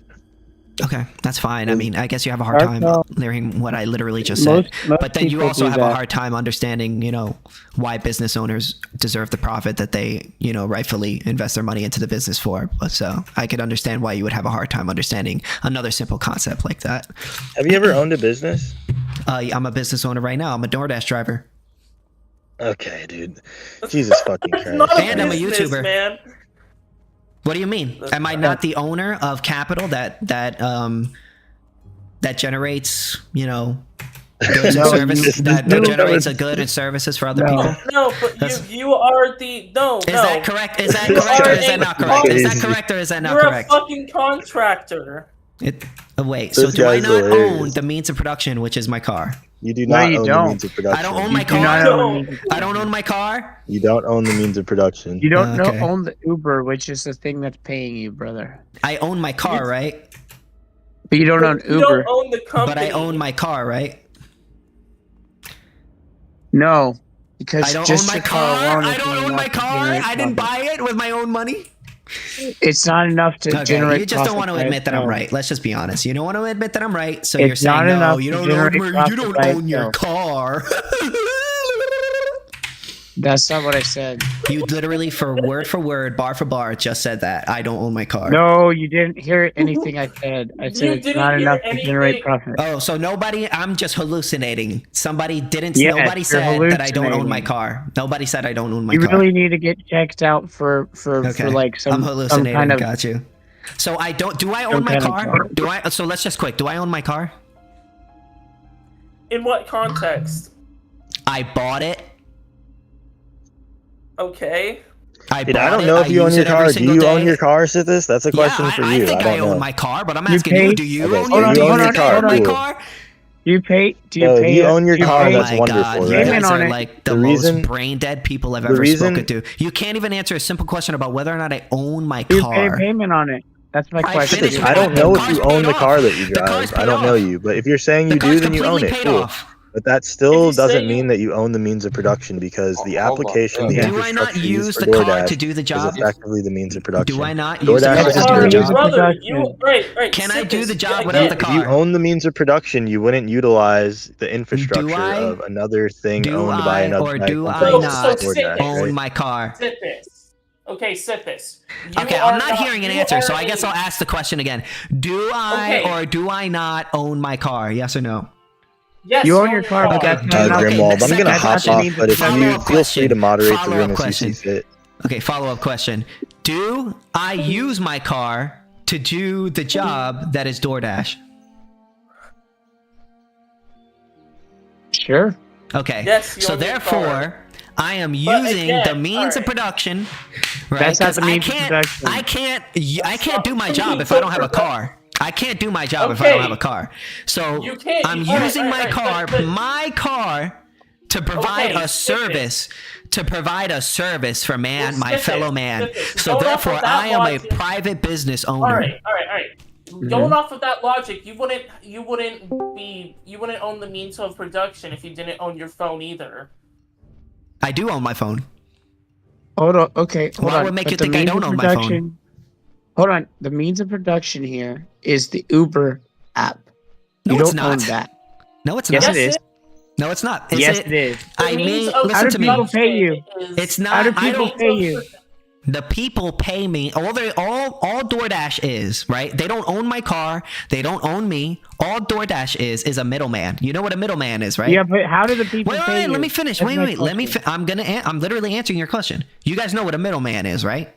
Speaker 2: okay, that's fine. I mean, I guess you have a hard time hearing what I literally just said. But then you also have a hard time understanding, why business owners deserve the profit that they, rightfully invest their money into the business for. So I could understand why you would have a hard time understanding another simple concept like that.
Speaker 1: Have you ever owned a business?
Speaker 2: I'm a business owner right now. I'm a DoorDash driver.
Speaker 1: Okay, dude. Jesus fucking Christ.
Speaker 2: And I'm a YouTuber. Man. What do you mean? Am I not the owner of capital that generates, goods and services that generates a good and services for other people?
Speaker 14: No, but you are the
Speaker 2: Is that correct? Is that correct or is that not correct? Is that correct or is that not correct?
Speaker 14: You're a fucking contractor.
Speaker 2: Wait, so do I not own the means of production, which is my car?
Speaker 1: You do not own the means of production.
Speaker 2: I don't own my car. I don't own my car.
Speaker 1: You don't own the means of production.
Speaker 12: You don't own the Uber, which is the thing that's paying you, brother.
Speaker 2: I own my car, right?
Speaker 12: But you don't own Uber.
Speaker 14: You don't own the company.
Speaker 2: But I own my car, right?
Speaker 12: No, because
Speaker 2: I don't own my car. I don't own my car. I didn't buy it with my own money.
Speaker 12: It's not enough to generate.
Speaker 2: You just don't want to admit that I'm right. Let's just be honest. You don't want to admit that I'm right, so you're saying no. You don't own your car.
Speaker 12: That's not what I said.
Speaker 2: You literally, for word, bar for bar, just said that. I don't own my car.
Speaker 12: No, you didn't hear anything I said. I said it's not enough to generate profit.
Speaker 2: Oh, so nobody, I'm just hallucinating. Nobody said that I don't own my car. Nobody said I don't own my car.
Speaker 12: You really need to get checked out for like some,
Speaker 2: I'm hallucinating,
Speaker 12: some kind of...
Speaker 2: Got you. So do I own my car? So let's just quick. Do I own my car?
Speaker 14: In what context?
Speaker 2: I bought it.
Speaker 14: Okay.
Speaker 1: I don't know if you own your car. Do you own your car, Sithis? That's a question for you.
Speaker 2: I think I own my car, but I'm asking you, do you own your car?
Speaker 12: Do you pay?
Speaker 1: You own your car. That's wonderful.
Speaker 2: You guys are like the most brain dead people I've ever spoken to. You can't even answer a simple question about whether or not I own my car.
Speaker 12: You pay payment on it. That's my question.
Speaker 1: I don't know if you own the car that you drive. I don't know you, but if you're saying you do, then you own it. Cool. But that still doesn't mean that you own the means of production, because the application, the
Speaker 2: do I not use the car to do the job?
Speaker 1: Is effectively the means of production.
Speaker 2: Do I not use the car to do the job? Can I do the job without the car?
Speaker 1: If you own the means of production, you wouldn't utilize the infrastructure of another thing owned by another.
Speaker 2: Or do I not own my car?
Speaker 14: Okay, Sithis.
Speaker 2: Okay, I'm not hearing an answer, so I guess I'll ask the question again. Do I or do I not own my car? Yes or no?
Speaker 14: Yes,
Speaker 12: you own your car, but that's not
Speaker 1: Grimwald, I'm going to hop off, but if you feel free to moderate the room as you see fit.
Speaker 2: Okay, follow-up question. Do I use my car to do the job that is DoorDash?
Speaker 12: Sure.
Speaker 2: Okay,
Speaker 14: yes,
Speaker 2: so therefore, I am using the means of production, right?
Speaker 12: That's not the means of production.
Speaker 2: I can't do my job if I don't have a car. I can't do my job if I don't have a car. So I'm using my car to provide a service, for my fellow man. So therefore, I am a private business owner.
Speaker 14: All right. Going off of that logic, you wouldn't own the means of production if you didn't own your phone either.
Speaker 2: I do own my phone.
Speaker 12: Hold on. Okay.
Speaker 2: What would make you think I don't own my phone?
Speaker 12: Hold on. The means of production here is the Uber app. You don't own that.
Speaker 2: No, it's not.
Speaker 12: Yes, it is.
Speaker 2: No, it's not.
Speaker 12: Yes, it is.
Speaker 2: I mean,
Speaker 12: how do people pay you?
Speaker 2: It's not.
Speaker 12: How do people pay you?
Speaker 2: The people pay me. All DoorDash is, right? They don't own my car. They don't own me. All DoorDash is a middleman. You know what a middleman is, right?
Speaker 12: Yeah, but how do the people pay you?
Speaker 2: Let me finish.
Speaker 12: That's my
Speaker 2: Wait. Let me.
Speaker 12: question.
Speaker 2: I'm literally answering your question. You guys know what a middleman is, right?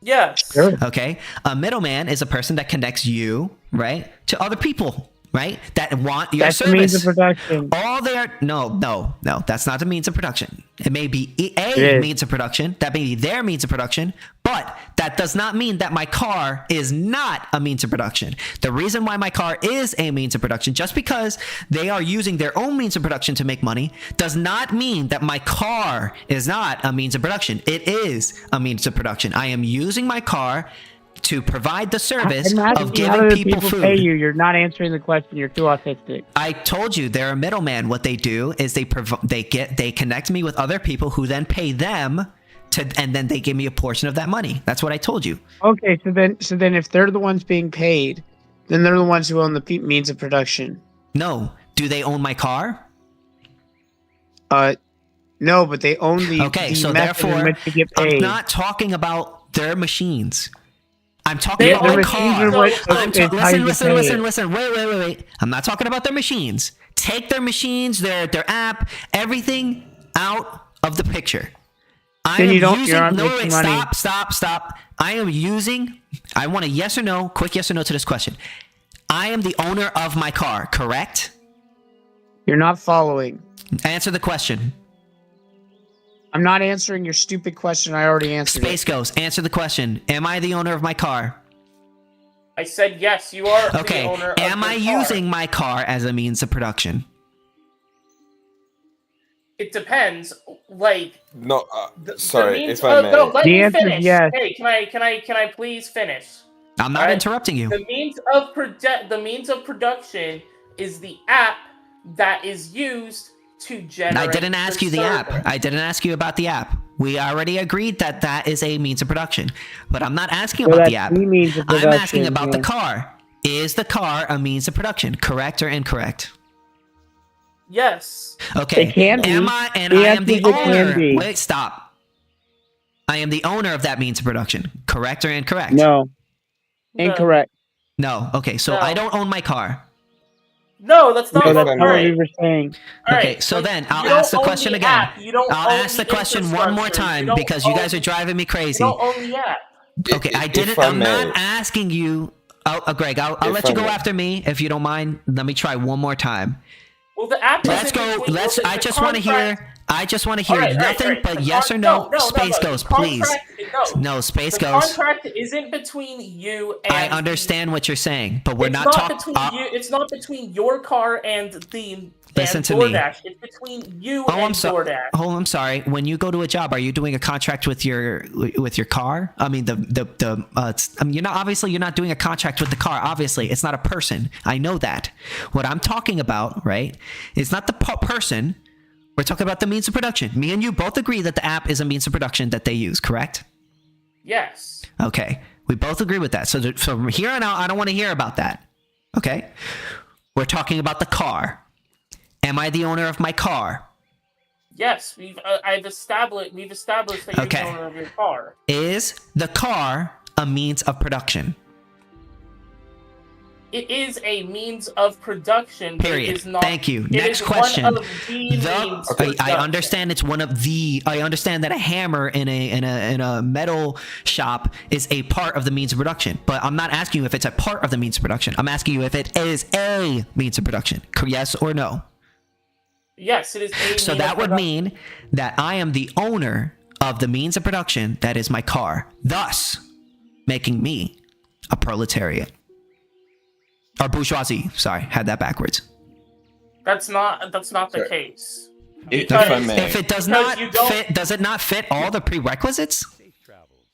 Speaker 14: Yes.
Speaker 12: Sure.
Speaker 2: Okay. A middleman is a person that connects you, right, to other people, right, that want your
Speaker 12: That's
Speaker 2: service.
Speaker 12: the means of production.
Speaker 2: All their no. That's not the means of production. It may be means of production. That may be their means of production, but that does not mean that my car is not a means of production. The reason why my car is a means of production, just because they are using their own means of production to make money, does not mean that my car is not a means of production. It is a means of production. I am using my car to provide the service of giving people food.
Speaker 12: Pay you. You're not answering the question. You're too autistic.
Speaker 2: I told you they're a middleman. What they do is they connect me with other people who then pay them and then they give me a portion of that money. That's what I told you.
Speaker 12: Okay, so then if they're the ones being paid, then they're the ones who own the means of production.
Speaker 2: No. Do they own my car?
Speaker 12: No, but they own the
Speaker 2: so
Speaker 12: method in
Speaker 2: therefore,
Speaker 12: which to get paid.
Speaker 2: I'm not talking about their machines. I'm talking about my car. Listen. Wait. I'm not talking about their machines. Take their machines, their app, everything out of the picture. Stop. I want a quick yes or no to this question. I am the owner of my car, correct?
Speaker 12: You're not following.
Speaker 2: Answer the question.
Speaker 12: I'm not answering your stupid question. I already answered
Speaker 2: Space Ghost, answer the question. Am I the owner of my car?
Speaker 14: I said yes, you are the
Speaker 2: Okay.
Speaker 14: owner of
Speaker 2: Am I
Speaker 14: your car.
Speaker 2: using my car as a means of production?
Speaker 14: It depends. Like
Speaker 15: no,
Speaker 14: the
Speaker 15: sorry,
Speaker 14: means
Speaker 15: if I may.
Speaker 14: No, let
Speaker 12: The
Speaker 14: me
Speaker 12: answer is
Speaker 14: finish.
Speaker 12: yes.
Speaker 14: Hey, can I please finish?
Speaker 2: I'm not interrupting you.
Speaker 14: The means of production is the app that is used to generate.
Speaker 2: I didn't ask you the app. I didn't ask you about the app. We already agreed that that is a means of production. But I'm not asking about the app. I'm asking about the car. Is the car a means of production? Correct or incorrect?
Speaker 14: Yes.
Speaker 2: Okay.
Speaker 12: It can be.
Speaker 2: I am the owner. Wait, stop. I am the owner of that means of production. Correct or incorrect?
Speaker 12: No. Incorrect.
Speaker 2: No. Okay. So I don't own my car.
Speaker 14: No, that's not
Speaker 12: what
Speaker 14: right.
Speaker 12: we were saying.
Speaker 2: Okay, so then I'll ask the question again. I'll ask the question one more time because you guys are driving me crazy.
Speaker 14: You don't own the app.
Speaker 2: Okay, I'm not asking you. Oh, Greg, I'll let you go after me if you don't mind. Let me try one more time.
Speaker 14: Well, the app.
Speaker 2: Let's go. I just want to hear nothing but yes or no. Space Ghost, please. No, Space Ghost.
Speaker 14: The contract isn't between you and.
Speaker 2: I understand what you're saying, but we're not talking.
Speaker 14: It's not between your car and the.
Speaker 2: Listen to
Speaker 14: DoorDash.
Speaker 2: me.
Speaker 14: It's between you and DoorDash.
Speaker 2: Oh, I'm sorry. When you go to a job, are you doing a contract with your car? I mean, you're not doing a contract with the car. Obviously, it's not a person. I know that. What I'm talking about, right, is not the person. We're talking about the means of production. Me and you both agree that the app is a means of production that they use, correct?
Speaker 14: Yes.
Speaker 2: Okay. We both agree with that. So from here on out, I don't want to hear about that. Okay? We're talking about the car. Am I the owner of my car?
Speaker 14: Yes, we've established that you're the owner of your car.
Speaker 2: Is the car a means of production?
Speaker 14: It is a means of production.
Speaker 2: Period.
Speaker 14: It is not,
Speaker 2: Thank you. Next question. I understand it's one of the. I understand that a hammer in a metal shop is a part of the means of production, but I'm not asking you if it's a part of the means of production. I'm asking you if it is a means of production. Yes or no?
Speaker 14: Yes, it is.
Speaker 2: So that would mean that I am the owner of the means of production that is my car, thus making me a proletariat. Or bourgeoisie. Sorry, had that backwards.
Speaker 14: That's not the case.
Speaker 2: If it does not fit, does it not fit all the prerequisites?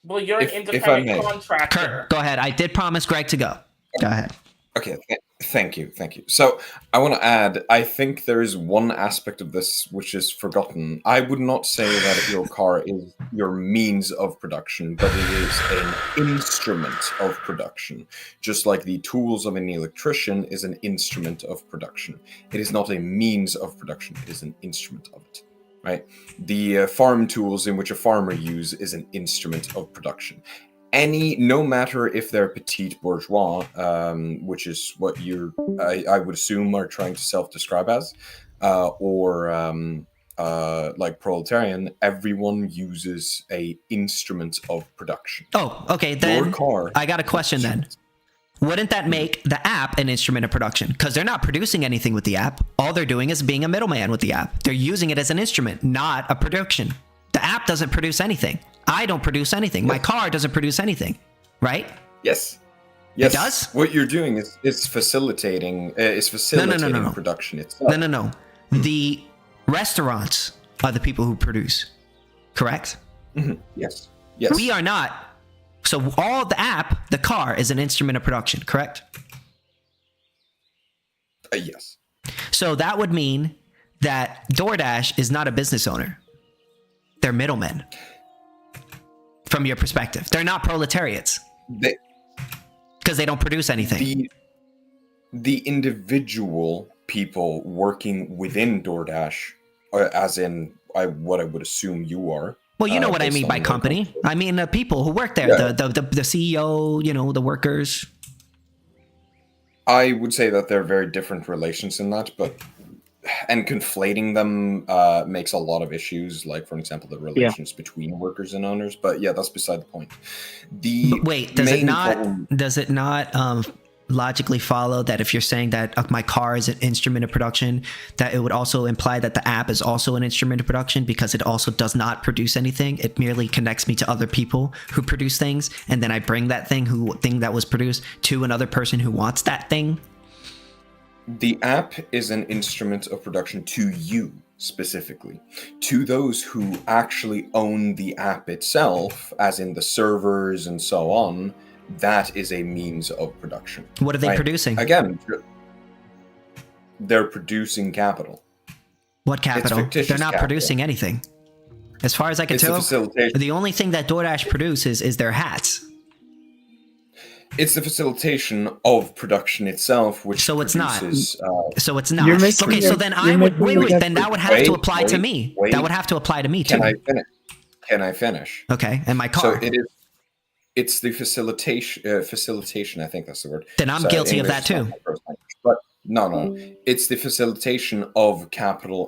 Speaker 14: Well, you're an independent contractor.
Speaker 2: Kurt, go ahead. I did promise Greg to go. Go ahead.
Speaker 15: Okay, thank you. So I want to add, I think there is one aspect of this which is forgotten. I would not say that your car is your means of production, but it is an instrument of production. Just like the tools of an electrician is an instrument of production. It is not a means of production, it is an instrument of it. right? The farm tools in which a farmer uses is an instrument of production. No matter if they're petite bourgeois, which is what I would assume are trying to self-describe as, or like proletarian, everyone uses a instrument of production.
Speaker 2: Oh, okay. Then I got a question then. Wouldn't that make the app an instrument of production? Because they're not producing anything with the app. All they're doing is being a middleman with the app. They're using it as an instrument, not a production. The app doesn't produce anything. I don't produce anything. My car doesn't produce anything, right?
Speaker 15: Yes.
Speaker 2: It does?
Speaker 15: What you're doing is facilitating. No. Production itself.
Speaker 2: No. The restaurants are the people who produce, correct?
Speaker 15: Mm-hmm. Yes.
Speaker 2: We are not. So all the app, the car, is an instrument of production, correct?
Speaker 15: Yes.
Speaker 2: So that would mean that DoorDash is not a business owner. They're middlemen. From your perspective, they're not proletariats. Because they don't produce anything.
Speaker 15: The individual people working within DoorDash, as in what I would assume you are.
Speaker 2: Well, you know what I mean by company. I mean the people who work there, the CEO, the workers.
Speaker 15: I would say that they're very different relations in that, and conflating them makes a lot of issues, like, for example, the relations between workers and owners. But yeah, that's beside the point.
Speaker 2: Does it not logically follow that if you're saying that my car is an instrument of production, that it would also imply that the app is also an instrument of production because it also does not produce anything? It merely connects me to other people who produce things, and then I bring that thing that was produced to another person who wants that thing?
Speaker 15: The app is an instrument of production to you specifically. To those who actually own the app itself, as in the servers and so on, that is a means of production.
Speaker 2: What are they producing?
Speaker 15: Again, they're producing capital.
Speaker 2: What capital? They're not producing anything. As far as I can tell, the only thing that DoorDash produces is their hats.
Speaker 15: It's the facilitation of production itself, which
Speaker 2: so it's
Speaker 15: produces,
Speaker 2: not. So it's not. Okay, so then I would wait. Then that would have to apply to me. That would have to apply to me too.
Speaker 15: Can I finish?
Speaker 2: Okay, and my car.
Speaker 15: So it's the facilitation. I think that's the word.
Speaker 2: Then I'm guilty of that too.
Speaker 15: But no. It's the facilitation of capital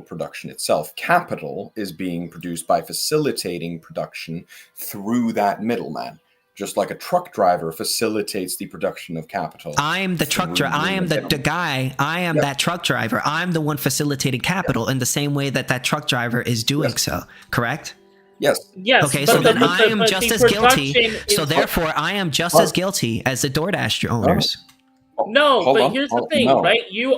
Speaker 15: production itself. Capital is being produced by facilitating production through that middleman. Just like a truck driver facilitates the production of capital.
Speaker 2: I'm the truck driver. I am the guy. I am that truck driver. I'm the one facilitating capital in the same way that truck driver is doing so. Correct?
Speaker 15: Yes.
Speaker 2: Okay, so then I am just as guilty. So therefore, I am just as guilty as the DoorDash owners.
Speaker 14: No, but here's the thing, right? You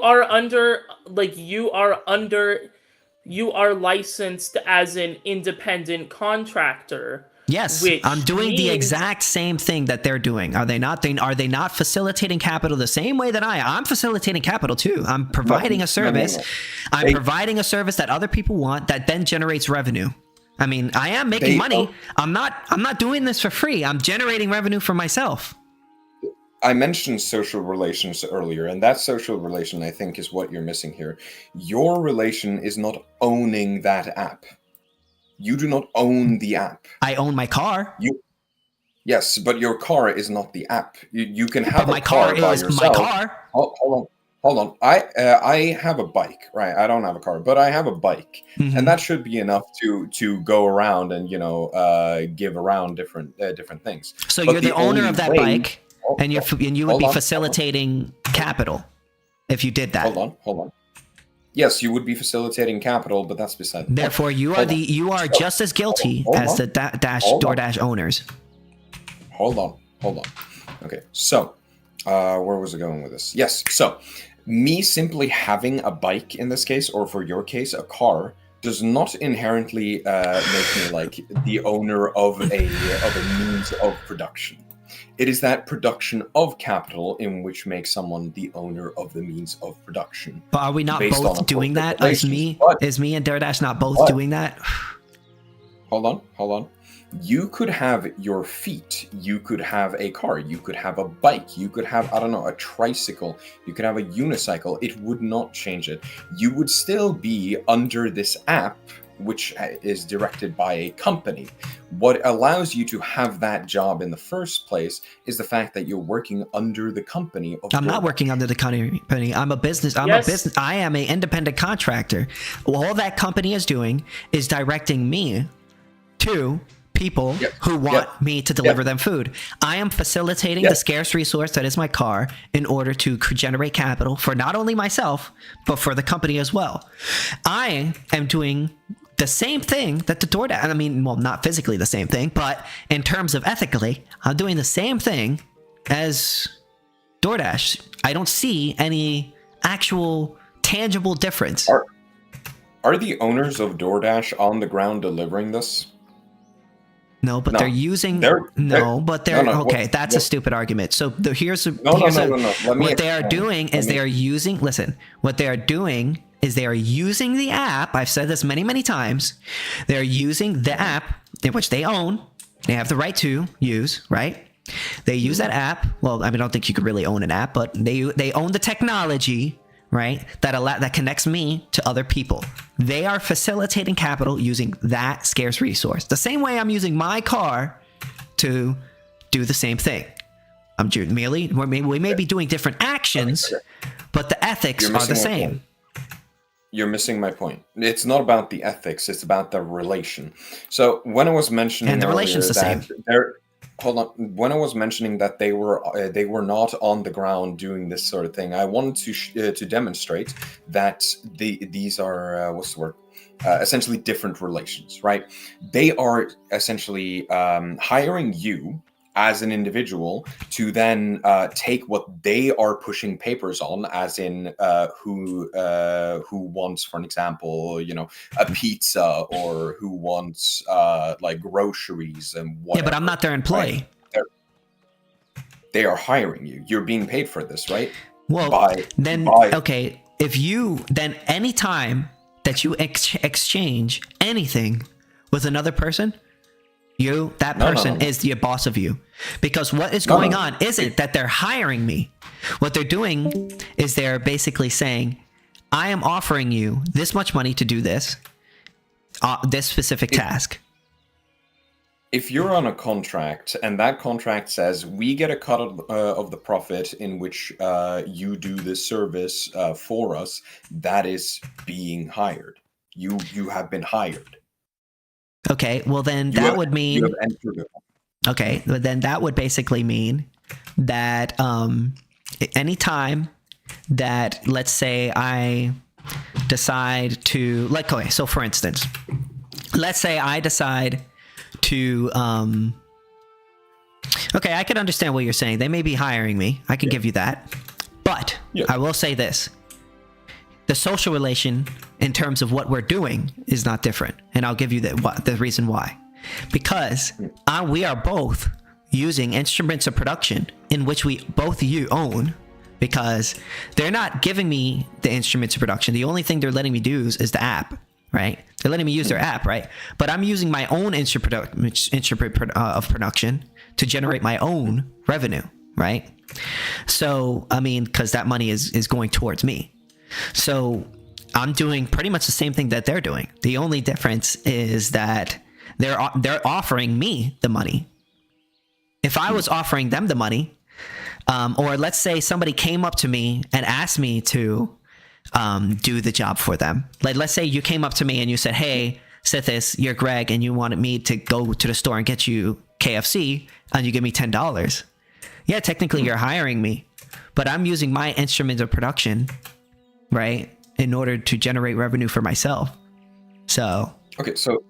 Speaker 14: are licensed as an independent contractor.
Speaker 2: Yes, I'm doing the exact same thing that they're doing. Are they not? Are they not facilitating capital the same way that I'm facilitating capital too? I'm providing a service. I'm providing a service that other people want that then generates revenue. I mean, I am making money. I'm not doing this for free. I'm generating revenue for myself.
Speaker 15: I mentioned social relations earlier, and that social relation, I think, is what you're missing here. Your relation is not owning that app. You do not own the app.
Speaker 2: I own my car.
Speaker 15: Yes, but your car is not the app. You can have a car by yourself.
Speaker 2: My car.
Speaker 15: Hold on. I have a bike, right? I don't have a car, but I have a bike, and that should be enough to go around and give around different things.
Speaker 2: So you're the owner of that bike, and you would be facilitating capital if you did that.
Speaker 15: Hold on. Yes, you would be facilitating capital, but that's beside the point.
Speaker 2: Therefore, you are just as guilty as the DoorDash owners.
Speaker 15: Hold on. Okay, so where was I going with this? Yes, so me simply having a bike in this case, or for your case, a car, does not inherently make me like the owner of a means of production. It is that production of capital in which makes someone the owner of the means of production.
Speaker 2: But are we not both doing that? Is me and DoorDash not both doing that?
Speaker 15: Hold on. You could have your feet, you could have a car, you could have a bike, you could have, I don't know, a tricycle, you could have a unicycle. It would not change it. You would still be under this app, which is directed by a company. What allows you to have that job in the first place is the fact that you're working under the company of
Speaker 2: I'm not working under the company. I'm a business. I am an independent contractor. All that company is doing is directing me to people who want me to deliver them food. I am facilitating the scarce resource that is my car in order to generate capital for not only myself, but for the company as well. I am doing the same thing that the DoorDash, I mean, well, not physically the same thing, but in terms of ethically, I'm doing the same thing as DoorDash. I don't see any actual tangible difference.
Speaker 15: Are the owners of DoorDash on the ground delivering this?
Speaker 2: No, but they're using. Okay, that's a stupid argument. So what they are doing is they are using. Listen, what they are doing is they are using the app. I've said this many, many times. They are using the app in which they own. They have the right to use, right? They use that app. Well, I mean, I don't think you could really own an app, but they own the technology, right? That connects me to other people. They are facilitating capital using that scarce resource. The same way I'm using my car to do the same thing. We may be doing different actions, but the ethics are the same.
Speaker 15: You're missing my point. It's not about the ethics, it's about the relation. So when I was mentioning,
Speaker 2: and the relation's the same.
Speaker 15: Hold on. When I was mentioning that they were not on the ground doing this sort of thing, I wanted to demonstrate that these are what's the word? Essentially different relations, right? They are essentially hiring you as an individual to then take what they are pushing papers on, as in who wants, for an example, a pizza, or who wants like groceries and whatever.
Speaker 2: Yeah, but I'm not their employee.
Speaker 15: Right? They are hiring you. You're being paid for this, right?
Speaker 2: Well, okay. If you then anytime that you exchange anything with another person, that person is the boss of you. Because what is going on isn't that they're hiring me. What they're doing is they're basically saying, I am offering you this much money to do this specific task.
Speaker 15: If you're on a contract and that contract says we get a cut of the profit in which you do this service for us, that is being hired. You have been hired.
Speaker 2: Okay, well then that would mean. Okay, but then that would basically mean that anytime that, let's say, I decide to, so for instance, let's say I decide to, okay, I can understand what you're saying. They may be hiring me. I can give you that. But I will say this. The social relation in terms of what we're doing is not different. And I'll give you the reason why. Because we are both using instruments of production in which we both own, because they're not giving me the instruments of production. The only thing they're letting me do is the app, right? They're letting me use their app, right? But I'm using my own instrument of production to generate my own revenue, right? So, I mean, because that money is going towards me. So I'm doing pretty much the same thing that they're doing. The only difference is that they're offering me the money. If I was offering them the money, or let's say somebody came up to me and asked me to do the job for them. Like, let's say you came up to me and you said, hey, Sithis, you're Greg, and you wanted me to go to the store and get you KFC, and you give me $10. Yeah, technically you're hiring me, but I'm using my instrument of production, right, in order to generate revenue for myself. So
Speaker 15: okay, so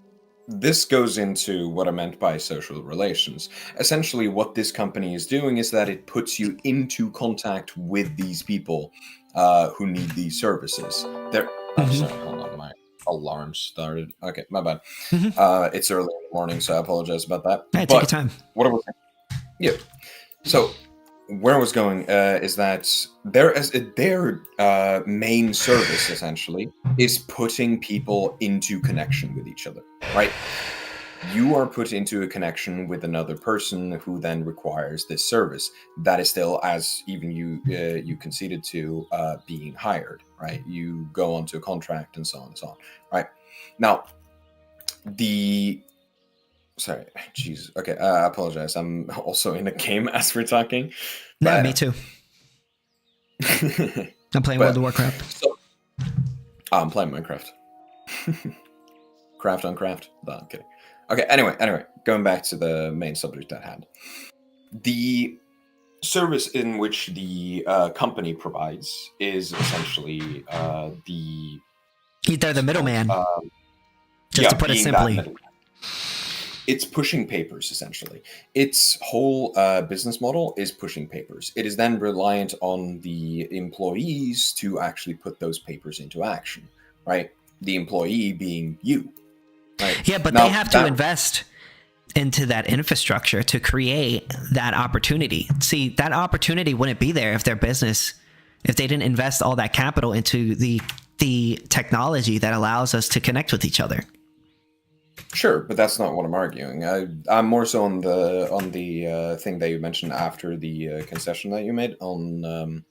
Speaker 15: this goes into what I meant by social relations. Essentially, what this company is doing is that it puts you into contact with these people who need these services. I'm sorry, hold on, my alarm started. Okay, my bad. It's early in the morning, so I apologize about that.
Speaker 2: Hey, take your time.
Speaker 15: What I was saying? Yeah. So where I was going is that their main service essentially is putting people into connection with each other, right? You are put into a connection with another person who then requires this service. That is still, as even you conceded to, being hired, right? You go onto a contract and so on and so on, right? Now, sorry, jeez. Okay, I apologize. I'm also in a game as we're talking.
Speaker 2: No, me too. I'm playing World of Warcraft.
Speaker 15: I'm playing Minecraft. Craft on craft. No, I'm kidding. Okay, anyway, going back to the main subject at hand. The service in which the company provides is essentially
Speaker 2: they're the middleman. Just to put it simply.
Speaker 15: It's pushing papers, essentially. Its whole business model is pushing papers. It is then reliant on the employees to actually put those papers into action, right? The employee being you. Right?
Speaker 2: Yeah, but they have to invest into that infrastructure to create that opportunity. See, that opportunity wouldn't be there if their business, if they didn't invest all that capital into the technology that allows us to connect with each other.
Speaker 15: Sure, but that's not what I'm arguing. I'm more so on the thing that you mentioned after the concession that you made on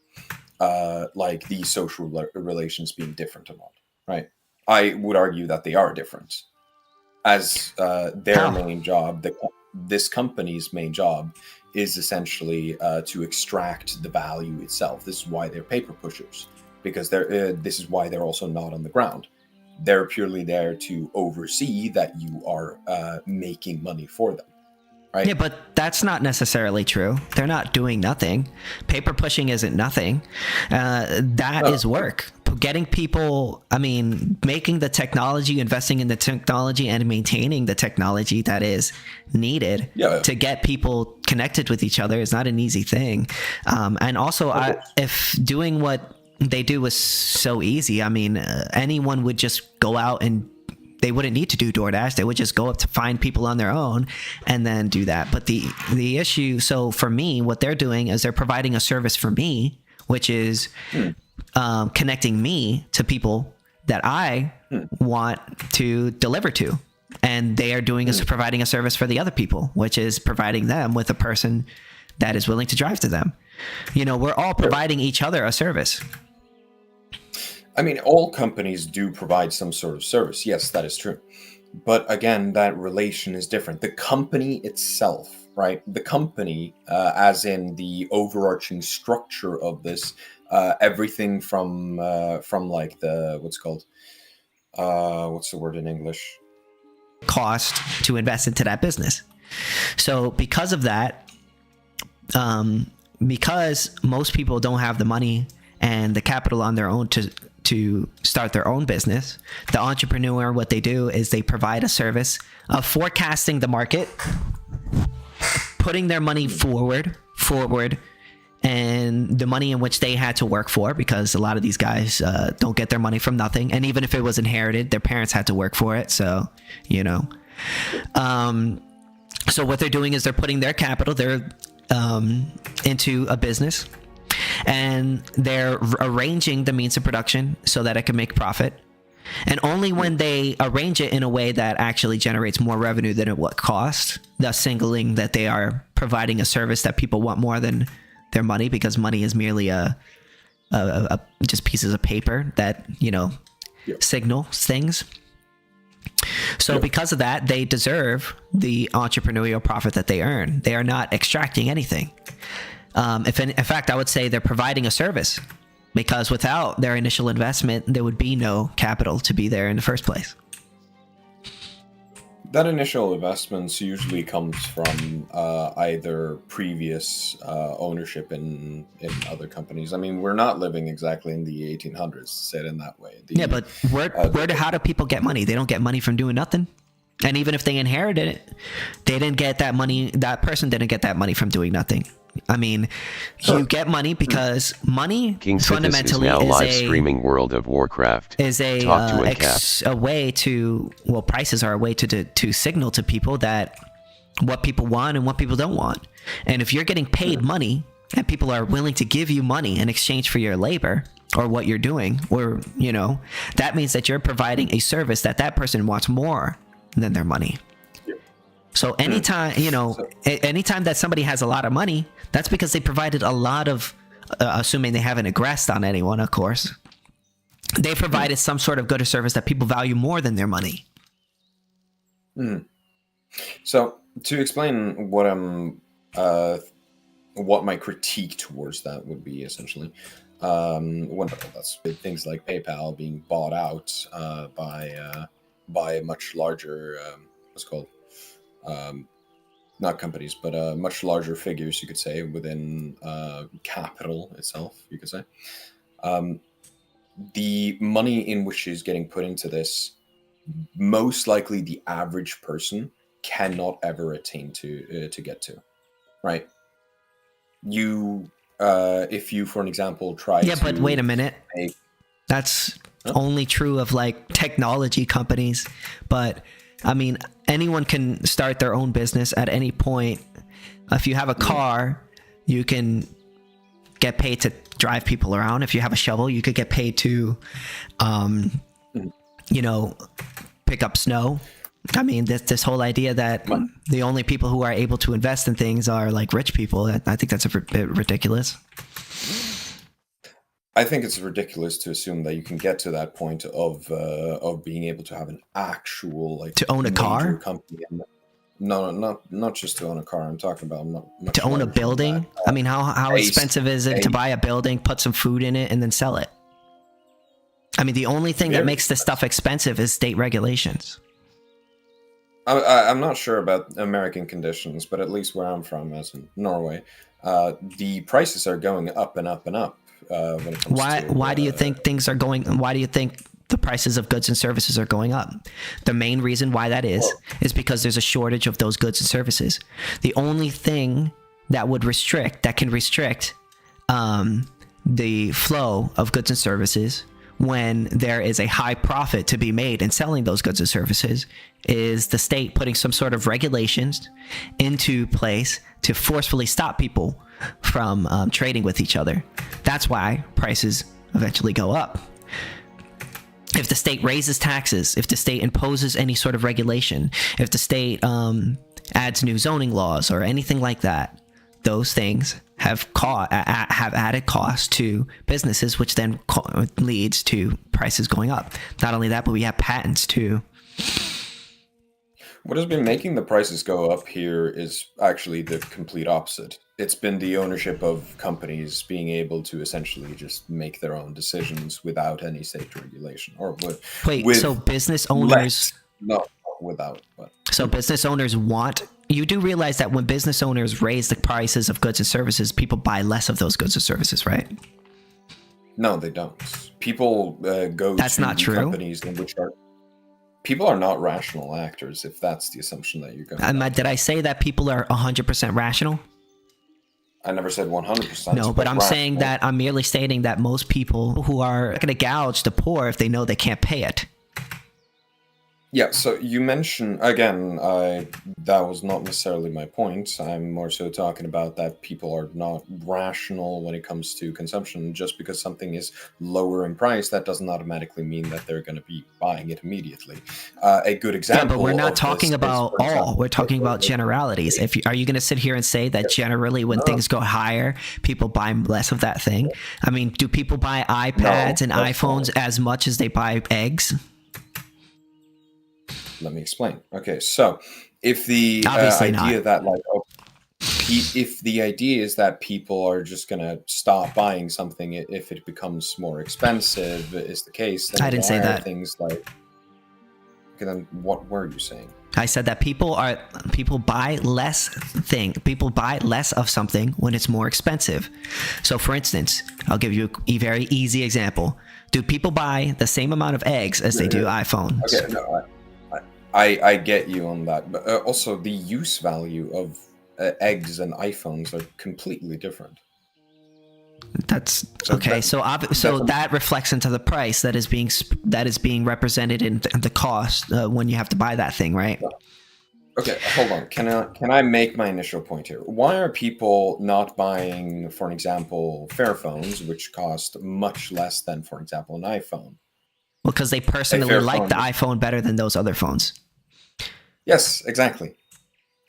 Speaker 15: like the social relations being different or not, right? I would argue that they are different. As their main job, this company's main job is essentially to extract the value itself. This is why they're paper pushers, because this is why they're also not on the ground. They're purely there to oversee that you are making money for them, right?
Speaker 2: Yeah, but that's not necessarily true. They're not doing nothing. Paper pushing isn't nothing. That is work. Getting people, making the technology, investing in the technology, and maintaining the technology that is needed to get people connected with each other is not an easy thing. And also, if doing what they do was so easy, anyone would just go out and they wouldn't need to do DoorDash. They would just go up to find people on their own and then do that. But the issue, so for me, what they're doing is they're providing a service for me, which is connecting me to people that I want to deliver to. And they are doing is providing a service for the other people, which is providing them with a person that is willing to drive to them. We're all providing each other a service.
Speaker 15: All companies do provide some sort of service. Yes, that is true. But again, that relation is different. The company itself, right? The company, as in the overarching structure of this, everything from like the, what's the word in English?
Speaker 2: Cost to invest into that business. So because of that, because most people don't have the money and the capital on their own to start their own business, the entrepreneur, what they do is they provide a service of forecasting the market, putting their money forward, and the money in which they had to work for, because a lot of these guys don't get their money from nothing. And even if it was inherited, their parents had to work for it. So, so what they're doing is they're putting their capital, they're into a business, and they're arranging the means of production so that it can make profit. And only when they arrange it in a way that actually generates more revenue than it would cost, thus signaling that they are providing a service that people want more than their money, because money is merely a just pieces of paper that signal things. So because of that, they deserve the entrepreneurial profit that they earn. They are not extracting anything. In fact, I would say they're providing a service, because without their initial investment, there would be no capital to be there in the first place.
Speaker 15: That initial investment usually comes from either previous ownership in other companies. We're not living exactly in the 1800s, to say it in that way.
Speaker 2: But how do people get money? They don't get money from doing nothing. And even if they inherited it, they didn't get that money. That person didn't get that money from doing nothing. You get money because money fundamentally
Speaker 16: is now live streaming World of Warcraft.
Speaker 2: Is a way to, prices are a way to signal to people that what people want and what people don't want. And if you're getting paid money and people are willing to give you money in exchange for your labor or what you're doing, or that means that you're providing a service that person wants more than their money. So anytime, anytime that somebody has a lot of money, that's because they provided a lot of, assuming they haven't aggressed on anyone, of course, they provided some sort of good or service that people value more than their money.
Speaker 15: So to explain what my critique towards that would be, essentially, that's things like PayPal being bought out by much larger, what's it called, not companies, but much larger figures, you could say, within capital itself, you could say. The money in which is getting put into this, most likely the average person cannot ever attain to get to, right? You, if you, for an example, try to...
Speaker 2: but wait a minute. That's only true of like technology companies, but I mean, anyone can start their own business at any point. If you have a car, you can get paid to drive people around. If you have a shovel, you could get paid to, pick up snow. I mean, this whole idea that the only people who are able to invest in things are like rich people, I think that's a bit ridiculous.
Speaker 15: I think it's ridiculous to assume that you can get to that point of being able to have an actual
Speaker 2: to own a car
Speaker 15: company. No, not just to own a car. I'm talking about
Speaker 2: to own a building. I mean, how expensive is it to buy a building, put some food in it, and then sell it? I mean, the only thing that makes this stuff expensive is state regulations.
Speaker 15: I'm not sure about American conditions, but at least where I'm from, as in Norway, the prices are going up and up and up. When it comes
Speaker 2: why do you think things are going? Why do you think the prices of goods and services are going up? The main reason why that is because there's a shortage of those goods and services. The only thing that can restrict the flow of goods and services when there is a high profit to be made in selling those goods and services is the state putting some sort of regulations into place to forcefully stop people from trading with each other. That's why prices eventually go up. If the state raises taxes, if the state imposes any sort of regulation, if the state adds new zoning laws or anything like that, those things have added cost to businesses, which then leads to prices going up. Not only that, but we have patents too.
Speaker 15: What has been making the prices go up here is actually the complete opposite. It's been the ownership of companies being able to essentially just make their own decisions without any state regulation, or
Speaker 2: so business owners
Speaker 15: not without, but
Speaker 2: so business owners you do realize that when business owners raise the prices of goods and services, people buy less of those goods and services, right?
Speaker 15: No, they don't. People go
Speaker 2: That's
Speaker 15: to
Speaker 2: not true.
Speaker 15: Companies in which people are not rational actors, if that's the assumption that you're going
Speaker 2: Did I say that people are 100% rational?
Speaker 15: I never said 100%.
Speaker 2: No, but I'm saying that I'm merely stating that most people who are going to gouge the poor if they know they can't pay it.
Speaker 15: Yeah, so you mentioned, again, that was not necessarily my point. I'm more so talking about that people are not rational when it comes to consumption. Just because something is lower in price, that doesn't automatically mean that they're going to be buying it immediately. A good example.
Speaker 2: Yeah, but we're not talking about all. We're talking about generalities. Are you going to sit here and say that generally when things go higher, people buy less of that thing? I mean, do people buy iPads and iPhones as much as they buy eggs?
Speaker 15: Let me explain. Okay, so if the idea that if the idea is that people are just gonna stop buying something if it becomes more expensive is the case, then
Speaker 2: I didn't say that.
Speaker 15: Things like, okay, then what were you saying?
Speaker 2: I said that people buy less of something when it's more expensive. So, for instance, I'll give you a very easy example. Do people buy the same amount of eggs as they do iPhones?
Speaker 15: Okay, no. I get you on that, but also the use value of eggs and iPhones are completely different.
Speaker 2: That's okay. So that reflects into the price that is being represented in the cost when you have to buy that thing, right?
Speaker 15: Okay, hold on. Can I make my initial point here? Why are people not buying, for an example, Fairphones, which cost much less than, for example, an iPhone?
Speaker 2: Because they personally like the iPhone better than those other phones.
Speaker 15: Yes, exactly.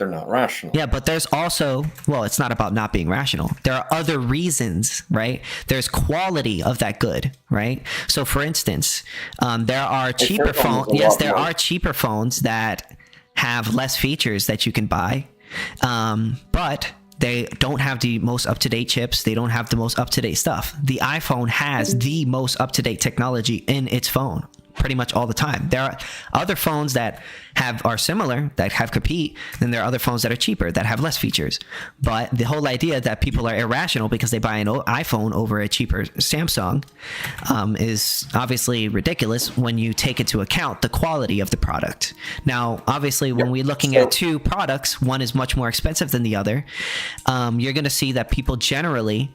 Speaker 15: they're not rational.
Speaker 2: Yeah, but there's also, well, it's not about not being rational. There are other reasons, right? There's quality of that good, right? So for instance, there are cheaper phones. Yes, there are cheaper phones that have less features that you can buy, but they don't have the most up-to-date chips. They don't have the most up-to-date stuff. The iPhone has the most up-to-date technology in its phone pretty much all the time. There are other phones that are similar, that have compete, then there are other phones that are cheaper, that have less features. But the whole idea that people are irrational because they buy an iPhone over a cheaper Samsung is obviously ridiculous when you take into account the quality of the product. Now, obviously, when we're looking at two products, one is much more expensive than the other, you're going to see that people generally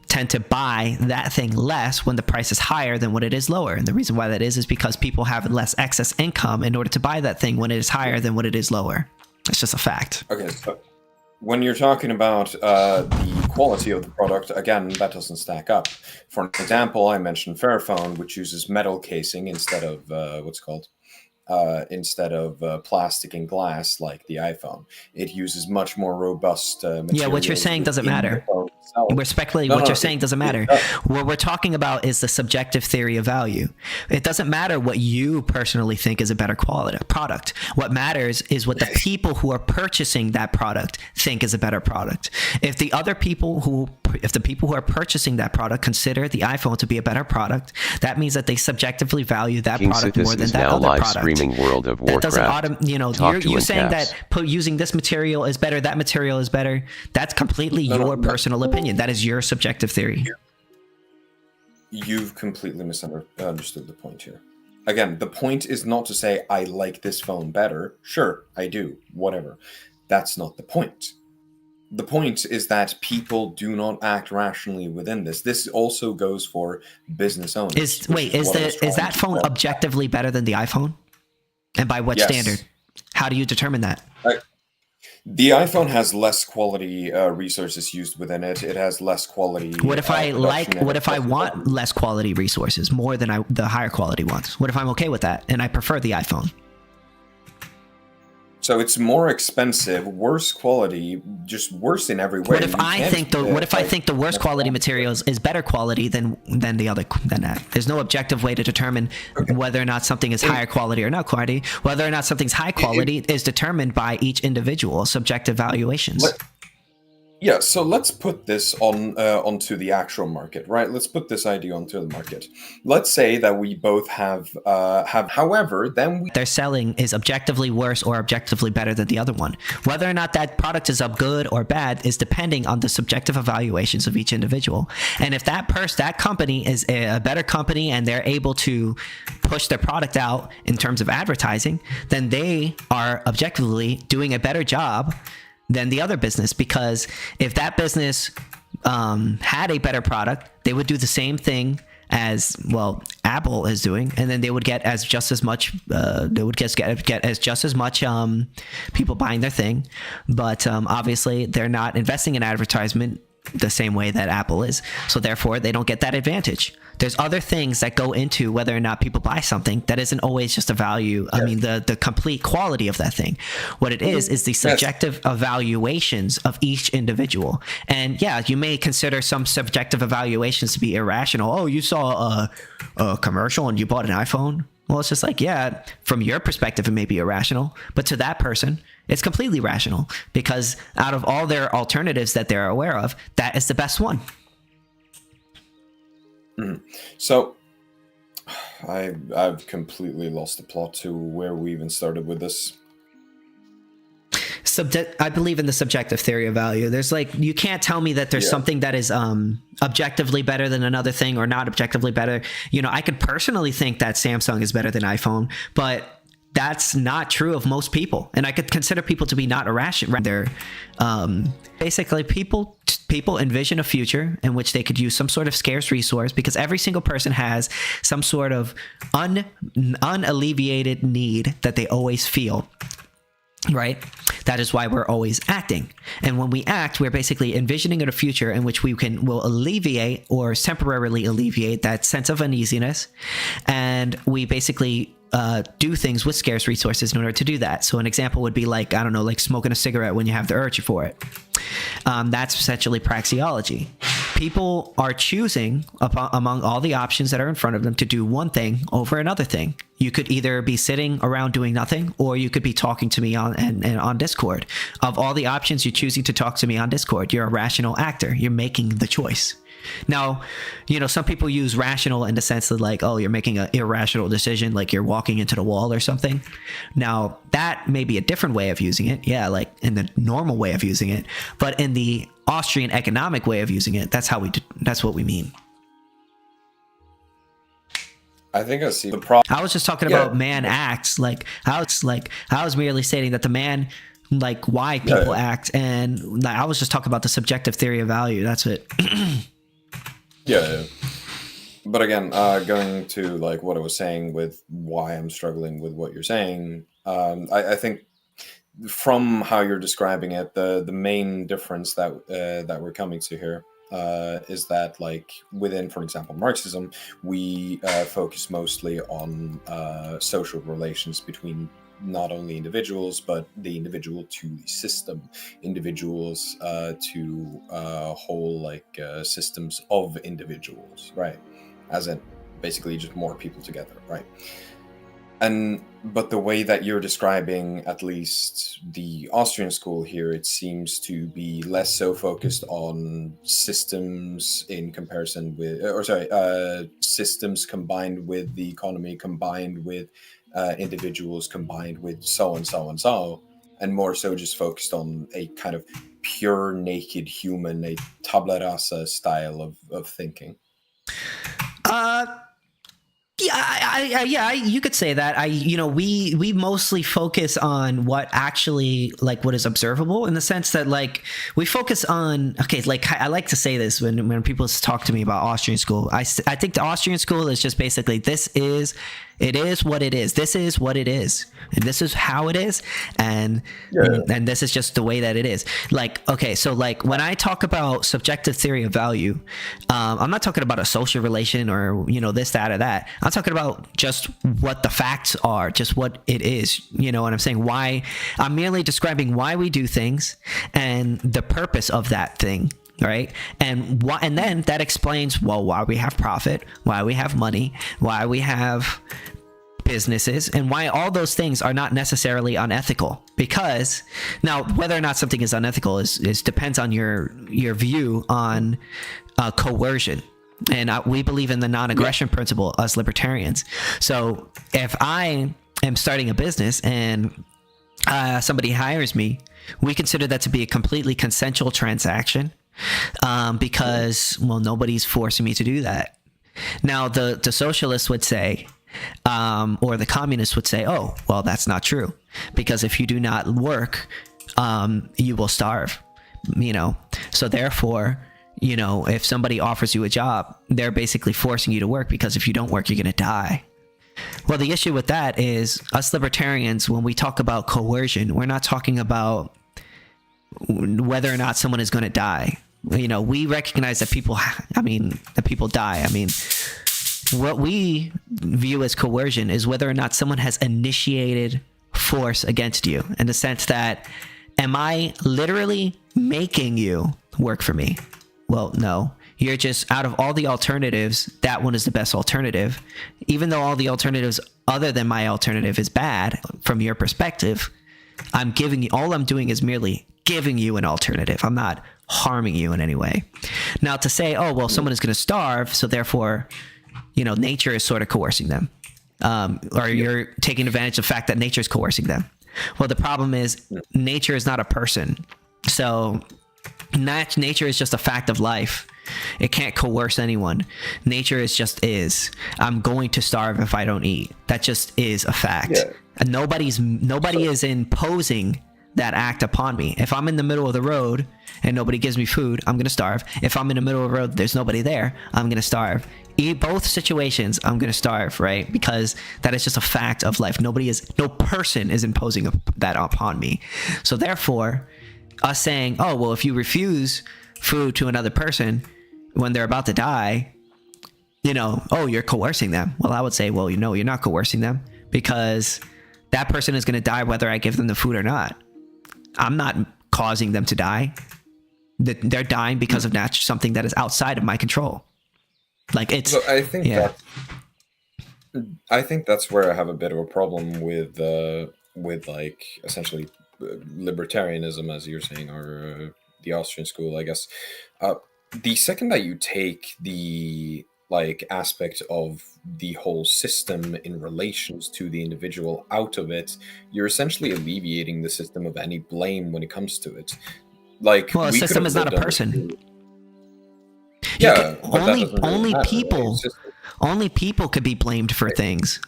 Speaker 2: tend to buy that thing less when the price is higher than when it is lower. And the reason why that is because people have less excess income in order to buy that thing when it is higher than when it is lower. It's just a fact.
Speaker 15: Okay, so when you're talking about the quality of the product, again, that doesn't stack up. For an example, I mentioned Fairphone, which uses metal casing instead of plastic and glass like the iPhone. It uses much more robust materials.
Speaker 2: Yeah, what you're saying doesn't matter. Respectfully, what you're saying doesn't matter. What we're talking about is the subjective theory of value. It doesn't matter what you personally think is a better quality product. What matters is what the people who are purchasing that product think is a better product. If the people who are purchasing that product consider the iPhone to be a better product, that means that they subjectively value that product more than that other product.
Speaker 16: Streaming World of Warcraft.
Speaker 2: That doesn't you're saying that using this material is better, that material is better. That's completely your personal opinion. That is your subjective theory.
Speaker 15: You've completely misunderstood the point here. Again, the point is not to say I like this phone better. Sure, I do. Whatever. That's not the point. The point is that people do not act rationally within this. This also goes for business owners.
Speaker 2: Is that phone objectively better than the iPhone? And by what standard? How do you determine that?
Speaker 15: The iPhone has less quality resources used within it. It has less quality.
Speaker 2: What if I want less quality resources more than the higher quality ones? What if I'm okay with that and I prefer the iPhone?
Speaker 15: So it's more expensive, worse quality, just worse in every way.
Speaker 2: What if I think the worst quality materials is better quality than that? There's no objective way to determine whether or not something is higher quality or not quality. Whether or not something's high quality is determined by each individual, subjective valuations.
Speaker 15: Yeah, so let's put this onto the actual market, right? Let's put this idea onto the market. Let's say that we both have however, then
Speaker 2: their selling is objectively worse or objectively better than the other one. Whether or not that product is good or bad is depending on the subjective evaluations of each individual. And if that company is a better company and they're able to push their product out in terms of advertising, then they are objectively doing a better job than the other business, because if that business had a better product, they would do the same thing as Apple is doing, and then they would get just as much people buying their thing. But obviously they're not investing in advertisement the same way that Apple is, so therefore they don't get that advantage. There's other things that go into whether or not people buy something that isn't always just a value. Yes. I mean, the complete quality of that thing. What it is the subjective evaluations of each individual. And yeah, you may consider some subjective evaluations to be irrational. Oh, you saw a commercial and you bought an iPhone. Well, it's just like, yeah, from your perspective, it may be irrational, but to that person, it's completely rational, because out of all their alternatives that they're aware of, that is the best one.
Speaker 15: So I've completely lost the plot to where we even started with this.
Speaker 2: I believe in the subjective theory of value. There's you can't tell me that there's something that is objectively better than another thing or not objectively better. I could personally think that Samsung is better than iPhone, but that's not true of most people. And I could consider people to be not irrational. They're basically people envision a future in which they could use some sort of scarce resource, because every single person has some sort of unalleviated need that they always feel. Right? That is why we're always acting. And when we act, we're basically envisioning a future in which will alleviate or temporarily alleviate that sense of uneasiness. And we basically do things with scarce resources in order to do that. So an example would be like, I don't know, like smoking a cigarette when you have the urge for it. That's essentially praxeology. People are choosing among all the options that are in front of them to do one thing over another thing. You could either be sitting around doing nothing, or you could be talking to me on Discord. Of all the options, you're choosing to talk to me on Discord. You're a rational actor. You're making the choice. Now, some people use rational in the sense that like, oh, you're making an irrational decision, like you're walking into the wall or something. Now, that may be a different way of using it. Yeah, like in the normal way of using it. But in the Austrian economic way of using it, that's what we mean.
Speaker 15: I think I see the problem.
Speaker 2: I was just talking about man acts. Like I was merely stating that the man, like why people act, and I was just talking about the subjective theory of value. That's it.
Speaker 15: Yeah. But again, going to like what I was saying with why I'm struggling with what you're saying, I think from how you're describing it, the main difference that we're coming to here is that like within, for example, Marxism, we focus mostly on social relations between not only individuals, but the individual to the system, individuals to whole like systems of individuals, right? As in basically just more people together, right? But the way that you're describing at least the Austrian school here, it seems to be less so focused on systems in comparison with, systems combined with the economy, combined with individuals, combined with so and so and so, and more so just focused on a kind of pure naked human, a tabula rasa style of thinking.
Speaker 2: Yeah, you could say that. We mostly focus on what actually, like, what is observable, in the sense that, like, we focus on, okay, like, I like to say this when people talk to me about Austrian school. I think the Austrian school is just basically, it is what it is. This is what it is, and this is how it is, and this is just the way that it is. Like, okay, so like when I talk about subjective theory of value, I'm not talking about a social relation or this, that, or that. I'm talking about just what the facts are, just what it is. You know what I'm saying? Why I'm merely describing why we do things and the purpose of that thing. Right. And then that explains, well, why we have profit, why we have money, why we have businesses, and why all those things are not necessarily unethical. Because now, whether or not something is unethical is depends on your view on coercion. And we believe in the non-aggression principle as libertarians. So if I am starting a business and somebody hires me, we consider that to be a completely consensual transaction. Because, well, nobody's forcing me to do that. Now, the socialists would say, or the communists would say, oh, well, that's not true. Because if you do not work, you will starve, So therefore, if somebody offers you a job, they're basically forcing you to work, because if you don't work, you're going to die. Well, the issue with that is us libertarians, when we talk about coercion, we're not talking about whether or not someone is going to die. We recognize that people die. What we view as coercion is whether or not someone has initiated force against you, in the sense that, am I literally making you work for me? Well, no. You're just, out of all the alternatives, that one is the best alternative. Even though all the alternatives other than my alternative is bad from your perspective, all I'm doing is merely giving you an alternative. I'm not harming you in any way. Now, to say, oh, well, someone is going to starve, so therefore, nature is sort of coercing them, or you're taking advantage of the fact that nature is coercing them. Well, the problem is nature is not a person. So nature is just a fact of life. It can't coerce anyone. Nature is. I'm going to starve if I don't eat. That just is a fact. Yeah. And nobody is imposing that act upon me. If I'm in the middle of the road and nobody gives me food, I'm going to starve. If I'm in the middle of the road, there's nobody there, I'm going to starve. Both situations, I'm going to starve, right? Because that is just a fact of life. No person is imposing that upon me. So therefore, us saying, oh, well, if you refuse food to another person when they're about to die, oh, you're coercing them. Well, I would say, well, you're not coercing them, because that person is going to die whether I give them the food or not. I'm not causing them to die. They're dying because of something that is outside of my control. Like it's.
Speaker 15: So I think that's where I have a bit of a problem with like essentially libertarianism, as you're saying, or the Austrian school, I guess. The second that you take the like aspect of the whole system in relations to the individual out of it, you're essentially alleviating the system of any blame when it comes to it. Like,
Speaker 2: well, a system is not a person.
Speaker 15: Yeah,
Speaker 2: only people could be blamed for things.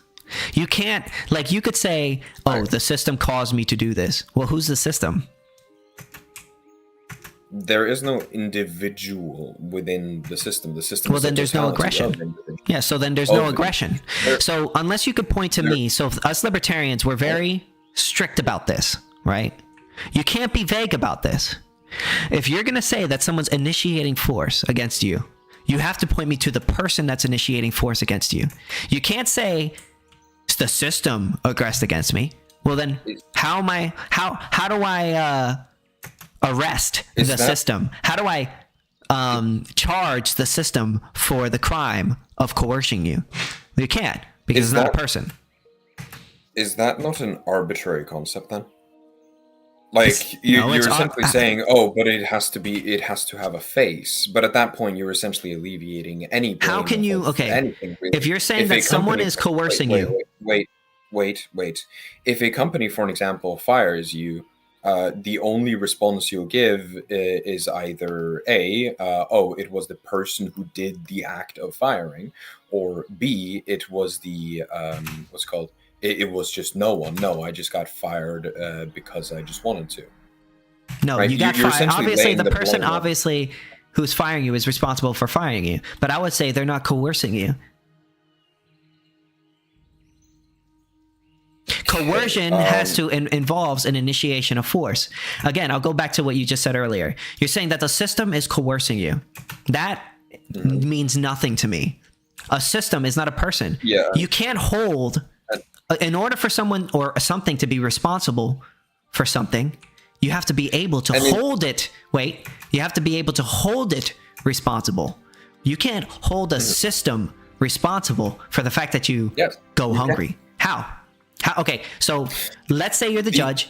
Speaker 2: You can't, like, you could say, "Oh, the system caused me to do this." Well, who's the system?
Speaker 15: There is no individual within the system. The system.
Speaker 2: Well, then there's no aggression. Yeah, so then there's no aggression. So unless you could point to me, so us libertarians, we're very strict about this, right? You can't be vague about this. If you're going to say that someone's initiating force against you, you have to point me to the person that's initiating force against you. You can't say the system aggressed against me. Well, then how do I arrest the system? How do I charge the system for the crime of coercing you? You can't, because it's not a person.
Speaker 15: Is that not an arbitrary concept then? Like you're essentially saying, oh, but it has to have a face. But at that point, you're essentially alleviating any blame.
Speaker 2: How can you? Okay, anything, really. If you're saying that someone is coercing you,
Speaker 15: wait. If a company, for an example, fires you, the only response you'll give is either A, oh, it was the person who did the act of firing, or B, it was the what's it called. It was just no one. No, I just got fired because I just wanted to.
Speaker 2: No, right? You got fired. Obviously, the person who's firing you is responsible for firing you. But I would say they're not coercing you. Coercion has to involves an initiation of force. Again, I'll go back to what you just said earlier. You're saying that the system is coercing you. That means nothing to me. A system is not a person.
Speaker 15: Yeah.
Speaker 2: You can't hold. In order for someone or something to be responsible for something, you have to be able to hold it. Wait, you have to be able to hold it responsible. You can't hold a system responsible for the fact that you go hungry. How? Okay, so let's say you're the judge.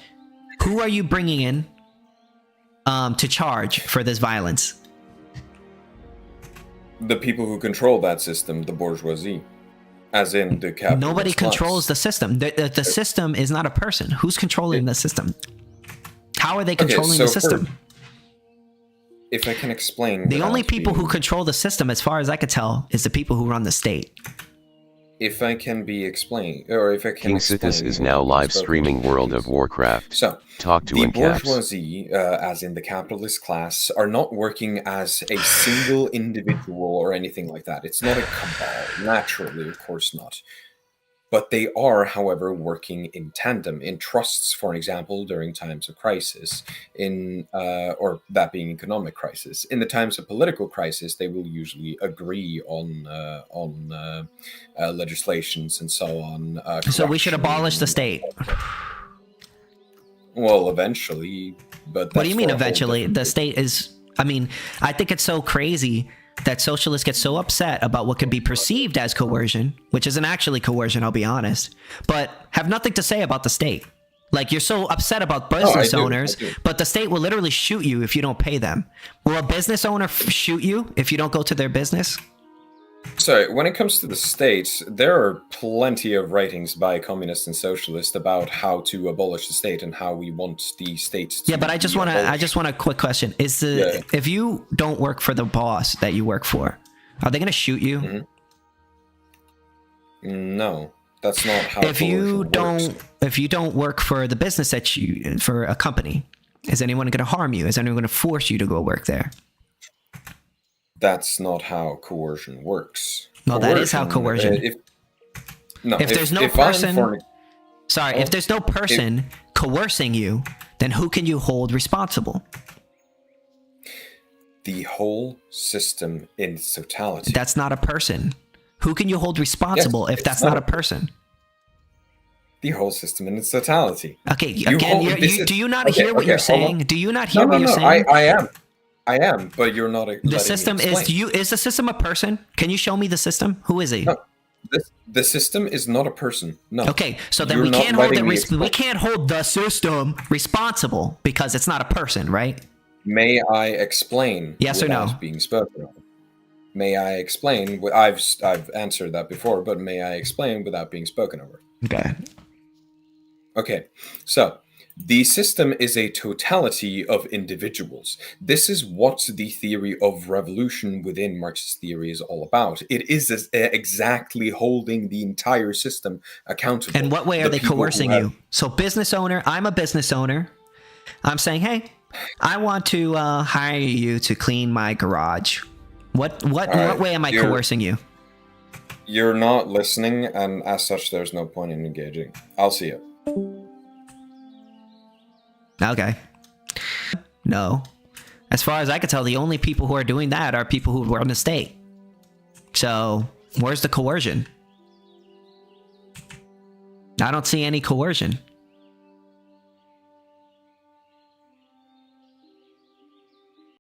Speaker 2: Who are you bringing in to charge for this violence?
Speaker 15: The people who control that system, the bourgeoisie. As in the capitalist
Speaker 2: Nobody controls the system. The system is not a person. Who's controlling the system? How are they controlling the system?
Speaker 15: If I can explain.
Speaker 2: The only people who control the system, as far as I could tell, is the people who run the state.
Speaker 15: If I can be explained, or if I can
Speaker 16: KingSithis is now live streaming World of Warcraft.
Speaker 15: So,
Speaker 16: talk to
Speaker 15: the
Speaker 16: AnCaps.
Speaker 15: bourgeoisie, as in the capitalist class, are not working as a single individual or anything like that. It's not a cabal, naturally, of course not. But they are, however, working in tandem, in trusts, for example, during times of crisis, or that being economic crisis. In the times of political crisis, they will usually agree on legislations and so on.
Speaker 2: So we should abolish the state.
Speaker 15: Well, eventually, but
Speaker 2: what do you mean eventually? The state is. I mean, I think it's so crazy that socialists get so upset about what could be perceived as coercion, which isn't actually coercion, I'll be honest, but have nothing to say about the state. Like, you're so upset about business owners, but the state will literally shoot you if you don't pay them. Will a business owner shoot you if you don't go to their business?
Speaker 15: So, when it comes to the state, there are plenty of writings by communists and socialists about how to abolish the state and how we want the state to.
Speaker 2: Yeah, but I just want a quick question. If you don't work for the boss that you work for, are they going to shoot you?
Speaker 15: Mm-hmm. No, that's not how.
Speaker 2: If you don't work for the business for a company, is anyone going to harm you? Is anyone going to force you to go work there?
Speaker 15: That's not how coercion works.
Speaker 2: No, that is how coercion. If there's no person coercing you, then who can you hold responsible?
Speaker 15: The whole system in its totality.
Speaker 2: That's not a person. Who can you hold responsible if that's not a person?
Speaker 15: The whole system in its totality.
Speaker 2: Okay, again, do you not hear what you're saying? Do you not hear what you're saying?
Speaker 15: I am, but you're not.
Speaker 2: The system is the system a person? Can you show me the system? Who is he?
Speaker 15: No, the system is not a person. No.
Speaker 2: Okay, so then we can't hold the system responsible because it's not a person, right?
Speaker 15: May I explain?
Speaker 2: Yes or no?
Speaker 15: Being spoken of. May I explain? I've answered that before, but may I explain without being spoken over?
Speaker 2: Okay.
Speaker 15: Okay, so the system is a totality of individuals. This is what the theory of revolution within Marxist theory is all about. It is exactly holding the entire system accountable.
Speaker 2: In what way are they coercing you? So business owner, I'm a business owner. I'm saying, hey, I want to hire you to clean my garage. What way am I coercing you?
Speaker 15: You're not listening, and as such, there's no point in engaging. I'll see you.
Speaker 2: Okay. No. As far as I can tell, the only people who are doing that are people who run the state. So, where's the coercion? I don't see any coercion.